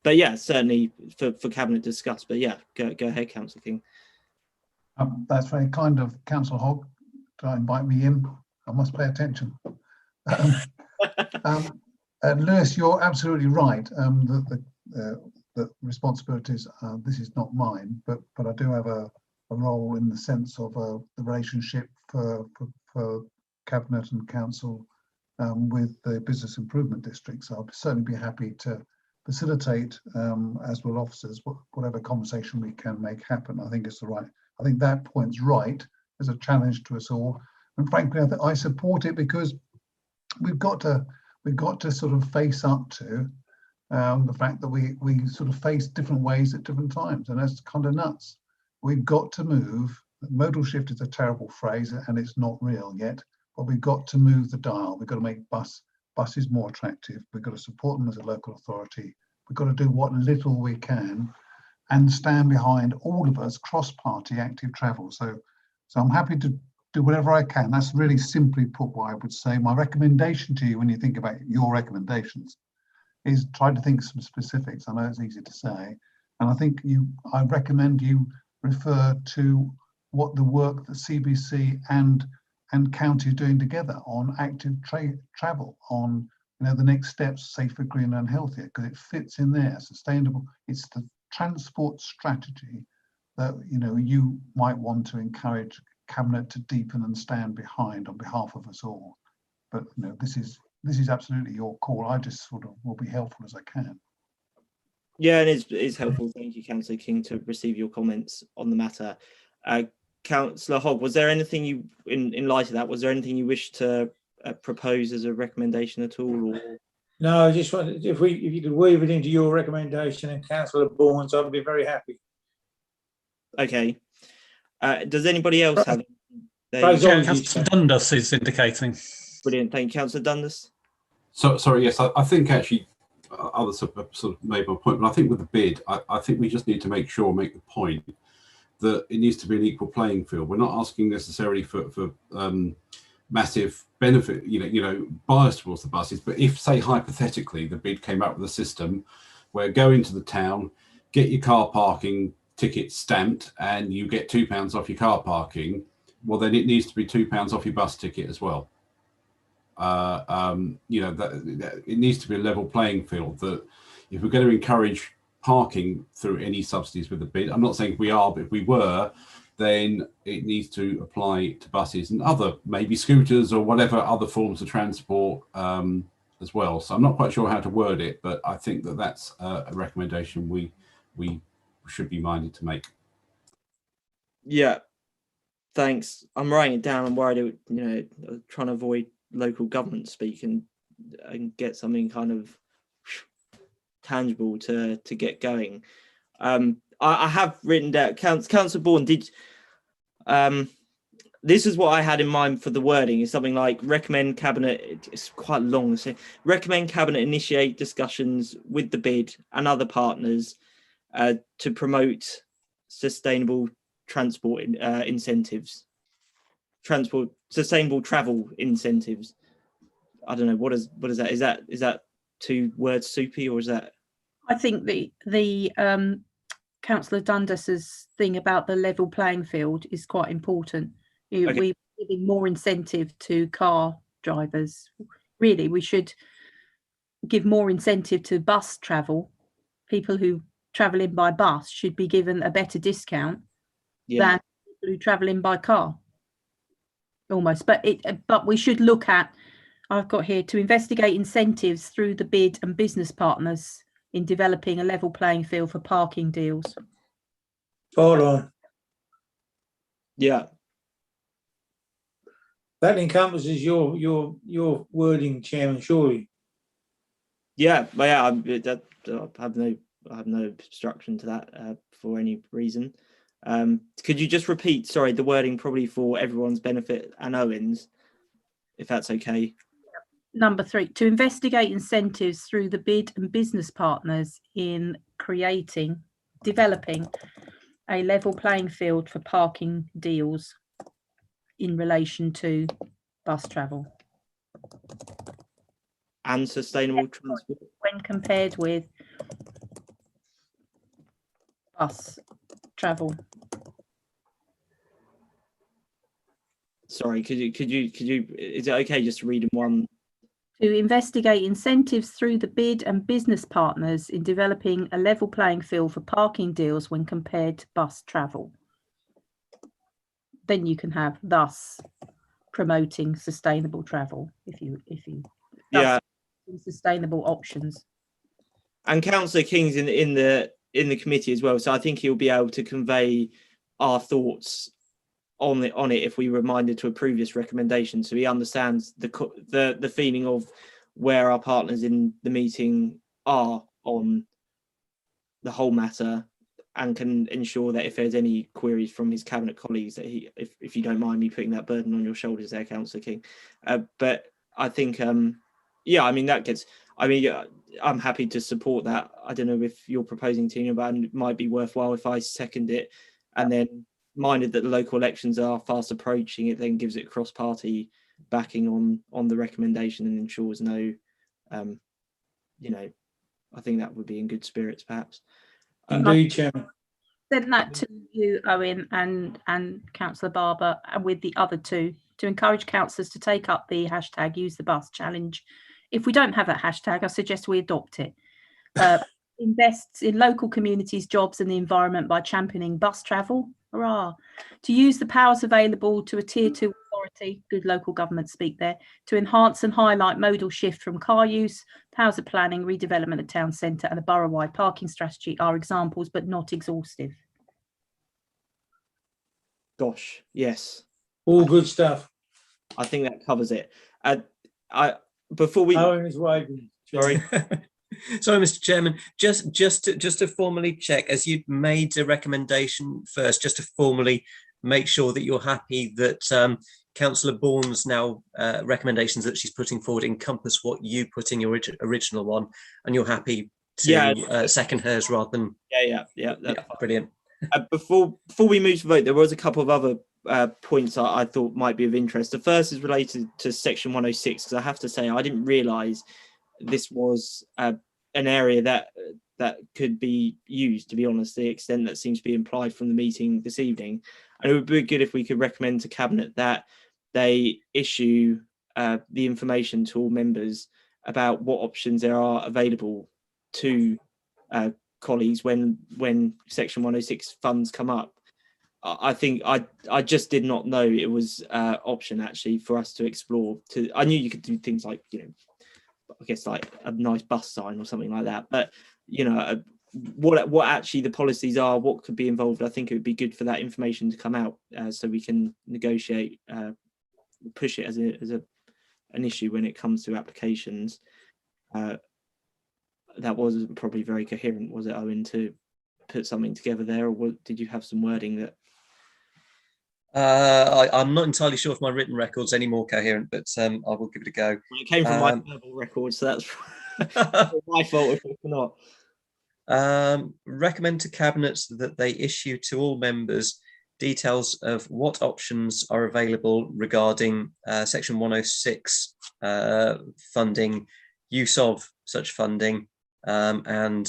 But yeah, certainly for cabinet to discuss. But yeah, go ahead, Councillor King. That's very kind of Councillor Hogg to invite me in. I must pay attention. And Lewis, you're absolutely right. The responsibilities, this is not mine, but I do have a role in the sense of the relationship for Cabinet and Council with the Business Improvement District. So I'll certainly be happy to facilitate, as will officers, whatever conversation we can make happen. I think it's I think that point's right. There's a challenge to us all, and frankly, I support it because we've got to sort of face up to the fact that we sort of face different ways at different times, and that's kind of nuts. We've got to move. Modal shift is a terrible phrase, and it's not real yet, but we've got to move the dial. We've got to make buses more attractive. We've got to support them as a local authority. We've got to do what little we can and stand behind all of us cross-party active travel. So I'm happy to do whatever I can. That's really simply put what I would say. My recommendation to you, when you think about your recommendations, is try to think of some specifics. I know it's easy to say, and I think I recommend you refer to what the work that CBC and county are doing together on active travel, on the next steps, safer, greener and healthier, because it fits in there. Sustainable. It's the transport strategy that you might want to encourage Cabinet to deepen and stand behind on behalf of us all. But this is absolutely your call. I just sort of will be helpful as I can. Yeah, and it's helpful. Thank you, Councillor King, to receive your comments on the matter. Councillor Hogg, was there anything you, in light of that, was there anything you wish to propose as a recommendation at all? Or? No, I just wanted, if you could weave it into your recommendation and Councillor Bourne's, I'd be very happy. Okay. Does anybody else have? Councillor Dundas is indicating. Brilliant, thank you, Councillor Dundas. So sorry, yes, I think actually others have sort of made my point, but I think with the bid, I think we just need to make the point that it needs to be an equal playing field. We're not asking necessarily for massive benefit, bias towards the buses, but if, say, hypothetically, the bid came up with a system where go into the town, get your car parking ticket stamped, and you get £2 off your car parking, well, then it needs to be £2 off your bus ticket as well. That it needs to be a level playing field. That if we're going to encourage parking through any subsidies with the bid, I'm not saying we are, but if we were, then it needs to apply to buses and other, maybe scooters or whatever other forms of transport as well. So I'm not quite sure how to word it, but I think that that's a recommendation we should be minded to make. Yeah, thanks. I'm writing it down. I'm worried, trying to avoid local government speak and get something kind of tangible to get going. I have written down, Councillor Bourne, this is what I had in mind for the wording, is something like recommend Cabinet, it's quite long, so recommend Cabinet initiate discussions with the bid and other partners to promote sustainable transport incentives. sustainable travel incentives. I don't know, what is that? Is that two words soupy, or is that? I think the Councillor Dundas's thing about the level playing field is quite important. Okay. We're giving more incentive to car drivers. Really, we should give more incentive to bus travel. People who travel in by bus should be given a better discount than people who travel in by car. Almost, but we should look at, I've got here, to investigate incentives through the bid and business partners in developing a level playing field for parking deals. Spot on. Yeah. That encompasses your wording, Chairman, surely. Yeah, but yeah, I have no obstruction to that for any reason. Could you just repeat, sorry, the wording probably for everyone's benefit and Owen's, if that's okay? Number 3, to investigate incentives through the bid and business partners in developing a level playing field for parking deals in relation to bus travel. And sustainable transport. When compared with bus travel. Sorry, could you, is it okay just to read in one? To investigate incentives through the bid and business partners in developing a level playing field for parking deals when compared to bus travel. Then you can have thus promoting sustainable travel if you yeah, sustainable options. And Councillor King's in the committee as well, so I think he'll be able to convey our thoughts on it if we reminded to a previous recommendation, so he understands the feeling of where our partners in the meeting are on the whole matter, and can ensure that if there's any queries from his cabinet colleagues, that if you don't mind me putting that burden on your shoulders there, Councillor King. But I think yeah, I mean I'm happy to support that. I don't know if you're proposing, Tina, but it might be worthwhile if I second it, and then minded that the local elections are fast approaching, it then gives it cross-party backing on the recommendation and ensures no, I think that would be in good spirits, perhaps. Indeed, Chairman. Send that to you, Owen, and Councillor Barber, and with the other two, to encourage councillors to take up the hashtag Use the Bus challenge. If we don't have that hashtag, I suggest we adopt it. Invests in local communities, jobs and the environment by championing bus travel. Hurrah. To use the powers available to a Tier 2 authority, good local government speak there, to enhance and highlight modal shift from car use, powers of planning, redevelopment of town centre and a borough-wide parking strategy are examples, but not exhaustive. Gosh, yes. All good stuff. I think that covers it. Before we... Owen is waving. Sorry. Sorry, Mr. Chairman, just to formally check, as you'd made a recommendation first, just to formally make sure that you're happy that Councillor Bourne's now recommendations that she's putting forward encompass what you put in your original one, and you're happy to second hers rather than... Yeah, brilliant. Before we move to vote, there was a couple of other points I thought might be of interest. The first is related to section 106, because I have to say I didn't realise this was an area that could be used, to be honest, to the extent that seems to be implied from the meeting this evening. And it would be good if we could recommend to Cabinet that they issue the information to all members about what options there are available to colleagues when section 106 funds come up. I think I just did not know it was option actually for us to explore. I knew you could do things like, I guess like a nice bus sign or something like that, but what actually the policies are, what could be involved. I think it would be good for that information to come out so we can negotiate, push it as an issue when it comes to applications. That wasn't probably very coherent, was it, Owen, to put something together there, or did you have some wording that? I'm not entirely sure if my written record's any more coherent, but I will give it a go. Well, it came from my verbal record, so that's my fault if it's not. Recommend to Cabinet that they issue to all members details of what options are available regarding Section 106 funding, use of such funding, and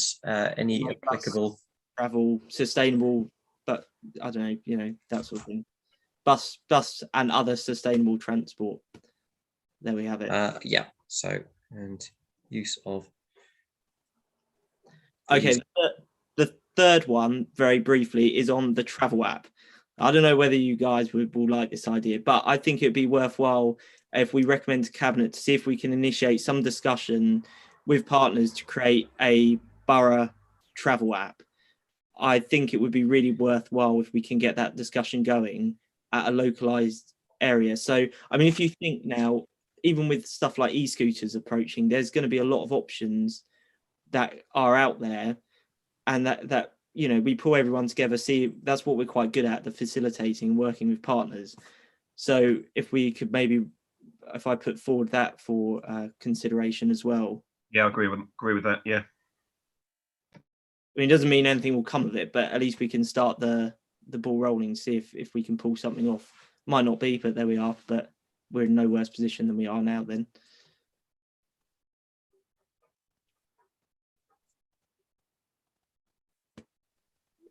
any Like applicable travel, sustainable, but I don't know, you know, that sort of thing. Bus and other sustainable transport. There we have it. Yeah. So, and use of. Okay. The third one, very briefly, is on the travel app. I don't know whether you guys will like this idea, but I think it'd be worthwhile if we recommend to Cabinet to see if we can initiate some discussion with partners to create a borough travel app. I think it would be really worthwhile if we can get that discussion going at a localized area. So, I mean, if you think now, even with stuff like e-scooters approaching, there's going to be a lot of options that are out there, and that you know, we pull everyone together. See, that's what we're quite good at, the facilitating, working with partners. So if we could maybe, if I put forward that for consideration as well. Yeah, I agree with that. Yeah. I mean, it doesn't mean anything will come of it, but at least we can start the ball rolling, see if we can pull something off. Might not be, but there we are. But we're in no worse position than we are now then.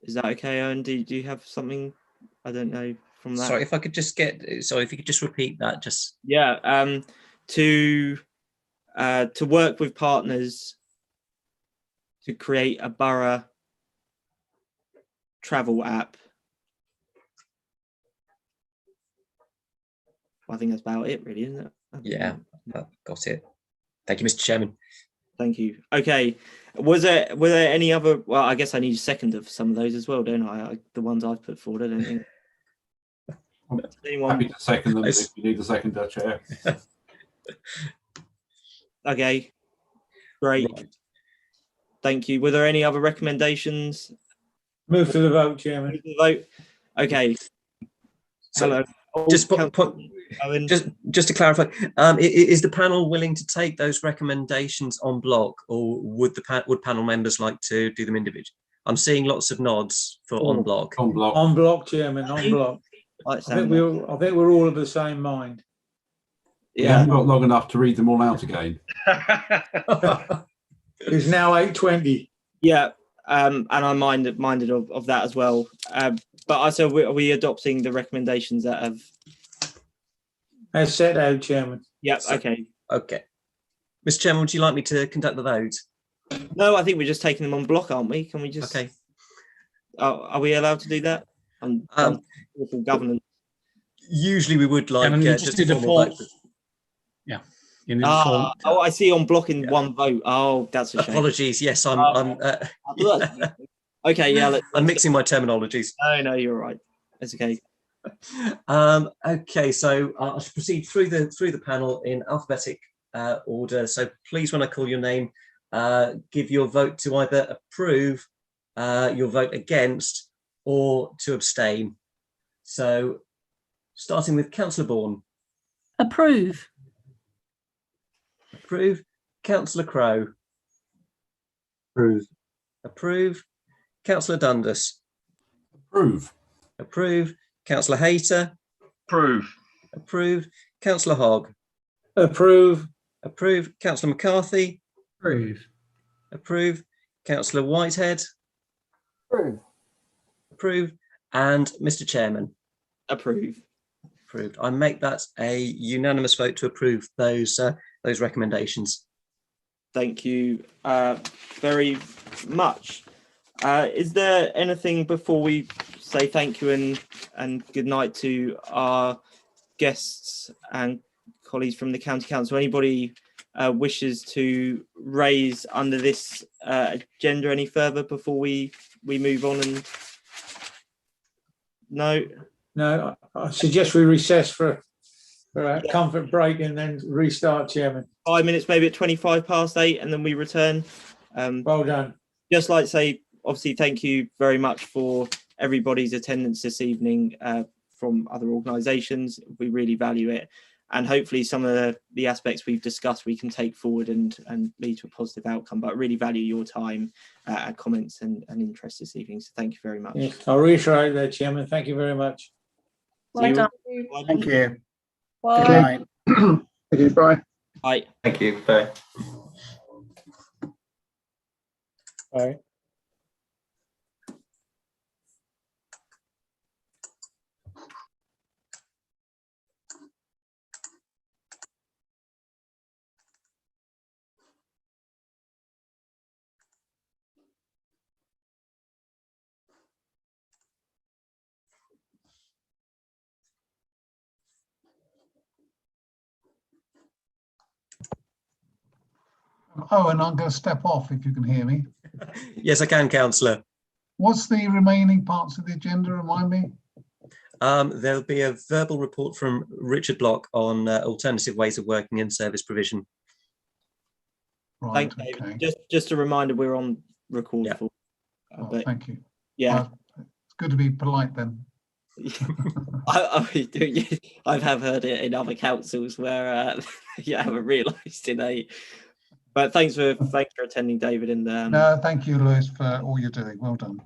Is that okay, Owen? Do you have something, I don't know, from that? Sorry, if I could just if you could just repeat that, just. Yeah, to work with partners to create a borough travel app. I think that's about it, really, isn't it? Yeah, got it. Thank you, Mr. Chairman. Thank you. Okay, were there any other? Well, I guess I need a second of some of those as well, don't I? The ones I've put forward. I don't think. I'm happy to second them if you need a second, Chair. Okay, great. Right. Thank you. Were there any other recommendations? Move to the vote, Chairman. Move to the vote. Okay. So, hello. Just to clarify, is the panel willing to take those recommendations on block, or would panel members like to do them individually? I'm seeing lots of nods for on block. On block. On block, Chairman. On block. I think we're all of the same mind. Yeah, not long enough to read them all out again. It's now 8:20. Yeah, and I'm minded of that as well. But also, are we adopting the recommendations that have? As set out, Chairman. Yeah. Okay. Okay. Mr. Chairman, would you like me to conduct the vote? No, I think we're just taking them on block, aren't we? Can we just? Okay. Are we allowed to do that? Awful governance. Usually, we would like just do the vote. Yeah. Oh, I see. On block in one vote. Oh, that's a shame. Apologies. Yes, I'm. Okay. Yeah. I'm mixing my terminologies. No, you're right. That's okay. Okay, so I should proceed through the panel in alphabetic order. So please, when I call your name, give your vote to either approve, your vote against, or to abstain. So starting with Councillor Bourne. Approve. Approve. Councillor Crowe. Approve. Approve. Councillor Dundas. Approve. Approve. Councillor Hayter. Approve. Approve. Councillor Hogg. Approve. Approve. Councillor McCarthy. Approve. Approve. Councillor Whitehead. Approve. Approve. And Mr. Chairman. Approve. Approved. I make that a unanimous vote to approve those recommendations. Thank you very much. Is there anything before we say thank you and good night to our guests and colleagues from the County Council? Anybody wishes to raise under this agenda any further before we move on? And no, I suggest we recess for a comfort break and then restart, Chairman. 5 minutes, maybe at 8:25, and then we return. Well done. Just like to say, obviously, thank you very much for everybody's attendance this evening from other organisations. We really value it. and hopefully some of the aspects we've discussed we can take forward and lead to a positive outcome. But I really value your time, comments and interest this evening. So thank you very much. Yes, I'll reiterate that, Chairman. Thank you very much. Thank you. Thank you. Bye. Thank you. Bye. Bye. Thank you. Bye. Bye. Oh, and I'm going to step off if you can hear me. Yes, I can, Councillor. What's the remaining parts of the agenda? Remind me. There'll be a verbal report from Richard Block on alternative ways of working in service provision. Right. Thank you, Okay. David. Just a reminder, we're on record Yeah. for. Oh, but thank you. yeah, It's good to be polite then. I have heard it in other councils where you haven't realised in a. But thanks for attending, David. And No, thank you, Lewis, for all you're doing. Well done.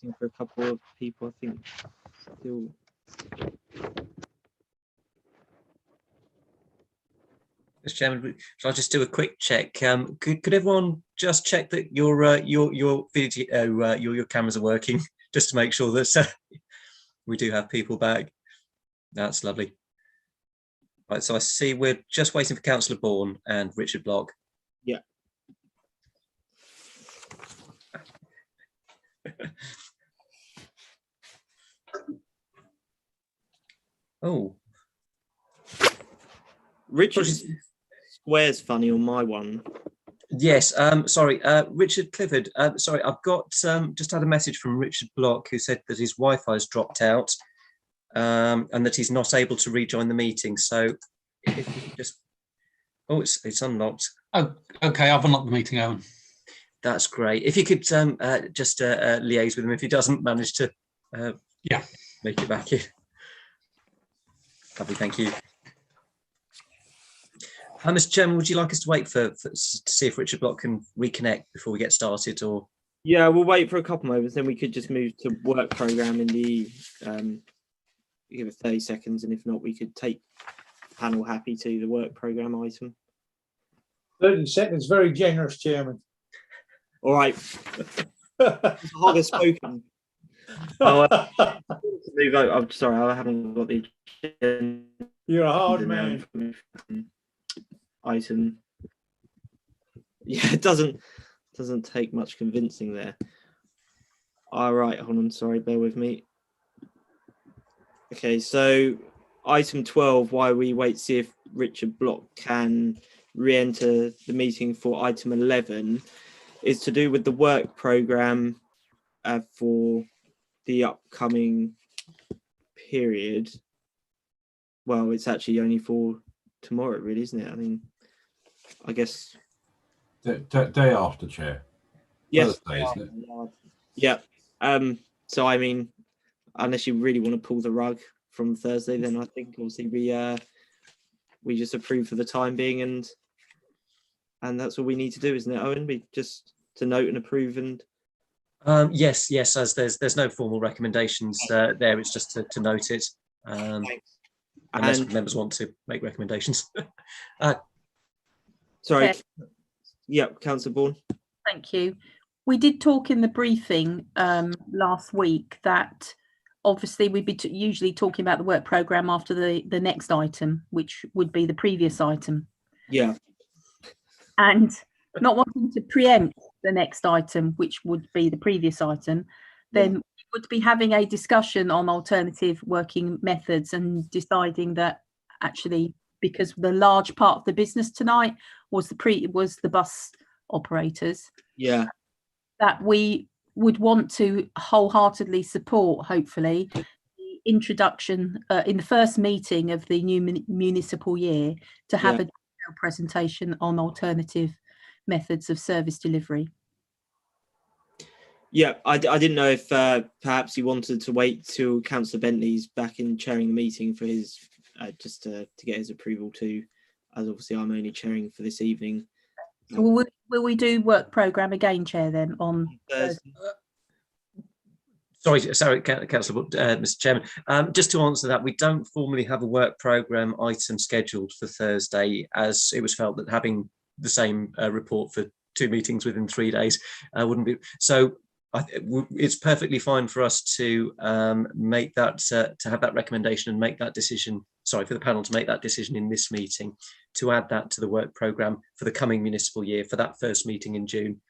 waiting for a couple of people, I think. Still. Mr. Chairman, shall I just do a quick check? Could everyone just check that your video, your cameras are working, just to make sure that we do have people back? That's lovely. Right, so I see we're just waiting for Councillor Bourne and Richard Block. Yeah. Oh. Richard Square's funny on my one. Yes, sorry, Richard Clifford. Sorry, I've got just had a message from Richard Block who said that his Wi-Fi's dropped out and that he's not able to rejoin the meeting. So if you could just, oh, it's unlocked. Oh, okay, I've unlocked the meeting, Owen. That's great. If you could just liaise with him if he doesn't manage to make it back in. Lovely, thank you. Mr. Chairman, would you like us to wait to see if Richard Block can reconnect before we get started, or? Yeah, we'll wait for a couple moments, then we could just move to work programme in the, give it 30 seconds, and if not, we could take panel happy to the work programme item. 30 seconds, very generous, Chairman. All right. Harder spoken. I'm sorry, I haven't got the agenda. You're a hard man. Item. Yeah, it doesn't take much convincing there. All right, hold on, sorry, bear with me. Okay, so item 12, while we wait to see if Richard Block can re-enter the meeting for item 11, is to do with the work programme for the upcoming period. Well, it's actually only for tomorrow, really, isn't it? I mean, I guess day after, Chair. Yes. Thursday, isn't it? Yeah. So I mean, unless you really want to pull the rug from Thursday, then I think obviously we just approve for the time being, and that's all we need to do, isn't it, Owen? We just to note and approve and. Yes, as there's no formal recommendations there. It's just to note it. Unless members want to make recommendations. Sorry. Okay. Yeah, Councillor Bourne. Thank you. We did talk in the briefing last week that obviously we'd be usually talking about the work programme after the next item, which would be the previous item. Yeah. And not wanting to preempt the next item, which would be the previous item, then we would be having a discussion on alternative working methods and deciding that actually, because the large part of the business tonight was the bus operators. Yeah. That we would want to wholeheartedly support, hopefully, the introduction in the first meeting of the new municipal year to have a detailed presentation on alternative methods of service delivery. Yeah, I didn't know if perhaps he wanted to wait till Councillor Bentley's back in chairing the meeting for his just to get his approval too, as obviously I'm only chairing for this evening. So will we do work programme again, Chair, then on Thursday? Sorry, Councillor, Mr. Chairman. Just to answer that, we don't formally have a work programme item scheduled for Thursday, as it was felt that having the same report for 2 meetings within 3 days wouldn't be so. It's perfectly fine for us to make that to have that recommendation and make that decision. Sorry, for the panel to make that decision in this meeting to add that to the work programme for the coming municipal year for that first meeting in June.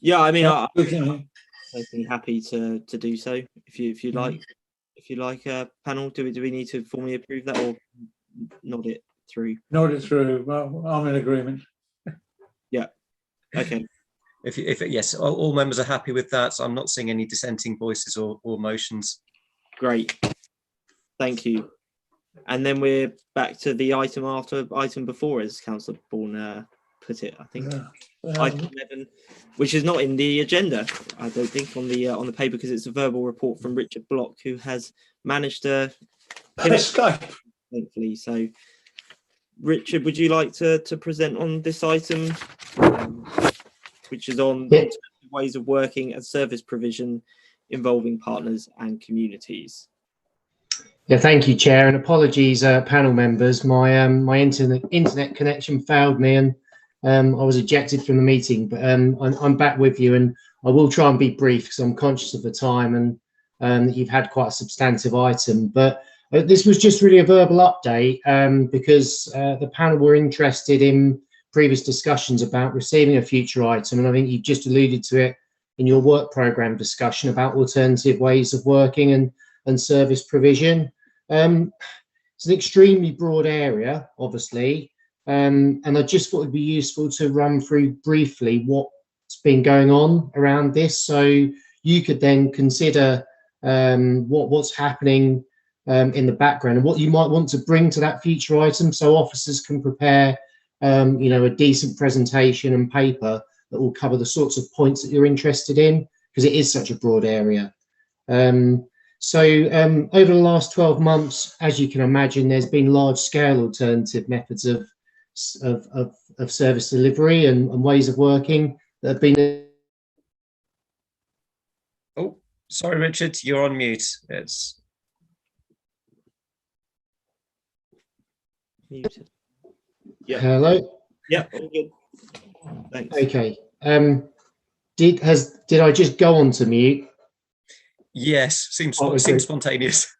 Yeah, I mean, I'd be happy to do so if you like. If you like, panel, do we need to formally approve that or nod it through? Nod it through. Well, I'm in agreement. Yeah. Okay. If yes, all members are happy with that. So I'm not seeing any dissenting voices or motions. Great. Thank you. And then we're back to the item after item before, as Councillor Bourne put it, I think. Item 11, which is not in the agenda, I don't think, on the paper, because it's a verbal report from Richard Block, who has managed to escape, thankfully. So, Richard, would you like to present on this item, which is on ways of working and service provision involving partners and communities. Yeah, thank you, Chair, and apologies, panel members. My internet connection failed me, and I was ejected from the meeting. But I'm back with you, and I will try and be brief because I'm conscious of the time, and you've had quite a substantive item. But this was just really a verbal update because the panel were interested in previous discussions about receiving a future item, and I think you've just alluded to it in your work programme discussion about alternative ways of working and service provision. It's an extremely broad area, obviously, and I just thought it'd be useful to run through briefly what's been going on around this, so you could then consider what's happening in the background and what you might want to bring to that future item, so officers can prepare, a decent presentation and paper that will cover the sorts of points that you're interested in, because it is such a broad area. So over the last 12 months, as you can imagine, there's been large-scale alternative methods of service delivery and ways of working that have been. Oh, sorry, Richard, you're on mute. It's muted. Yeah. Hello. Yeah. All good. Thanks. Okay. Did I just go on to mute? yes, seems spontaneous.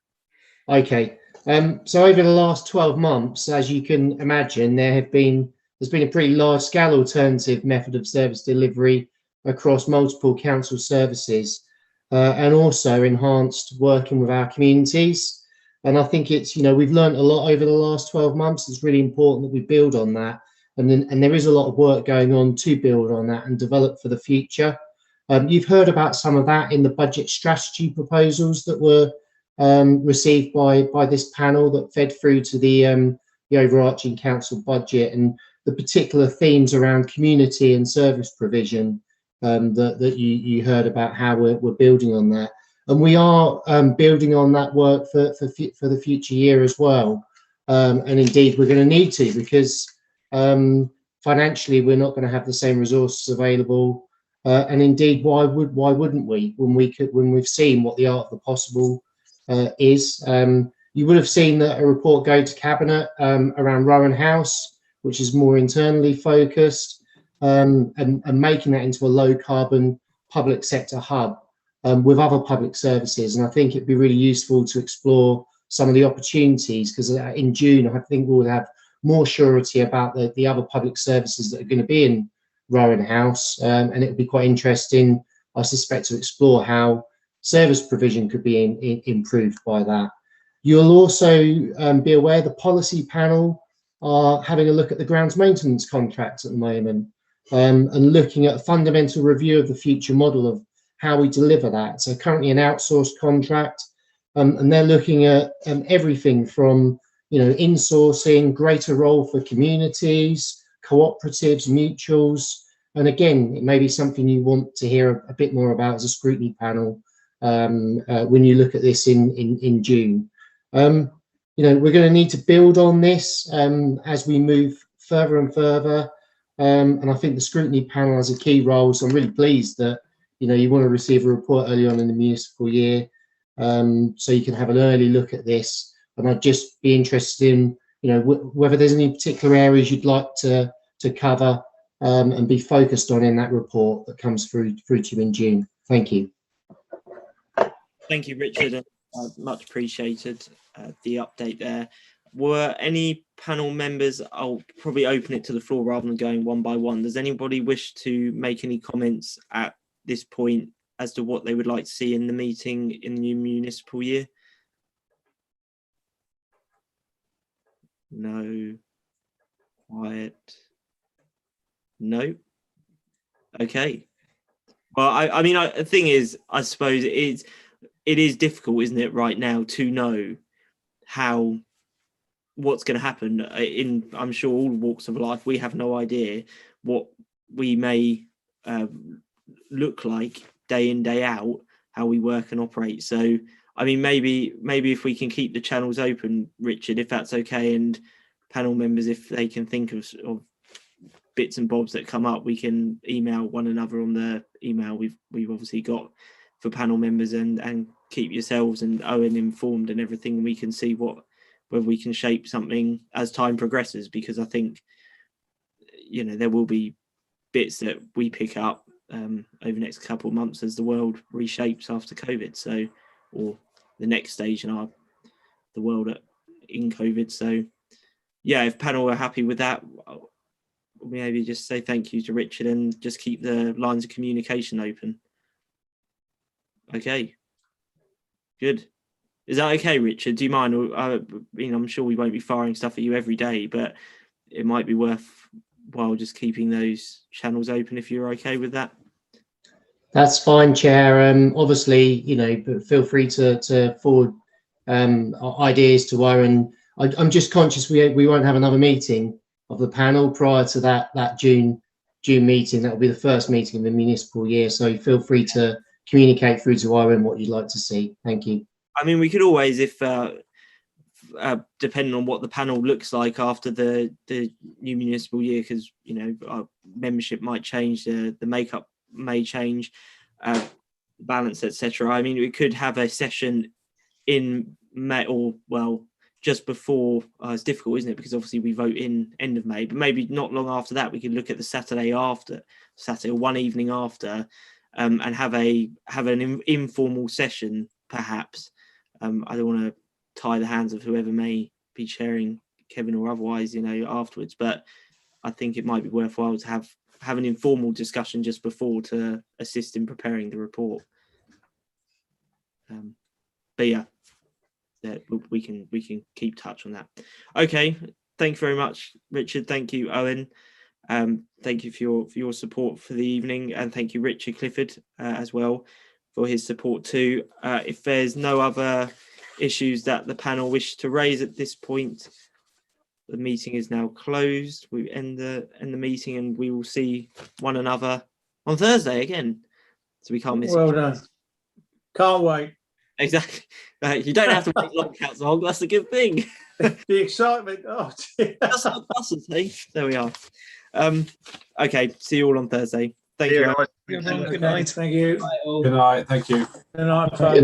Okay. So over the last 12 months, as you can imagine, there's been a pretty large-scale alternative method of service delivery across multiple council services, and also enhanced working with our communities. And I think it's, we've learned a lot over the last 12 months. It's really important that we build on that. And there is a lot of work going on to build on that and develop for the future. You've heard about some of that in the budget strategy proposals that were received by this panel that fed through to the overarching council budget, and the particular themes around community and service provision that you heard about, how we're building on that. And we are building on that work for the future year as well. And indeed, we're going to need to, because financially, we're not going to have the same resources available. And indeed, why wouldn't we, when we've seen what the art of the possible is? You would have seen that a report go to Cabinet around Rowan House, which is more internally focused, and making that into a low carbon public sector hub with other public services. And I think it'd be really useful to explore some of the opportunities, because in June, I think we'll have more surety about the other public services that are going to be in Rowan House, and it would be quite interesting, I suspect, to explore how service provision could be improved by that. You'll also be aware the policy panel are having a look at the grounds maintenance contracts at the moment, and looking at a fundamental review of the future model of how we deliver that. So currently an outsourced contract, and they're looking at everything from insourcing, greater role for communities, cooperatives, mutuals. And again, it may be something you want to hear a bit more about as a scrutiny panel when you look at this in June. We're going to need to build on this as we move further and further. And I think the scrutiny panel has a key role. So I'm really pleased that you want to receive a report early on in the municipal year, so you can have an early look at this. And I'd just be interested in, whether there's any particular areas you'd like to cover and be focused on in that report that comes through to you in June. Thank you. Thank you, Richard. Much appreciated the update there. Were any panel members, I'll probably open it to the floor rather than going one by one. Does anybody wish to make any comments at this point as to what they would like to see in the meeting in the new municipal year? No. Quiet. No. Okay. Well, I mean, the thing is, I suppose it is difficult, isn't it, right now, to know what's going to happen in, I'm sure, all walks of life. We have no idea what we may look like day in, day out, how we work and operate. So, I mean, maybe if we can keep the channels open, Richard, if that's okay, and panel members, if they can think of bits and bobs that come up, we can email one another on the email we've obviously got for panel members, and keep yourselves and Owen informed and everything, and we can see whether we can shape something as time progresses, because I think, you know, there will be bits that we pick up over the next couple of months as the world reshapes after COVID, so, or the next stage in the world in COVID. So yeah, if panel are happy with that, maybe just say thank you to Richard and just keep the lines of communication open. Okay, good. Is that okay, Richard? Do you mind? I mean, I'm sure we won't be firing stuff at you every day, but it might be worthwhile just keeping those channels open if you're okay with that. That's fine, Chair. Obviously, you know, but feel free to forward ideas to Owen. I'm just conscious we won't have another meeting of the panel prior to that June meeting. That will be the first meeting of the municipal year. So feel free to communicate through to Owen what you'd like to see. Thank you. I mean, we could always, if depending on what the panel looks like after the new municipal year, because, you know, our membership might change, the makeup may change, balance, etc. I mean, we could have a session in May, or well, just before. It's difficult, isn't it? Because obviously we vote in end of May, but maybe not long after that, we could look at the Saturday or one evening after, and have an informal session, perhaps. I don't want to tie the hands of whoever may be chairing, Kevin or otherwise, you know, afterwards, but I think it might be worthwhile to have an informal discussion just before to assist in preparing the report. But yeah, we can keep touch on that. Okay, thank you very much, Richard. Thank you, Owen. Thank you for your support for the evening, and thank you, Richard Clifford, as well, for his support too. If there's no other issues that the panel wish to raise at this point, the meeting is now closed. We end the meeting, and we will see one another on Thursday again. So we can't miss. Well done. Can't wait. Exactly. You don't have to wait long, Council. That's a good thing. The excitement. Oh, dear. That's our buses, hey? There we are. Okay. See you all on Thursday. Thank you. Good night. Thank you. Good night. Thank you. Good night, folks.